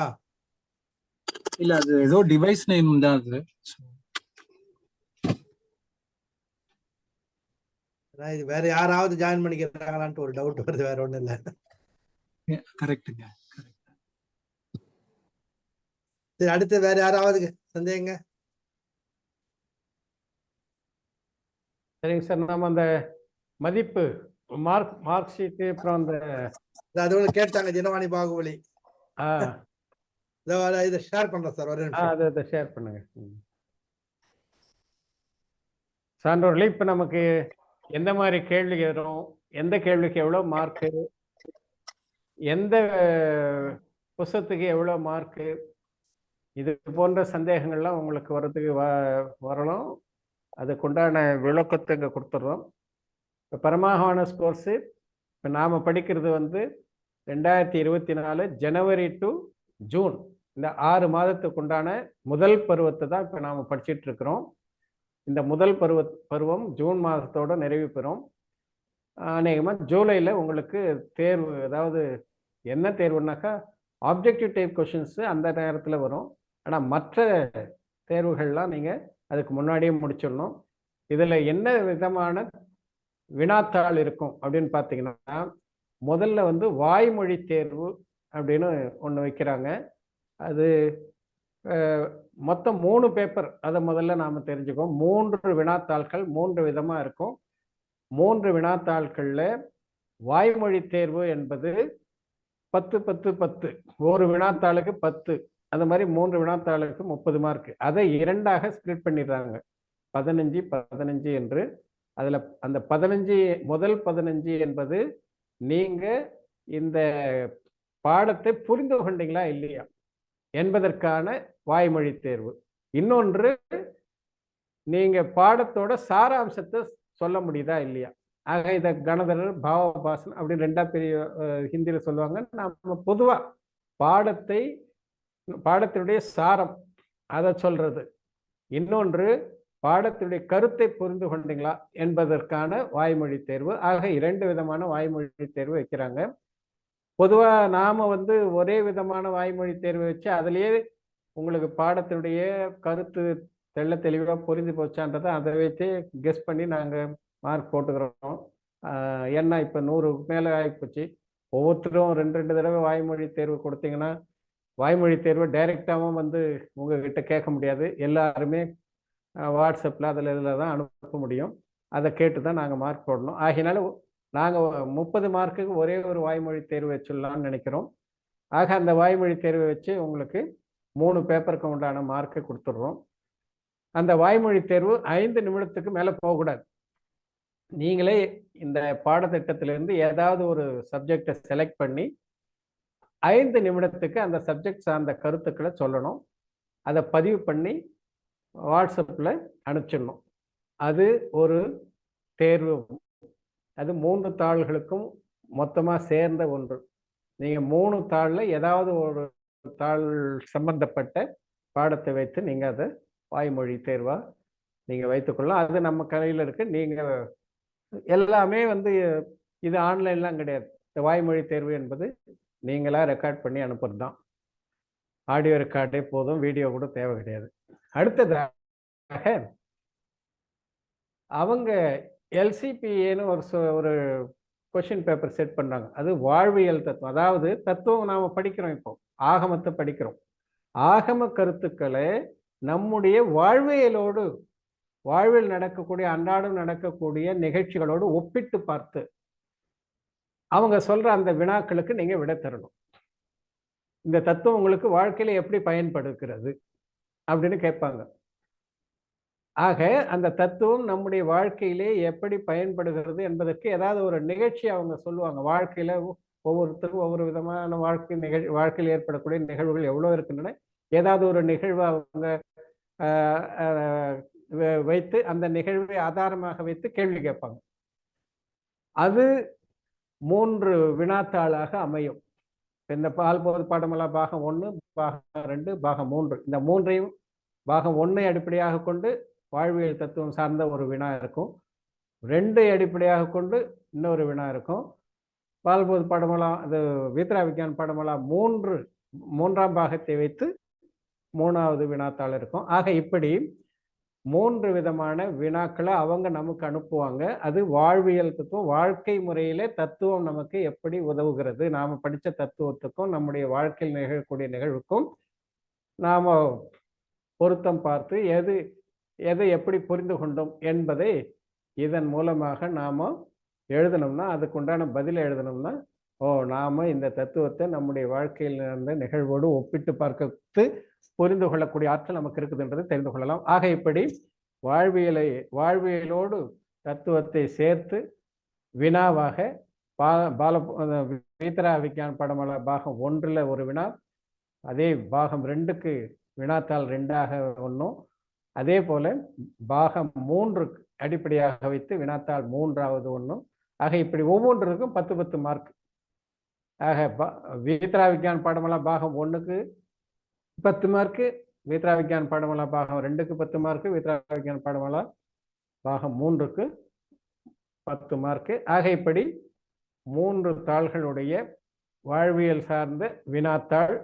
இல்ல, அது ஏதோ டிவைஸ் நேம் தான் அது. இது வேற யாராவது ஜாயின் பண்ணிக்கிறாங்களான்ட்டு ஒரு டவுட் வருது, வேற ஒண்ணும் இல்ல. கரெக்ட்டுங்க. சரி, அடுத்து வேற யாராவது சந்தேகங்க? சரிங்க சார், நாம அந்த மதிப்பு மார்க் ஷீட்டு, அப்புறம் அந்த அது ஒன்று கேட்டாங்க தினவாணி பாகுபலி. இதை ஷேர் பண்றேன் சார், ஒரு நிமிஷம். அதை ஷேர் பண்ணுங்க சான்றோர்களே. இப்ப நமக்கு எந்த மாதிரி கேள்வி வரும், எந்த கேள்விக்கு எவ்வளவு மார்க்கு, எந்த புத்தகத்துக்கு எவ்வளவு மார்க்கு, இது போன்ற சந்தேகங்கள்லாம் உங்களுக்கு வர்றதுக்கு வரணும். அதுக்குண்டான விளக்கத்தை இங்கே கொடுத்துட்றோம். இப்போ பரமாஹானஸ் கோர்ஸு இப்போ நாம் படிக்கிறது வந்து 2024 ஜனவரி டு ஜூன், இந்த 6 மாதத்துக்கு உண்டான முதல் பருவத்தை தான் இப்போ நாம் படிச்சுட்டு இருக்கிறோம். இந்த முதல் பருவம் ஜூன் மாதத்தோட நிறைவு பெறும். அநேகமாக ஜூலையில் உங்களுக்கு தேர்வு, அதாவது என்ன தேர்வுனாக்கா ஆப்ஜெக்டிவ் டைப் கொஷின்ஸு அந்த நேரத்தில் வரும். ஆனால் மற்ற தேர்வுகள்லாம் நீங்கள் அதுக்கு முன்னாடியே முடிச்சிடணும். இதில் என்ன விதமான வினாத்தாள் இருக்கும் அப்படின்னு பார்த்தீங்கன்னா, முதல்ல வந்து வாய்மொழி தேர்வு அப்படின்னு ஒன்று வைக்கிறாங்க. அது மொத்தம் 3 பேப்பர். அதை முதல்ல நாம் தெரிஞ்சுக்கோம். 3 வினாத்தாள்கள் 3 விதமாக இருக்கும். 3 வினாத்தாள்களில் வாய்மொழி தேர்வு என்பது 10 10 10, ஒரு வினாத்தாளுக்கு 10, அந்த மாதிரி 3 வினாத்தாளுக்கு 30 மார்க். அதை 2ஆக ஸ்பிளிட் பண்ணிடுறாங்க, 15 15 என்று. அதில் அந்த 15, முதல் 15 என்பது நீங்க இந்த பாடத்தை புரிந்து கொண்டீங்களா இல்லையா என்பதற்கான வாய்மொழி தேர்வு. இன்னொன்று, நீங்க பாடத்தோட சாராம்சத்தை சொல்ல முடியுதா இல்லையா. ஆக இதை கணதரர், பாவபாசன் அப்படின்னு 2ஆ பெரிய ஹிந்தியில சொல்லுவாங்க. நம்ம பொதுவா பாடத்தினுடைய சாரம் அதை சொல்றது. இன்னொன்று, பாடத்தினுடைய கருத்தை புரிந்து கொண்டீங்களா என்பதற்கான வாய்மொழி தேர்வு. ஆக 2 விதமான வாய்மொழி தேர்வு வைக்கிறாங்க. பொதுவா நாம வந்து ஒரே விதமான வாய்மொழி தேர்வு வச்சு அதுலயே உங்களுக்கு பாடத்தினுடைய கருத்து தெள்ள தெளிவாக புரிந்து போச்சான்றதை அதை வச்சு கெஸ் பண்ணி நாங்கள் மார்க் போட்டுக்கிறோம். ஏன்னா இப்போ 100க்கு மேலே ஆகிப்போச்சு. ஒவ்வொருத்தரும் 2 தடவை வாய்மொழி தேர்வு கொடுத்தீங்கன்னா, வாய்மொழி தேர்வு டைரெக்டாகவும் வந்து உங்ககிட்ட கேட்க முடியாது. எல்லாருமே வாட்ஸ்அப்பில் இதில் தான் அனுப்ப முடியும். அதை கேட்டு தான் நாங்கள் மார்க் போடணும். ஆகையினால நாங்கள் 30 மார்க்குக்கு ஒரே ஒரு வாய்மொழி தேர்வு வச்சுடலாம்னு நினைக்கிறோம். ஆக அந்த வாய்மொழி தேர்வை வச்சு உங்களுக்கு 3 பேப்பருக்கு உண்டான மார்க்கை கொடுத்துட்றோம். அந்த வாய்மொழி தேர்வு 5 நிமிடத்துக்கு மேலே போகக்கூடாது. நீங்களே இந்த பாடத்திட்டத்திலிருந்து ஏதாவது ஒரு சப்ஜெக்டை செலக்ட் பண்ணி 5 நிமிடத்துக்கு அந்த சப்ஜெக்ட் சார்ந்த கருத்துக்களை சொல்லணும். அதை பதிவு பண்ணி வாட்ஸ்அப்பில் அனுப்பிச்சிடணும். அது ஒரு தேர்வு. அது 3 தாள்களுக்கும் மொத்தமாக சேர்ந்த ஒன்று. நீங்கள் 3 தாளில் ஏதாவது ஒரு தாள் சம்பந்தப்பட்ட பாடத்தை வைத்து நீங்கள் அதை வாய்மொழி தேர்வாக நீங்கள் வைத்துக்கொள்ளலாம். அது நம்ம கையில் இருக்கு. நீங்கள் எல்லாமே இது ஆன்லைன்லாம் கிடையாது. இந்த வாய்மொழி தேர்வு என்பது நீங்களாக ரெக்கார்ட் பண்ணி அனுப்புறது தான். ஆடியோ ரெக்கார்டே போதும், வீடியோ கூட தேவை கிடையாது. அடுத்ததாக அவங்க எல்சிபிஏன்னு ஒரு கொஷின் பேப்பர் செட் பண்ணுறாங்க. அது வாழ்வியல் தத்துவம். அதாவது தத்துவம் நாம் படிக்கிறோம், இப்போ ஆகமத்தை படிக்கிறோம். ஆகம கருத்துக்களை நம்முடைய வாழ்வில் நடக்கக்கூடிய அன்றாடம் நடக்கக்கூடிய நிகழ்ச்சிகளோடு ஒப்பிட்டு பார்த்து அவங்க சொல்ற அந்த வினாக்களுக்கு நீங்க விடை தரணும். இந்த தத்துவம் உங்களுக்கு வாழ்க்கையில எப்படி பயன்படுகிறது அப்படின்னு கேட்பாங்க. ஆக அந்த தத்துவம் நம்முடைய வாழ்க்கையிலே எப்படி பயன்படுகிறது என்பதற்கு ஏதாவது ஒரு நிகழ்ச்சி அவங்க சொல்லுவாங்க. வாழ்க்கையில ஒவ்வொருத்தருக்கும் ஒவ்வொரு விதமான வாழ்க்கையில் ஏற்படக்கூடிய நிகழ்வுகள் எவ்வளோ இருக்கின்றன. ஏதாவது ஒரு நிகழ்வை அவங்க வைத்து அந்த நிகழ்வை ஆதாரமாக வைத்து கேள்வி கேட்பாங்க. அது 3 வினாத்தாளாக அமையும். இந்த பால்போது பாடமலா பாகம் 1, பாகம் 2, பாகம் 3. இந்த 3ஐயும் பாகம் 1ஐ அடிப்படையாக கொண்டு வாழ்வியல் தத்துவம் சார்ந்த ஒரு வினா இருக்கும். 2ஐ அடிப்படையாக கொண்டு இன்னொரு வினா இருக்கும். பால்போது பாடமலா, அது வீத்ரா விஞ்ஞான் பாடமலா 3ஆம் பாகத்தை வைத்து 3வது வினாத்தாள் இருக்கும். ஆக இப்படி 3 விதமான வினாக்களை அவங்க நமக்கு அனுப்புவாங்க. அது வாழ்வியல் தத்துவம். வாழ்க்கை முறையிலே தத்துவம் நமக்கு எப்படி உதவுகிறது, நாம படித்த தத்துவத்துக்கும் நம்முடைய வாழ்க்கையில் நிகழக்கூடிய நிகழ்வுக்கும் நாம பொருத்தம் பார்த்து எதை எப்படி புரிந்து கொண்டோம் என்பதை இதன் மூலமாக நாம எழுதணும்னா, அதுக்குண்டான பதிலை எழுதணும்னா, நாம இந்த தத்துவத்தை நம்முடைய வாழ்க்கையில் நடந்த நிகழ்வோடு ஒப்பிட்டு பார்த்து புரிந்து கொள்ளக்கூடிய ஆற்றல் நமக்கு இருக்குதுன்றதை தெரிந்து கொள்ளலாம். ஆக இப்படி வாழ்வியலோடு தத்துவத்தை சேர்த்து வினாவாக வீத்ரா விஞ்ஞான் பாடமலா பாகம் 1ல் ஒரு வினா, அதே பாகம் 2க்கு வினாத்தாள் 2ஆக ஒன்றும், அதே போல பாகம் 3 அடிப்படையாக வைத்து வினாத்தாள் 3வது ஒன்றும். ஆக இப்படி ஒவ்வொன்றுக்கும் 10 மார்க். ஆக வீத்ரா விஞ்ஞான் பாடமலா பாகம் 1க்கு 10 மார்க்கு, வீத்ரா விஞ்ஞான் பாடமலா பாகம் 2க்கு 10 மார்க்கு, வீத்ரா விஞ்ஞான் பாடமலா பாகம் 3க்கு 10 மார்க்கு. ஆக இப்படி 3 தாள்களுடைய வாழ்வியல் சார்ந்த வினாத்தாள்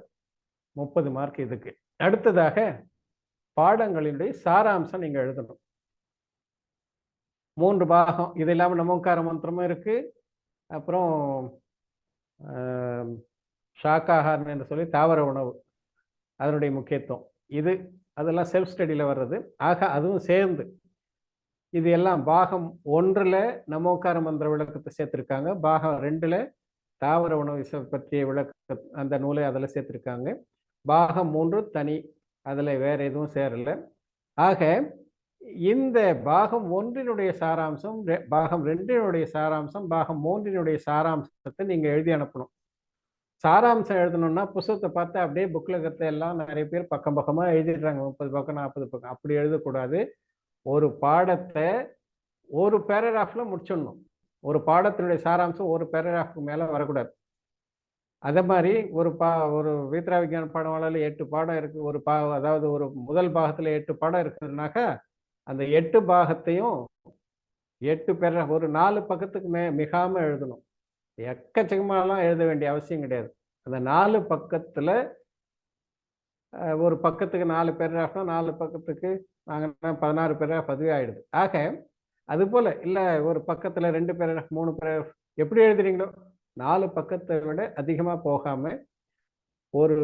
30 மார்க் இதுக்கு. அடுத்ததாக பாடங்களினுடைய சாராம்சம் நீங்க எழுதணும். 3 பாகம். இது இல்லாமல் நமோங்கார மந்திரமும் இருக்கு. அப்புறம் ஷாக்காஹாரம் என்று சொல்லி தாவர உணவு, அதனுடைய முக்கியத்துவம் அதெல்லாம் செல்ஃப் ஸ்டடியில் வர்றது. ஆக அதுவும் சேர்ந்து இது எல்லாம் பாகம் 1ல் நமோங்கார மந்திர விளக்கத்தை சேர்த்திருக்காங்க. பாகம் 2ல் தாவர உணவு பற்றிய விளக்க அந்த நூலை அதில் சேர்த்திருக்காங்க. பாகம் 3 தனி, அதில் வேற எதுவும் சேரல. ஆக இந்த பாகம் 1னுடைய சாராம்சம், பாகம் 2னுடைய சாராம்சம், பாகம் 3னுடைய சாராம்சத்தை நீங்க எழுதி அனுப்பணும். சாராம்சம் எழுதணும்னா புத்தகத்தை பார்த்து அப்படியே புக்கில் இருக்கிறத எல்லாம் நிறைய பேர் பக்கம் பக்கமாக எழுதிடுறாங்க. 30 பக்கம் 40 பக்கம். அப்படி எழுதக்கூடாது. ஒரு பாடத்தை ஒரு பேராகிராஃப்ல முடிச்சிடணும். ஒரு பாடத்தினுடைய சாராம்சம் ஒரு பேராகிராஃப்க்கு மேலே வரக்கூடாது. அதே மாதிரி ஒரு வீத்ரா விஞ்ஞான பாடமாலையில் 8 பாடம் இருக்கு. அதாவது ஒரு முதல் பாகத்தில் 8 பாடம் இருக்குதுனாக்கா அந்த 8 பாகத்தையும் 8 பேராகிராஃப் ஒரு 4 பக்கத்துக்கு மிகாமல் எழுதணும். எக்கச்சக்கமாலாம் எழுத வேண்டிய அவசியம் கிடையாது. அந்த 4 பக்கத்தில் ஒரு பக்கத்துக்கு 4 பேராகிராஃப்னா 4 பக்கத்துக்கு நாங்கள் 16 பேராகிராஃப் அதுவே ஆயிடுது. ஆக அதுபோல் இல்லை, ஒரு பக்கத்தில் 2 பேராகிராஃப் 3 பேராகிராஃப் எப்படி எழுதுறீங்களோ 4 பக்கத்தை விட அதிகமாக போகாமல் ஒரு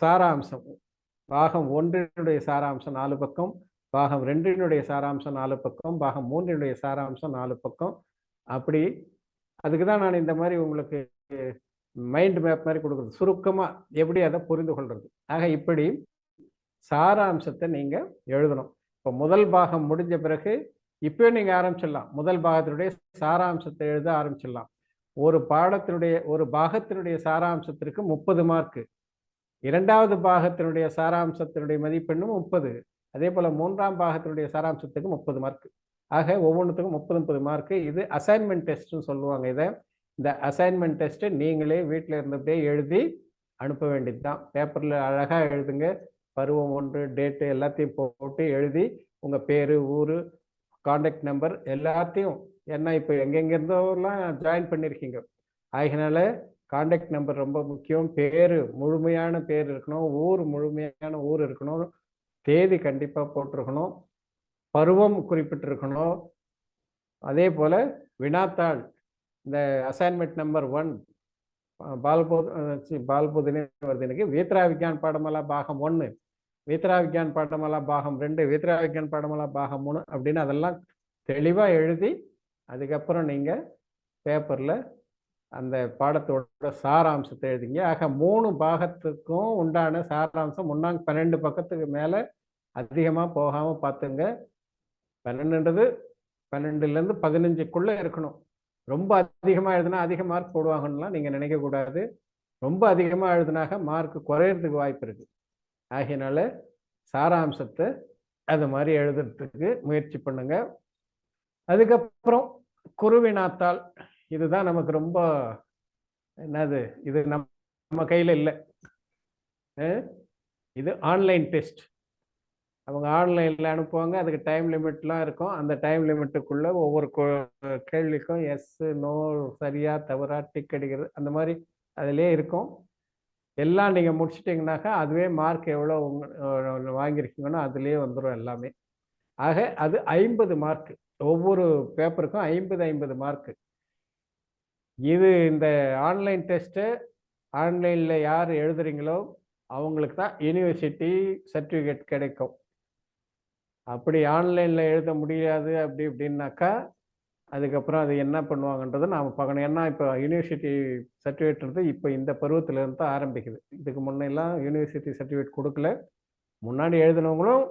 சாராம்சம், பாகம் 1னுடைய சாராம்சம் 4 பக்கம், பாகம் 2னுடைய சாராம்சம் 4 பக்கம், பாகம் 3னுடைய சாராம்சம் 4 பக்கம். அப்படி அதுக்கு தான் நான் இந்த மாதிரி உங்களுக்கு மைண்ட் மேப் மாதிரி கொடுக்குறது, சுருக்கமா எப்படி அதை புரிந்து கொள்றது. ஆக இப்படி சாராம்சத்தை நீங்க எழுதணும். இப்போ முதல் பாகம் முடிஞ்ச பிறகு இப்போ நீங்க ஆரம்பிச்சிடலாம். முதல் பாகத்தினுடைய சாராம்சத்தை எழுத ஆரம்பிச்சிடலாம். ஒரு பாகத்தினுடைய சாராம்சத்திற்கு 30 மார்க்கு, இரண்டாவது பாகத்தினுடைய சாராம்சத்தினுடைய மதிப்பெண்ணும் 30, அதே போல 3ஆம் பாகத்தினுடைய சாராம்சத்துக்கு 30 மார்க். ஆக ஒவ்வொன்றுத்துக்கும் 30 மார்க்கு. இது அசைன்மெண்ட் டெஸ்ட்னு சொல்லுவாங்க. இந்த அசைன்மெண்ட் டெஸ்ட் நீங்களே வீட்டில் இருந்தபடியே எழுதி அனுப்ப வேண்டியது தான். பேப்பரில் அழகாக எழுதுங்க. பருவம் 1, டேட்டு எல்லாத்தையும் போட்டு எழுதி உங்கள் பேர், ஊர், கான்டாக்ட் நம்பர் எல்லாத்தையும், ஏன்னா இப்போ எங்கெங்கிருந்தோலாம் ஜாயின் பண்ணியிருக்கீங்க. ஆகினால கான்டாக்ட் நம்பர் ரொம்ப முக்கியம். பேர், முழுமையான பேர் இருக்கணும், ஊர் முழுமையான ஊர் இருக்கணும், தேதி கண்டிப்பாக போட்டிருக்கணும், பருவம் குறிப்பிட்டிருக்கணும். அதே போல் வினாத்தாள், இந்த அசைன்மெண்ட் நம்பர் 1 பால்போதனே வருது எனக்கு. வீத்ரா விக்யான் பாடமாலா பாகம் 1, வீத்ரா விக்யான் பாடமாலா பாகம் 2, வீத்ரா விக்யான் பாடமாலா பாகம் 3 அப்படின்னு அதெல்லாம் தெளிவாக எழுதி அதுக்கப்புறம் நீங்கள் பேப்பரில் அந்த பாடத்தோட சாராம்சத்தை எழுதிங்க. ஆக 3 பாகத்துக்கும் உண்டான சாராம்சம் 12 பக்கத்துக்கு மேலே அதிகமாக போகாமல் பார்த்துங்க. 12லேருந்து 15க்குள்ளே இருக்கணும். ரொம்ப அதிகமாக எழுதுனா அதிக மார்க் போடுவாங்கலாம் நீங்கள் நினைக்கக்கூடாது. ரொம்ப அதிகமாக எழுதுனாக மார்க் குறையிறதுக்கு வாய்ப்பு இருக்குது. ஆகையினால சாராம்சத்தை அது மாதிரி எழுதுறதுக்கு முயற்சி பண்ணுங்க. அதுக்கப்புறம் குருவினாத்தாள், இதுதான் நமக்கு ரொம்ப என்னது, இது நம்ம கையில் இல்லை. இது ஆன்லைன் டெஸ்ட். அவங்க ஆன்லைனில் அனுப்புவாங்க. அதுக்கு டைம் லிமிட்லாம் இருக்கும். அந்த டைம் லிமிட்டுக்குள்ளே ஒவ்வொரு கேள்விக்கும் எஸ், நோ, சரியா தவறா, டிக் அடிக்கிறது, அந்த மாதிரி அதிலே இருக்கும். எல்லாம் நீங்கள் முடிச்சிட்டிங்கனாக்கா அதுவே மார்க் எவ்வளோ வாங்கியிருக்கீங்கன்னா அதுலேயே வந்துடும் எல்லாமே. ஆக அது 50 மார்க். ஒவ்வொரு பேப்பருக்கும் 50 மார்க்கு. இது இந்த ஆன்லைன் டெஸ்ட்டு ஆன்லைனில் யார் எழுதுறீங்களோ அவங்களுக்கு தான் யூனிவர்சிட்டி சர்டிஃபிகேட் கிடைக்கும். அப்படி ஆன்லைனில் எழுத முடியாது அப்படின்னாக்கா அதுக்கப்புறம் அது என்ன பண்ணுவாங்கன்றது நாம் பார்க்கணும். ஏன்னா இப்போ யூனிவர்சிட்டி சர்டிஃபிகேட்ன்றது இப்போ இந்த பருவத்திலேருந்து தான் ஆரம்பிக்குது. இதுக்கு முன்னெல்லாம் யூனிவர்சிட்டி சர்டிஃபிகேட் கொடுக்கல. முன்னாடி எழுதினவங்களும்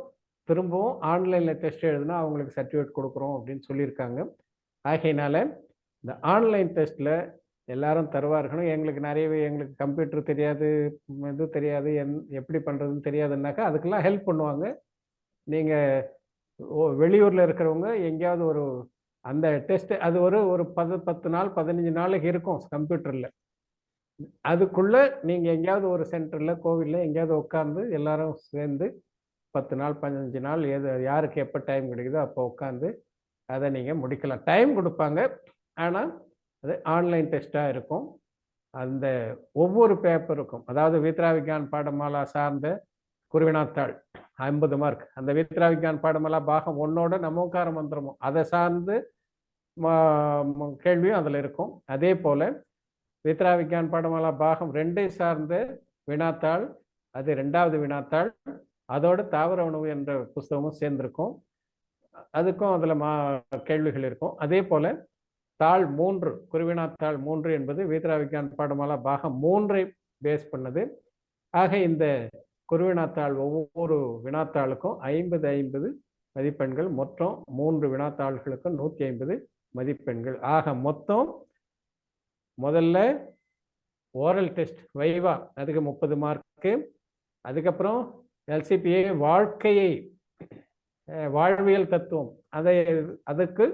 திரும்பவும் ஆன்லைனில் டெஸ்ட் எழுதுனா அவங்களுக்கு சர்டிஃபிகேட் கொடுக்குறோம் அப்படின்னு சொல்லியிருக்காங்க. ஆகையினால இந்த ஆன்லைன் டெஸ்ட்டில் எல்லாரும் தருவார்கள். எங்களுக்கு கம்ப்யூட்டர் தெரியாது, இது தெரியாது, எப்படி பண்ணுறதுன்னு தெரியாதுன்னாக்கா அதுக்கெல்லாம் ஹெல்ப் பண்ணுவாங்க. நீங்கள் வெளியூரில் இருக்கிறவங்க எங்கேயாவது ஒரு அந்த டெஸ்ட்டு அது ஒரு 10 நாள் 15 நாளைக்கு இருக்கும் கம்ப்யூட்டரில். அதுக்குள்ளே நீங்கள் எங்கேயாவது ஒரு சென்டரில், கோவிலில் எங்கேயாவது உட்காந்து எல்லாரும் சேர்ந்து 10 நாள் 15 நாள் யாருக்கு எப்போ டைம் கிடைக்குதோ அப்போ உட்காந்து அதை நீங்கள் முடிக்கலாம். டைம் கொடுப்பாங்க, ஆனால் அது ஆன்லைன் டெஸ்ட்டாக இருக்கும். அந்த ஒவ்வொரு பேப்பருக்கும், அதாவது வீத்ரா விக்யான் பாடமாலா சார்ந்த குருவினாத்தாள் 50 மார்க். அந்த வீத்ரா விக்யான் பாடமாலா பாகம் 1ஓட நமோகார மந்திரமும் அதை சார்ந்து கேள்வியும் அதில் இருக்கும். அதே போல் வீத்ரா விக்யான் பாடமாலா பாகம் 2 சார்ந்த வினாத்தாள், அது 2வது வினாத்தாள், அதோட தாவர உணவு என்ற புஸ்தகமும் சேர்ந்திருக்கும். அதுக்கும் அதில் கேள்விகள் இருக்கும். அதே போல் தாள் 3, குருவினாத்தாள் 3 என்பது வீத்ரா விக்யான் பாடமாலா பாகம் 3ஐ பேஸ் பண்ணது. ஆக இந்த குருவினாத்தாள் ஒவ்வொரு வினாத்தாளுக்கும் 50 மதிப்பெண்கள். மொத்தம் 3 வினாத்தாள்களுக்கும் 150 மதிப்பெண்கள். ஆக மொத்தம் முதல்ல ஓரல் டெஸ்ட் வைவா, அதுக்கு 30 மார்க்கு. அதுக்கப்புறம் எல்சிபிஏ வாழ்வியல் தத்துவம், அதுக்கு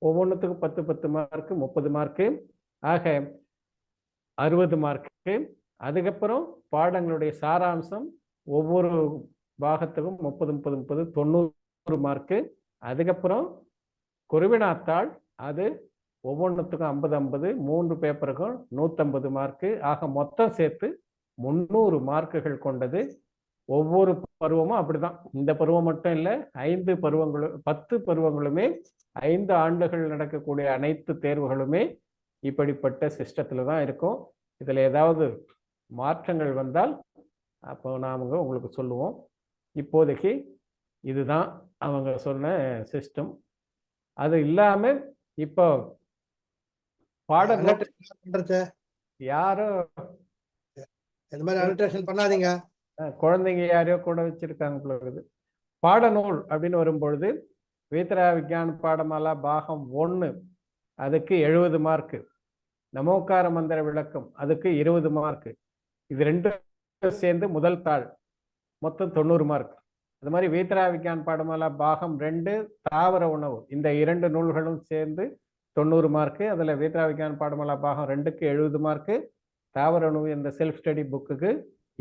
ஒவ்வொன்றுத்துக்கும் 10 மார்க்கு, 30 மார்க்கு. ஆக 60 மார்க்கு. அதுக்கப்புறம் பாடங்களுடைய சாராம்சம் ஒவ்வொரு பாகத்துக்கும் 30 90 மார்க்கு. அதுக்கப்புறம் குருவினாத்தாள், அது ஒவ்வொன்றுத்துக்கும் 50 3 பேப்பருக்கும் 150 மார்க்கு. ஆக மொத்தம் சேர்த்து 300 மார்க்குகள் கொண்டது. ஒவ்வொரு பருவமும் அப்படிதான். இந்த பருவம் மட்டும் இல்லை, 5 பருவங்களும் 10 பருவங்களுமே 5 ஆண்டுகள் நடக்கக்கூடிய அனைத்து தேர்வுகளுமே இப்படிப்பட்ட சிஸ்டத்தில் தான் இருக்கும். இதில் ஏதாவது மாற்றங்கள் வந்தால் அப்போ நாம் உங்களுக்கு சொல்லுவோம். இப்போதைக்கு இதுதான் அவங்க சொன்ன சிஸ்டம். அது இல்லாம இப்போ பாட நோட் பண்றது யாரோ இந்த மாதிரி அனோட்டேஷன் பண்ணாதீங்க. குழந்தைங்க யாரையோ கூட வச்சிருக்காங்க போல இருக்குது. பாடநூல் அப்படின்னு வரும்பொழுது வீத்ரா விஞ்ஞான பாடமாலா பாகம் 1 அதுக்கு 70 மார்க்கு, நமோகார மந்திர விளக்கம் அதுக்கு 20 மார்க்கு. இது ரெண்டும் சேர்ந்து முதல் தாள் மொத்தம் 90 மார்க். அது மாதிரி வீத்ரா விஞ்ஞான பாடமாலா பாகம் 2 தாவர உணவு, இந்த 2 நூல்களும் சேர்ந்து 90 மார்க்கு. அதில் வீத்ரா விஞ்ஞான பாடமாலா பாகம் 2க்கு 70 மார்க்கு, தாவர உணவு இந்த செல்ஃப் ஸ்டடி புக்குக்கு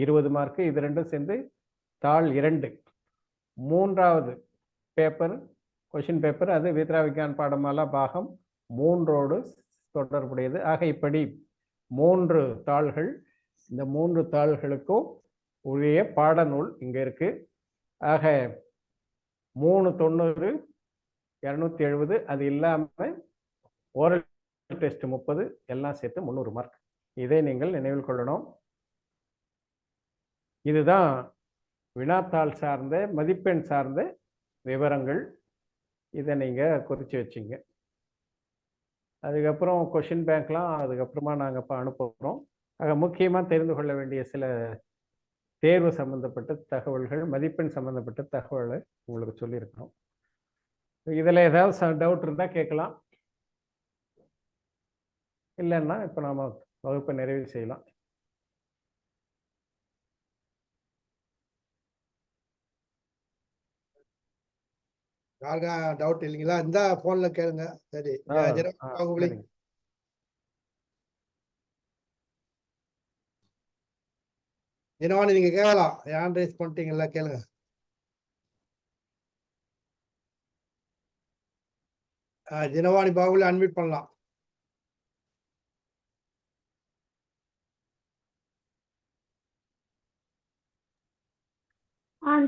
20 மார்க்கு. இது ரெண்டும் சேர்ந்து தாள் 2. மூன்றாவது பேப்பர் கொஷின் பேப்பர் அது வீத்ரா விஞ்ஞான பாடமாலா பாகம் 3ஓடு தொடர்புடையது. ஆக இப்படி 3 தாள்கள். இந்த 3 தாள்களுக்கும் உரிய பாடநூல் இங்கே இருக்கு. ஆக 390 270, அது இல்லாமல் ஓரல் டெஸ்ட் 30, எல்லாம் சேர்த்து 300 மார்க். இதை நீங்கள் நினைவில் கொள்ளணும். இதுதான் வினாத்தாள் சார்ந்த மதிப்பெண் சார்ந்த விவரங்கள். இதை நீங்கள் குறித்து வச்சிங்க. அதுக்கப்புறம் கொஷின் பேங்க்லாம் அதுக்கப்புறமா நாங்கள் இப்போ அனுப்புகிறோம். ஆக முக்கியமாக தெரிந்து கொள்ள வேண்டிய சில தேர்வு சம்மந்தப்பட்ட தகவல்கள், மதிப்பெண் சம்மந்தப்பட்ட தகவலை உங்களுக்கு சொல்லியிருக்கிறோம். இதில் ஏதாவது டவுட் இருந்தால் கேட்கலாம். இல்லைன்னா இப்போ நாம் வகுப்பை நிறைவு செய்யலாம். யாருக்கா டவுட் இல்லைங்களா? இந்த போன்ல கேளுங்க. சரி, பாகுபலி சரிங்க. தினவாணி நீங்க கேட்கலாம். ஹேண்ட் ரைஸ் பண்ணிட்டீங்கல்ல, கேளுங்க. தினவாணி பாகுபலி அன்மியூட் பண்ணலாம்.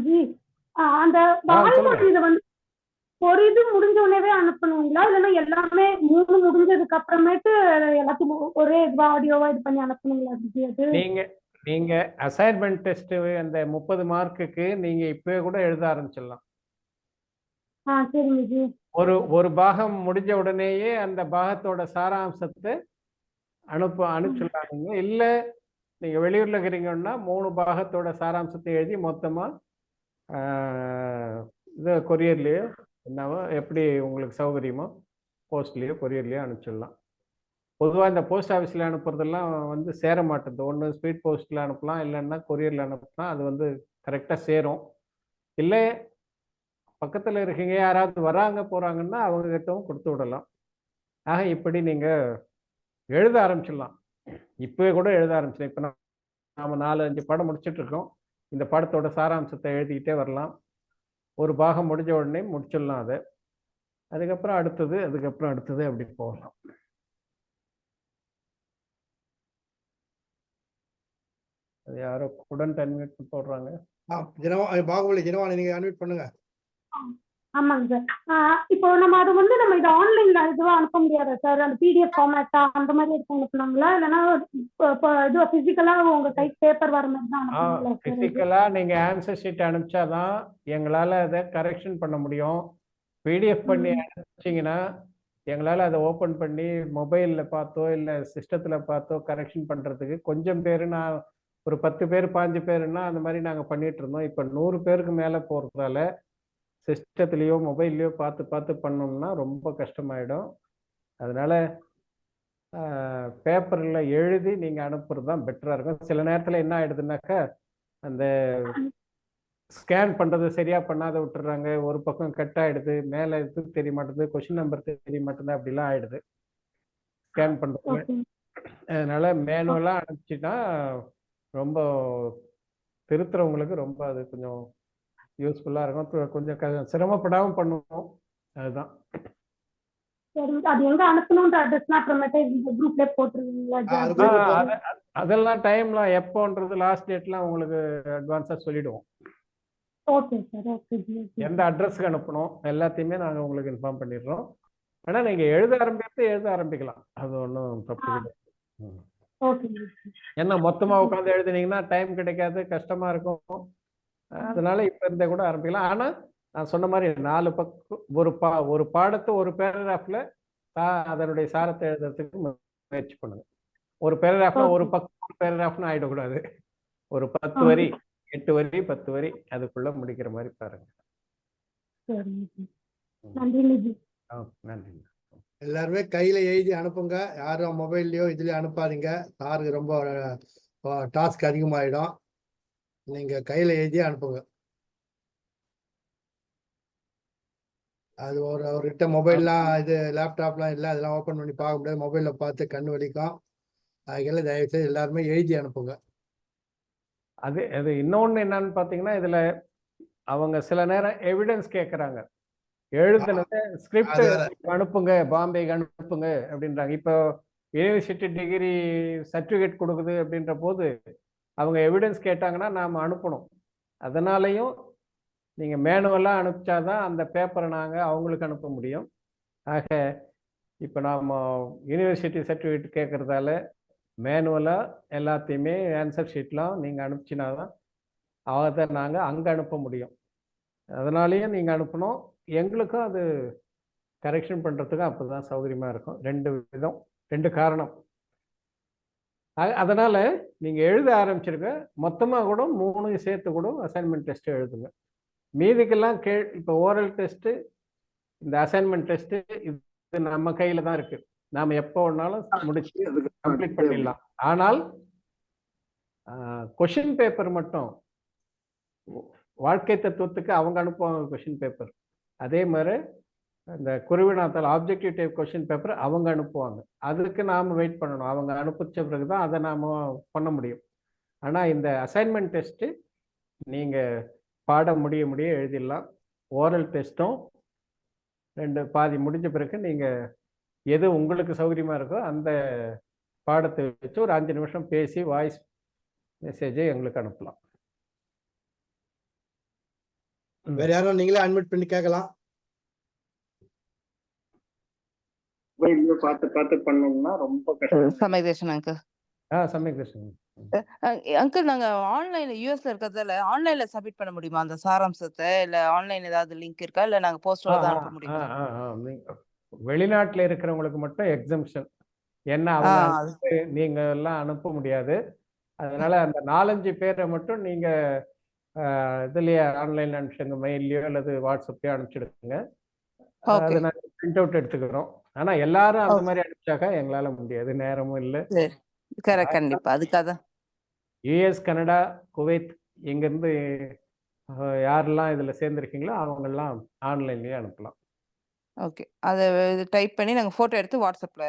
ஜி அந்த வாய்மொழியில வந்து ஒரு இது முடிஞ்ச உடனே அனுப்பணுங்களா, இல்லைன்னா எல்லாமே 3 முடிஞ்சதுக்கு அப்புறமேட்டு எல்லாத்துக்கும் ஒரே இதுவா ஆடியோவா இது பண்ணி அனுப்பணுங்களா ஜி? அது நீங்க அசைன்மெண்ட் டெஸ்ட் அந்த 30 மார்க்குக்கு நீங்க இப்பவே கூட எழுத ஆரம்பிச்சிடலாம். சரிங்க ஜி. ஒரு பாகம் முடிஞ்ச உடனேயே அந்த பாகத்தோட சாராம்சத்தை அனுப்பிச்சிடலாம். இல்ல நீங்க வெளியூர்ல இருக்கிறீங்கன்னா 3 பாகத்தோட சாராம்சத்தை எழுதி மொத்தமா இது கொரியர்லயோ என்னவோ எப்படி உங்களுக்கு சௌகரியமோ போஸ்ட்லயோ கொரியர்லயோ அனுப்பிச்சிடலாம். பொதுவாக இந்த போஸ்ட் ஆஃபீஸில் அனுப்புறதெல்லாம் வந்து சேர மாட்டேது. ஒன்று ஸ்பீட் போஸ்ட்டில் அனுப்பலாம், இல்லைன்னா கொரியரில் அனுப்பலாம். அது வந்து கரெக்டாக சேரும். இல்லை பக்கத்தில் இருக்கீங்க யாராவது வராங்க போகிறாங்கன்னா அவங்ககிட்டவும் கொடுத்து விடலாம். ஆக இப்படி நீங்கள் எழுத ஆரம்பிச்சிடலாம். இப்போவே கூட எழுத ஆரம்பிச்சிடலாம். இப்போ நாம் 4-5 பாடம் முடிச்சிட்ருக்கோம். இந்த பாடத்தோட சாராம்சத்தை எழுதிக்கிட்டே வரலாம். ஒரு பாகம் முடிஞ்ச உடனே முடிச்சிடலாம் அதை. அதுக்கப்புறம் அடுத்தது அப்படி போகலாம். அது யாரோ குடன்ட் அன்மியூட் போடுறாங்க. பாகுபலி தினவாணி நீங்க அன்மியூட் பண்ணுங்க. ஆமாங்க சார். இப்போ நம்ம அது வந்து நம்ம இது ஆன்லைன்ல இதுவா அனுப்ப முடியாதா சார்? அந்த பிடிஎஃப் ஃபார்மேட்டா அந்த மாதிரி எடுத்து அனுப்பலாங்களா, இல்லைன்னா இது பிசிக்கலா உங்க கை பேப்பர் வர மாதிரி தான் அனுப்பணுங்களா? பிசிக்கலா நீங்க ஆன்சர் ஷீட் அனுப்பிச்சாதான் எங்களால அதை கரெக்ஷன் பண்ண முடியும். பிடிஎஃப் பண்ணி அனுப்பிச்சிங்கன்னா எங்களால் அதை ஓப்பன் பண்ணி மொபைலில் பார்த்தோ இல்லை சிஸ்டத்தில் பார்த்தோ கரெக்ஷன் பண்ணுறதுக்கு கொஞ்சம் பேர், நான் ஒரு 10 பேர் 5 பேருன்னா அந்த மாதிரி நாங்கள் பண்ணிட்டு இருந்தோம். இப்போ 100 பேருக்கு மேலே போகிறதால சிஸ்டத்துலேயோ மொபைல்லையோ பார்த்து பண்ணோம்னா ரொம்ப கஷ்டமாயிடும். அதனால பேப்பரில் எழுதி நீங்கள் அனுப்புறது தான் பெட்டராக இருக்கும். சில நேரத்தில் என்ன ஆயிடுதுனாக்கா அந்த ஸ்கேன் பண்ணுறது சரியாக பண்ணாத விட்டுறாங்க, ஒரு பக்கம் கட் ஆகிடுது, மேலே இது தெரிய மாட்டேது, கொஷின் நம்பர் தெரிய மாட்டேது, அப்படிலாம் ஆயிடுது ஸ்கேன் பண்ணுறது. அதனால மேனுவலாக அனுப்பிச்சிட்டா ரொம்ப திருத்துறவங்களுக்கு ரொம்ப அது கொஞ்சம் யூஸ்ஃபுல்லாக இருக்கும். கொஞ்சம் சிரமப்படாமல் பண்ணுவோம். அதுதான். அதெல்லாம் டைம்லாம் எப்போன்றது லாஸ்ட் டேட்லாம் உங்களுக்கு அட்வான்ஸாக சொல்லிடுவோம். எந்த அட்ரஸ்க்கு அனுப்பணும் எல்லாத்தையுமே நாங்கள் உங்களுக்கு இன்ஃபார்ம் பண்ணிடுறோம். ஆனால் நீங்கள் எழுத ஆரம்பிக்கலாம். அது ஒன்றும் தப்பு கிடையாது. ஏன்னா மொத்தமாக உட்காந்து எழுதுனீங்கன்னா டைம் கிடைக்காது, கஷ்டமாக இருக்கும். அதனால இப்போ இருந்தே கூட ஆரம்பிக்கலாம். ஆனால் நான் சொன்ன மாதிரி 4 பக்கம் ஒரு பாடத்தை ஒரு பேராகிராஃப்ல அதனுடைய சாரத்தை எழுதுறதுக்கு முயற்சி பண்ணுங்க. ஒரு பேராகிராஃப்னா ஒரு பக்கம் பேராகிராஃப்னு ஆயிடக்கூடாது. ஒரு 10 வரி 8 வரி 10 வரி அதுக்குள்ள முடிக்கிற மாதிரி பாருங்க. நன்றி. நன்றி. எல்லாருமே கையில எழுதி அனுப்புங்க, யாரும் மொபைல்லயோ இதுலயோ அனுப்பாதீங்க. சாருக்கு ரொம்ப டாஸ்க் அதிகமாயிடும். நீங்க கையில எழுதி அனுப்புங்க. அது அவர்கிட்ட மொபைல்லாம் இது லேப்டாப்லாம் இல்லை, அதெல்லாம் ஓப்பன் பண்ணி பார்க்க முடியாது. மொபைல்ல பார்த்து கண்ணு வலிக்கும். அதுக்கெல்லாம் தயவு செய்து எல்லாருமே எழுதி அனுப்புங்க. அது இன்னொன்னு என்னன்னு பாத்தீங்கன்னா, இதுல அவங்க சில நேரம் எவிடன்ஸ் கேட்கறாங்க. எழுதுனத ஸ்கிரிப்ட் அனுப்புங்க, பாம்பேக்கு அனுப்புங்க அப்படின்றாங்க. இப்போ யூனிவர்சிட்டி டிகிரி சர்டிபிகேட் கொடுக்குது அப்படின்ற போது அவங்க எவிடன்ஸ் கேட்டாங்கன்னா நாம அனுப்பணும். அதனாலையும் நீங்க மேனுவலா அனுப்பிச்சாதான் அந்த பேப்பரை நாங்க அவங்களுக்கு அனுப்ப முடியும். ஆக இப்போ நாம யூனிவர்சிட்டி சர்டிபிகேட் கேட்கறதால மேனுவலா எல்லாத்தையுமே ஆன்சர் ஷீட்லாம் நீங்க அனுப்பிச்சினாதான் அதை நாங்க அங்க அனுப்ப முடியும். அதனாலேயும் நீங்க அனுப்பணும். எங்களுக்கும் அது கரெக்ஷன் பண்றதுக்கு அப்பதான் சௌகரியமா இருக்கும். 2 விதம், 2 காரணம். அதனால நீங்க எழுத ஆரம்பிச்சிருக்க. மொத்தமா கூட 3 சேர்த்து கூட அசைன்மெண்ட் டெஸ்ட் எழுதுங்க. மீதிக்கெல்லாம் இப்போ ஓரல் டெஸ்ட், இந்த அசைன்மெண்ட் டெஸ்ட் இது நம்ம கையில தான் இருக்கு. நாம எப்போ வேணாலும் முடிச்சு கம்ப்ளீட் பண்ணிடலாம். ஆனால் கொஷின் பேப்பர் மட்டும் வாழ்க்கை தத்துவத்துக்கு அவங்க அனுப்புவாங்க கொஷின் பேப்பர். அதே மாதிரி இந்த குருவினாத்தால் ஆப்ஜெக்டிவ் டைப் கொஷின் பேப்பர் அவங்க அனுப்புவாங்க. அதுக்கு நாம வெயிட் பண்ணணும். அவங்க அனுப்பிச்ச பிறகுதான் அதை நாம பண்ண முடியும். ஆனா இந்த அசைன்மெண்ட் டெஸ்ட் நீங்க பாடம் முடிய எழுதிடலாம். ஓரல் டெஸ்ட்டும் 2 பாதி முடிஞ்ச பிறகு நீங்க எது உங்களுக்கு சௌகரியமா இருக்கோ அந்த பாடத்தை வச்சு ஒரு 5 நிமிஷம் பேசி வாய்ஸ் மெசேஜை எங்களுக்கு அனுப்பலாம். வேற யாரும் நீங்களே அட்மிட் பண்ணி கேட்கலாம். பார்த்து பண்ணோம்னா ரொம்ப கஷ்டம். சமயதேசன் அங்கிள். சமயதேசன் அங்கிள், நாங்க ஆன்லைன்ல யூஎஸ்ல இருக்கிறதால ஆன்லைன்ல சப்மிட் பண்ண முடியுமா அந்த சாராம்சத்தை? இல்ல ஆன்லைன் ஏதாவது லிங்க் இருக்கா? இல்ல நாங்க போஸ்டர்ல தான் அனுப்ப முடியுமா? வெளிநாட்டுல இருக்கிறவங்களுக்கு மட்டும் எக்ஸம்ஷன். ஏன்னா அவங்க நீங்க எல்லாம் அனுப்ப முடியாது. அதனால அந்த 4-5 பேரை மட்டும் நீங்க இதுலயே ஆன்லைன்ல அனுப்பிச்சுங்க, மெயிலையோ அல்லது வாட்ஸ்அப்லயோ அனுப்பிச்சிடுங்க. அதை நாங்க பிரிண்ட் அவுட் எடுத்துக்கிறோம். ஆனா எல்லாரும் அந்த மாதிரி அனுப்பிச்சாக்கா எங்களால முடியாது, நேரமும் இல்லை. கண்டிப்பா அதுக்காக யுஎஸ், கனடா, குவைத் இங்கிருந்து யாரெல்லாம் இதுல சேர்ந்துருக்கீங்களோ அவங்க எல்லாம் ஆன்லைன்லயே அனுப்பலாம். ஓகே, அதை டைப் பண்ணி நாங்க போட்டோ எடுத்து வாட்ஸ்அப்ல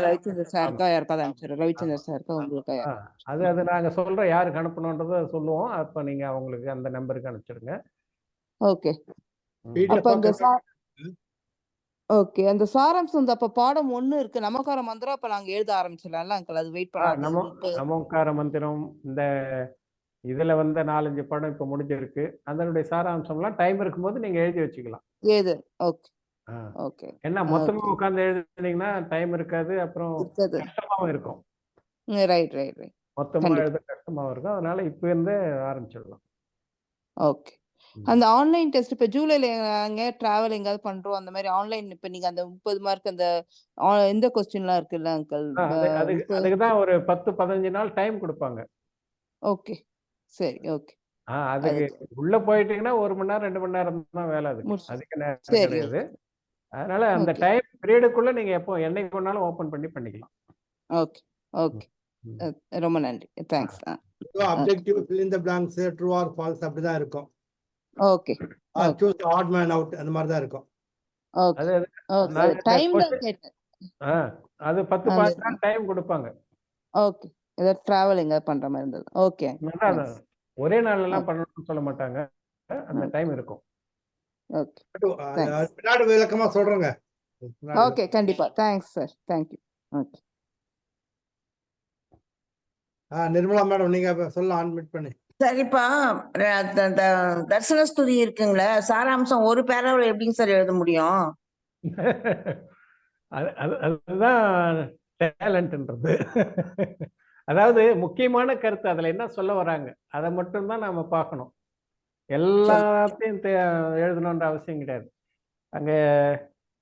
ரவிச்சந்திரன் சாருக்கா யாருக்காவது அனுப்பிச்சிடுறோம். ரவிச்சந்திரன் சாருக்கா உங்களுக்கு அது நாங்க சொல்றோம் யாருக்கு அனுப்பணும்ன்றத சொல்லுவோம். அப்ப நீங்க அவங்களுக்கு அந்த நம்பருக்கு அனுப்பிச்சிடுங்க. ஓகே. அப்ப இந்த ஓகே, அந்த சாராம்சம் அப்ப பாடம் 1 இருக்கு, நமக்கார மந்திரம். அப்ப நாங்க எழுத ஆரம்பிச்சிடலாம்ல அங்கிள்? அது வெயிட் பண்ணாதீங்க. நமக்கார மந்திரம் இந்த இதுல 4-5 பாடம் இப்ப முடிஞ்சிருக்கு. அதனுடைய சாராம்சம்லாம் டைம் இருக்கும்போது நீங்க எழுதி வச்சுக்கலாம். Okay okay. ஏன்னா மொத்தமா உட்கார்ந்து எழுதுனீங்கன்னா டைம் இருக்காது, அப்புறம் கஷ்டமாவும் இருக்கும். ரைட். மொத்தமா எழுத கஷ்டமாவும் இருக்கும். அதனால இப்ப இருந்தே ஆரம்பிச்சிடலாம். ஓகே. அந்த ஆன்லைன் டெஸ்ட் இப்ப ஜூலைல டிராவல் எங்காவது பண்றோம் அந்த மாதிரி ஆன்லைன். இப்ப நீங்க அந்த 30 மார்க் அந்த இந்த கொஸ்டின்லாம் இருக்குல்ல அங்கிள், அதுக்குதான் ஒரு 10-15 நாள் டைம் கொடுப்பாங்க. ஓகே சரி. ஓகே, அதுக்கு உள்ள போயிட்டீங்கன்னா 1 மணி நேரம் 2 மணி நேரம் தான் வேலை. அதுக்கு நேரம் கிடையாது. அதனால அந்த டைம் பீரியடுக்குள்ள நீங்க எப்போ என்னைக்கு வேணாலும் ஓபன் பண்ணி பண்ணிக்கலாம். ஓகே ஓகே, ரொம்ப நன்றி, thanks. Objective fill in the blanks, true or false அப்படிதான் இருக்கும். Okay, choose odd man out அந்த மாதிரி தான் இருக்கும். Okay okay. டைம்ல கேட்டேன். அது 10-15 நாள் டைம் கொடுப்பாங்க. ஓகே, ஏதோ டிராவல் எங்க பண்ற மாதிரி இருந்தது. ஓகே, ஒரே நாள்ல எல்லாம் பண்ணணும்னு சொல்ல மாட்டாங்க, அந்த டைம் இருக்கும். ஓகே, பின்னாடி விளக்கமா சொல்றேங்க. ஓகே, கண்டிப்பா. Thanks sir, thank you. Okay. Nirmala madam நீங்க சொல்லலாம் அட்மிட் பண்ணி. சரிப்பா, தர்சன ஸ்துதி இருக்குங்களே, சாராம்சம் ஒரு பேராவில் எப்படிங்க சார் எழுத முடியும்? அதுதான் டேலண்ட்ன்றது. அதாவது முக்கியமான கருத்து அதுல என்ன சொல்ல வராங்க அதை மட்டும்தான் நாம பார்க்கணும். எல்லாத்தையும் எழுதணுன்ற அவசியம் கிடையாது. அங்கே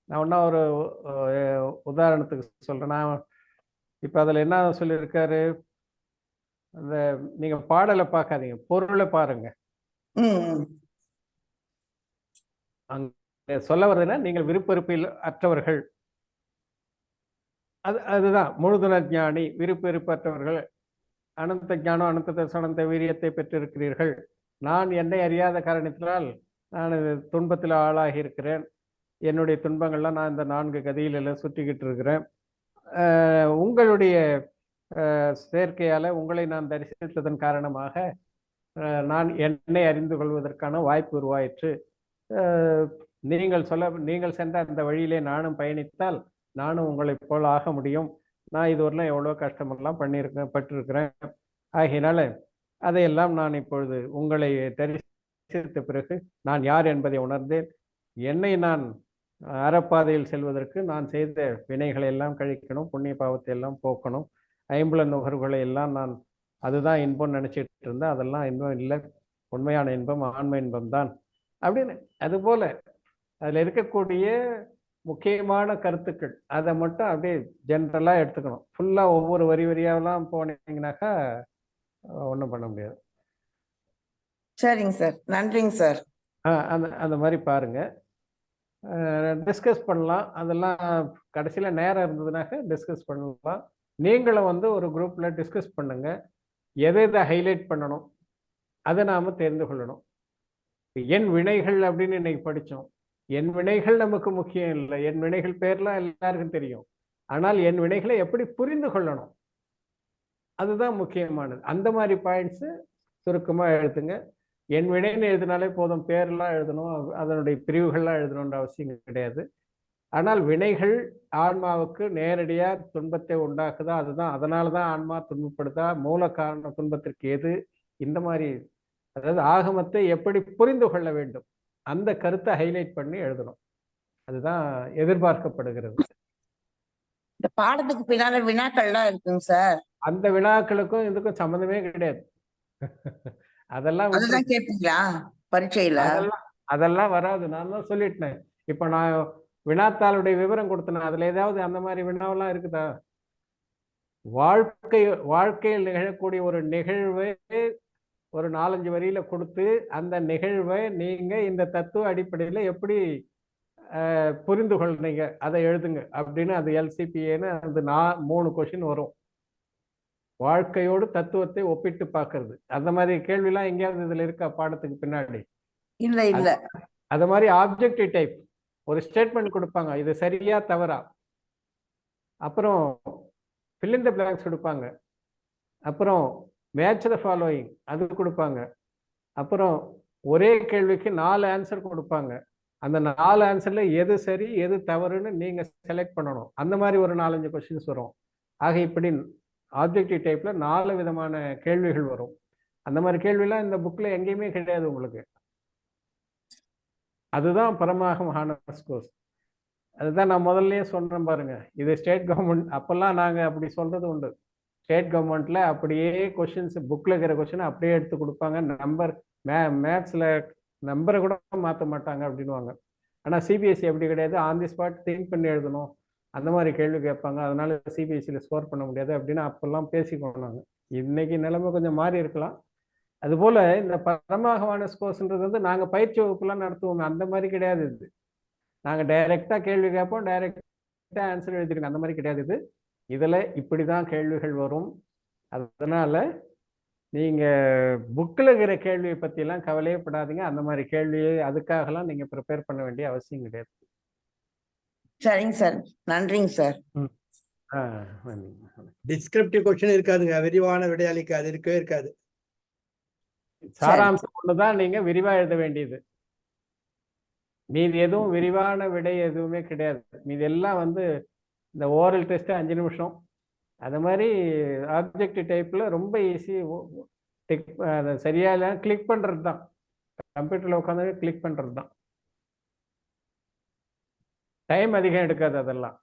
நான் ஒன்றா ஒரு உதாரணத்துக்கு சொல்கிறேன். நான் இப்போ அதில் என்ன சொல்லியிருக்காரு, அந்த நீங்கள் பாடலை பார்க்காதீங்க, பொருளை பாருங்க. அங்கே சொல்ல வருதுன்னா நீங்கள் விருப்பெருப்பில் அற்றவர்கள், அதுதான் முழுதுண ஞானி, விருப்பெருப்பற்றவர்கள், அனந்த ஞானம் அனந்த தசனந்த வீரியத்தை பெற்றிருக்கிறீர்கள். நான் என்னை அறியாத காரணத்தினால் நான் துன்பத்தில் ஆளாகி இருக்கிறேன். என்னுடைய துன்பங்கள்லாம் நான் இந்த 4 கதியிலெல்லாம் சுற்றிக்கிட்டு இருக்கிறேன். உங்களுடைய சேர்க்கையால் உங்களை நான் தரிசித்ததன் காரணமாக நான் என்னை அறிந்து கொள்வதற்கான வாய்ப்பு உருவாயிற்று. நீங்கள் சென்ற அந்த வழியிலே நானும் பயணித்தால் நானும் உங்களைப் போல் ஆக முடியும். நான் இதுவரையிலும் எவ்வளோ கஷ்டமெல்லாம் பட்டிருக்கிறேன். ஆகையினால அதையெல்லாம் நான் இப்பொழுது உங்களை தரிசித்த பிறகு நான் யார் என்பதை உணர்ந்தேன். என்னை நான் அறப்பாதையில் செல்வதற்கு நான் செய்த வினைகளை எல்லாம் கழிக்கணும், புண்ணிய பாவத்தை எல்லாம் போக்கணும், ஐம்புல நுகர்வுகளை எல்லாம் நான் அதுதான் இன்பம் நினச்சிட்டு இருந்தேன். அதெல்லாம் இன்பம் இல்லை, உண்மையான இன்பம் ஆன்ம இன்பம் தான் அப்படின்னு. அதுபோல் அதில் இருக்கக்கூடிய முக்கியமான கருத்துக்கள் அதை மட்டும் அப்படியே ஜென்ரலாக எடுத்துக்கணும். ஃபுல்லாக ஒவ்வொரு வரியாவெல்லாம் போனீங்கன்னாக்கா ஒன்றும் பண்ண முடியாது. சரிங்க சார், நன்றிங்க சார். அந்த மாதிரி பாருங்க, டிஸ்கஸ் பண்ணலாம். அதெல்லாம் கடைசியில் நேரம் இருந்ததுனாக்க டிஸ்கஸ் பண்ணலாம். நீங்களும் ஒரு குரூப்பில் டிஸ்கஸ் பண்ணுங்க, எதை ஹைலைட் பண்ணணும் அதை நாம் தெரிந்து கொள்ளணும். என் வினைகள் அப்படின்னு இன்னைக்கு படித்தோம். என் வினைகள் நமக்கு முக்கியம் இல்லை, என் வினைகள் பேர்லாம் எல்லாருக்கும் தெரியும். ஆனால் என் வினைகளை எப்படி புரிந்து கொள்ளணும் அதுதான் முக்கியமானது. அந்த மாதிரி பாயிண்ட்ஸு சுருக்கமாக எழுதுங்க. என் வினைன்னு எழுதினாலே போதும், பேரெல்லாம் எழுதணும், அதனுடைய பிரிவுகள்லாம் எழுதணுன்ற அவசியம் கிடையாது. ஆனால் வினைகள் ஆன்மாவுக்கு நேரடியாக துன்பத்தை உண்டாக்குதா, அதுதான் அதனால தான் ஆன்மா துன்பப்படுதா, மூல காரண துன்பத்திற்கு எது, இந்த மாதிரி அதாவது ஆகமத்தை எப்படி புரிந்து கொள்ள வேண்டும் அந்த கருத்தை ஹைலைட் பண்ணி எழுதணும். அதுதான் எதிர்பார்க்கப்படுகிறது. இந்த பாடத்துக்கு பின்னால வினாக்கள்லாம் இருக்குங்க சார். அந்த வினாக்களுக்கும் இதுக்கும் சம்மந்தமே கிடையாது. அதெல்லாம் கேட்பீங்களா பரீட்சையில? அதெல்லாம் வராது. நான் தான் சொல்லிட்டேன். இப்ப நான் வினாத்தாளுடைய விவரம் கொடுத்தேன், அதுல ஏதாவது அந்த மாதிரி வினாவெல்லாம் இருக்குதா? வாழ்க்கையில் நிகழக்கூடிய ஒரு நிகழ்வை ஒரு 4-5 வரியில கொடுத்து அந்த நிகழ்வை நீங்க இந்த தத்துவ அடிப்படையில எப்படி புரிந்து கொள்றீங்க அதை எழுதுங்க அப்படின்னு அது எல்சிபிஏன்னு அது 3 கொஸ்டின் வரும். வாழ்க்கையோடு தத்துவத்தை ஒப்பிட்டு பார்க்கறது, அந்த மாதிரி கேள்விலாம் எங்கேயாவது இதுல இருக்கா பாடத்துக்கு பின்னாடி? இல்ல இல்ல. அது மாதிரி ஆப்ஜெக்டிவ் டைப் ஒரு ஸ்டேட்மெண்ட் கொடுப்பாங்க, இது சரியா தவறா. அப்புறம் fill in the blanks கொடுப்பாங்க. அப்புறம் மேட்ச் த ஃபாலோயிங் அது கொடுப்பாங்க. அப்புறம் ஒரே கேள்விக்கு 4 ஆன்சர் கொடுப்பாங்க. அந்த 4 ஆன்சர்ல எது சரி எது தவறுன்னு நீங்க செலக்ட் பண்ணணும். அந்த மாதிரி ஒரு 4-5 கொஸ்டின்ஸ் வரும். ஆக இப்படி ஆப்ஜெக்டிவ் டைப்ல 4 விதமான கேள்விகள் வரும். அந்த மாதிரி கேள்விலாம் இந்த புக்ல எங்கேயுமே கிடையாது உங்களுக்கு. அதுதான் பரமாகம் ஹானர்ஸ் கோர்ஸ். அதுதான் நான் முதல்லயே சொன்னேன் பாருங்க, இது ஸ்டேட் கவர்மெண்ட். அப்பெல்லாம் நாங்க அப்படி சொல்றது உண்டு. ஸ்டேட் கவர்மெண்ட்ல அப்படியே கொஸ்டின்ஸ் புக்ல இருக்கிற கொஸ்டின் அப்படியே எடுத்து கொடுப்பாங்க. நம்பர் மேத்ஸ்ல நம்பரை கூட மாற்ற மாட்டாங்க அப்படின்வாங்க. ஆனால் சிபிஎஸ்சி அப்படி கிடையாது, ஆன் தி ஸ்பாட் திங்க் பண்ணி எழுதணும், அந்த மாதிரி கேள்வி கேட்பாங்க. அதனால சிபிஎஸ்சியில் ஸ்கோர் பண்ண முடியாது அப்படின்னு அப்பெல்லாம் பேசிக்கொண்டாங்க. இன்னைக்கு நிலைமை கொஞ்சம் மாறி இருக்கலாம். அதுபோல் இந்த பரமாகமான ஸ்கோர்ஸ்ன்றது நாங்கள் பயிற்சி வகுப்புலாம் நடத்துவோம். அந்த மாதிரி கிடையாது இது. நாங்கள் டைரெக்டாக கேள்வி கேட்போம், டைரெக்டாக ஆன்சர் எழுதிருக்கோம். அந்த மாதிரி கிடையாது இது. இதில் இப்படி தான் கேள்விகள் வரும். அதனால நீங்கள் புக்கில் இருக்கிற கேள்வியை பற்றிலாம் கவலையே படாதீங்க. அந்த மாதிரி கேள்வியை அதுக்காகலாம் நீங்கள் ப்ரிப்பேர் பண்ண வேண்டிய அவசியம் கிடையாது. சரிங்க சார், நன்றிங்க சார். டிஸ்கிரிப்டிவ் கொஸ்டின் இருக்காதுங்க, விரிவான விடை அளிக்காது, இருக்கவே இருக்காது. சாராம்சம் ஒண்ணுதான் நீங்க விரிவா எழுத வேண்டியது. மீது எதுவும் விரிவான விடை எதுவுமே கிடையாது. மீது எல்லாம் இந்த ஓரல் டெஸ்ட் 5 நிமிஷம். அது மாதிரி ஆப்ஜெக்டிவ் டைப்ல ரொம்ப ஈஸி. அதை சரியா இல்லை கிளிக் பண்றது தான், கம்ப்யூட்டர்ல உட்காந்து கிளிக் பண்றது தான். டைம் அதிகம் எடுக்காது அதெல்லாம்.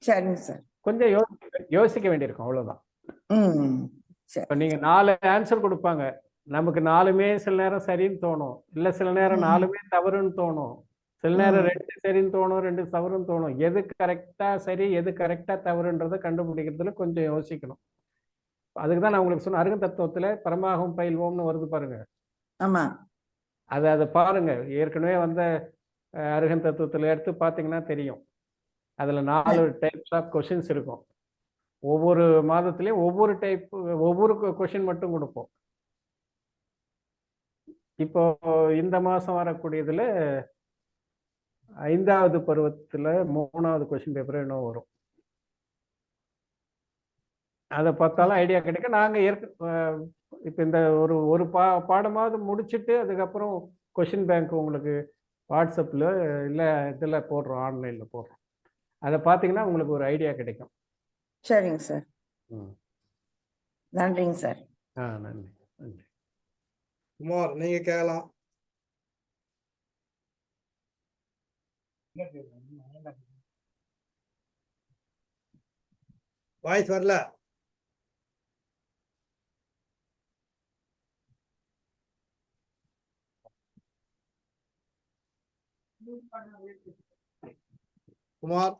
சரிங்க சார். கொஞ்சம் யோசிக்க வேண்டியிருக்கும், அவ்வளவுதான். ம், சரி. இப்போ நீங்க 4 ஆன்சர் கொடுப்பாங்க, நமக்கு 4மே சில நேரம் சரின்னு தோணும், இல்ல சில நேரம் 4மே தவறுன்னு தோணும், சில நேரம் 2 சரின்னு தோணும், 2 தவறுன்னு தோணும். எது கரெக்டா சரி, எது கரெக்டா தவறுன்றதை கண்டுபிடிக்கிறதுல கொஞ்சம் யோசிக்கணும். அதுக்கு தான் நான் உங்களுக்கு சொன்ன அருகன் தத்துவத்துல பரமாகும் பயில்வோம்னு வருது பாருங்க. ஆமா. அதை பாருங்க, ஏற்கனவே வந்த அருகன் தத்துவத்துல எடுத்து பார்த்தீங்கன்னா தெரியும். அதுல 4 டைப்ஸ் ஆஃப் கொஷின்ஸ் இருக்கும். ஒவ்வொரு மாதத்துலயும் ஒவ்வொரு கொஷின் மட்டும் கொடுப்போம். இப்போ இந்த மாசம் வரக்கூடியதுல 5வது பருவத்துல 3வது கொஸ்டின் பேப்பர் என்ன வரும், அதை பார்த்தாலும் ஐடியா கிடைக்கும். நாங்க இப்போ இந்த ஒரு பாடமாவது முடிச்சுட்டு அதுக்கப்புறம் கொஷின் பேங்க் உங்களுக்கு வாட்ஸ்அப்ல இல்ல இதுல போடுறோம், ஆன்லைன்ல போடுறோம். அதை பார்த்தீங்கன்னா உங்களுக்கு ஒரு ஐடியா கிடைக்கும். சரிங்க சார். நன்றிங்க சார். நன்றி நன்றி. குமார், நீங்க கேட்கலாம். வாய்ஸ் வரல. குமார்,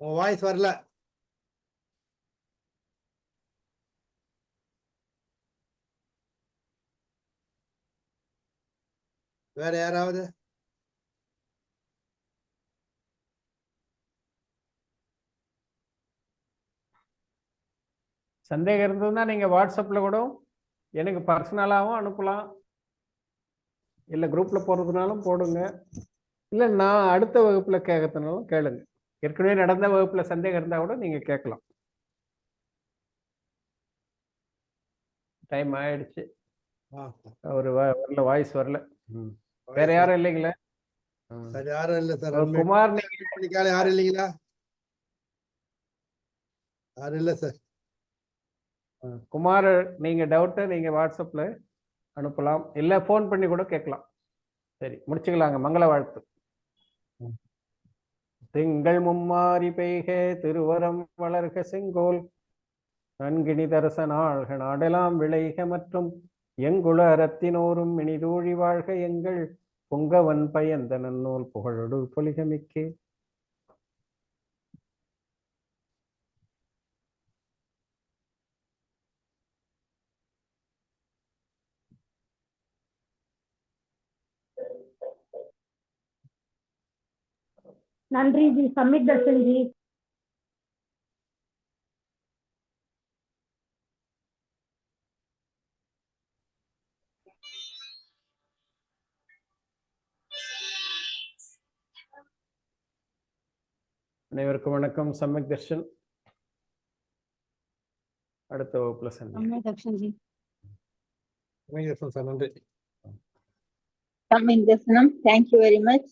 உன் வாய்ஸ் வரல. வேற யாராவது? சந்தேகம் இருந்ததுன்னா நீங்க வாட்ஸ்அப்ல கூட எனக்கு பர்சனலாகவும் அனுப்பலாம், இல்லை குரூப்ல போடுறதுனாலும் போடுங்க, இல்லை நான் அடுத்த வகுப்புல கேட்கறதுனாலும் கேளுங்க. ஏற்கனவே நடந்த வகுப்புல சந்தேகம் இருந்தா கூட நீங்க கேட்கலாம். டைம் ஆயிடுச்சு. ஒரு வரல, வாய்ஸ் வரல. வேற யாரும் இல்லைங்களா? வேற யாரும் இல்ல சார். குமார், நீங்க யாரும் இல்லைங்களா? யாரும் இல்ல சார். குமார், நீங்க டவுட்டை நீங்க வாட்ஸ்அப்ல அனுப்பலாம், இல்ல போன் பண்ணி கூட கேட்கலாம். சரி, முடிச்சுக்கலாங்க. மங்கள வாழ்த்து. திங்கள் மும்மாரி பெய்க திருவரம் வளர்க செங்கோல் நன்கினி தரச நாள்க நாடெல்லாம் விளைக மற்றும் எங்குள அறத்தினோரும் இனிதூழி வாழ்க எங்கள் பொங்கவன் பயந்த நன்னூல் புகழொடு பொலிகமிக்கே. நன்றி ஜி. Submit Darshan G. அனைவருக்கும் வணக்கம். சம்யக் தர்ஷன். அடுத்த வகுப்புல சந்திப்போம். சம்யக் தர்ஷன் ஜி. நன்றி. Samyik Darshanam. Thank you very much.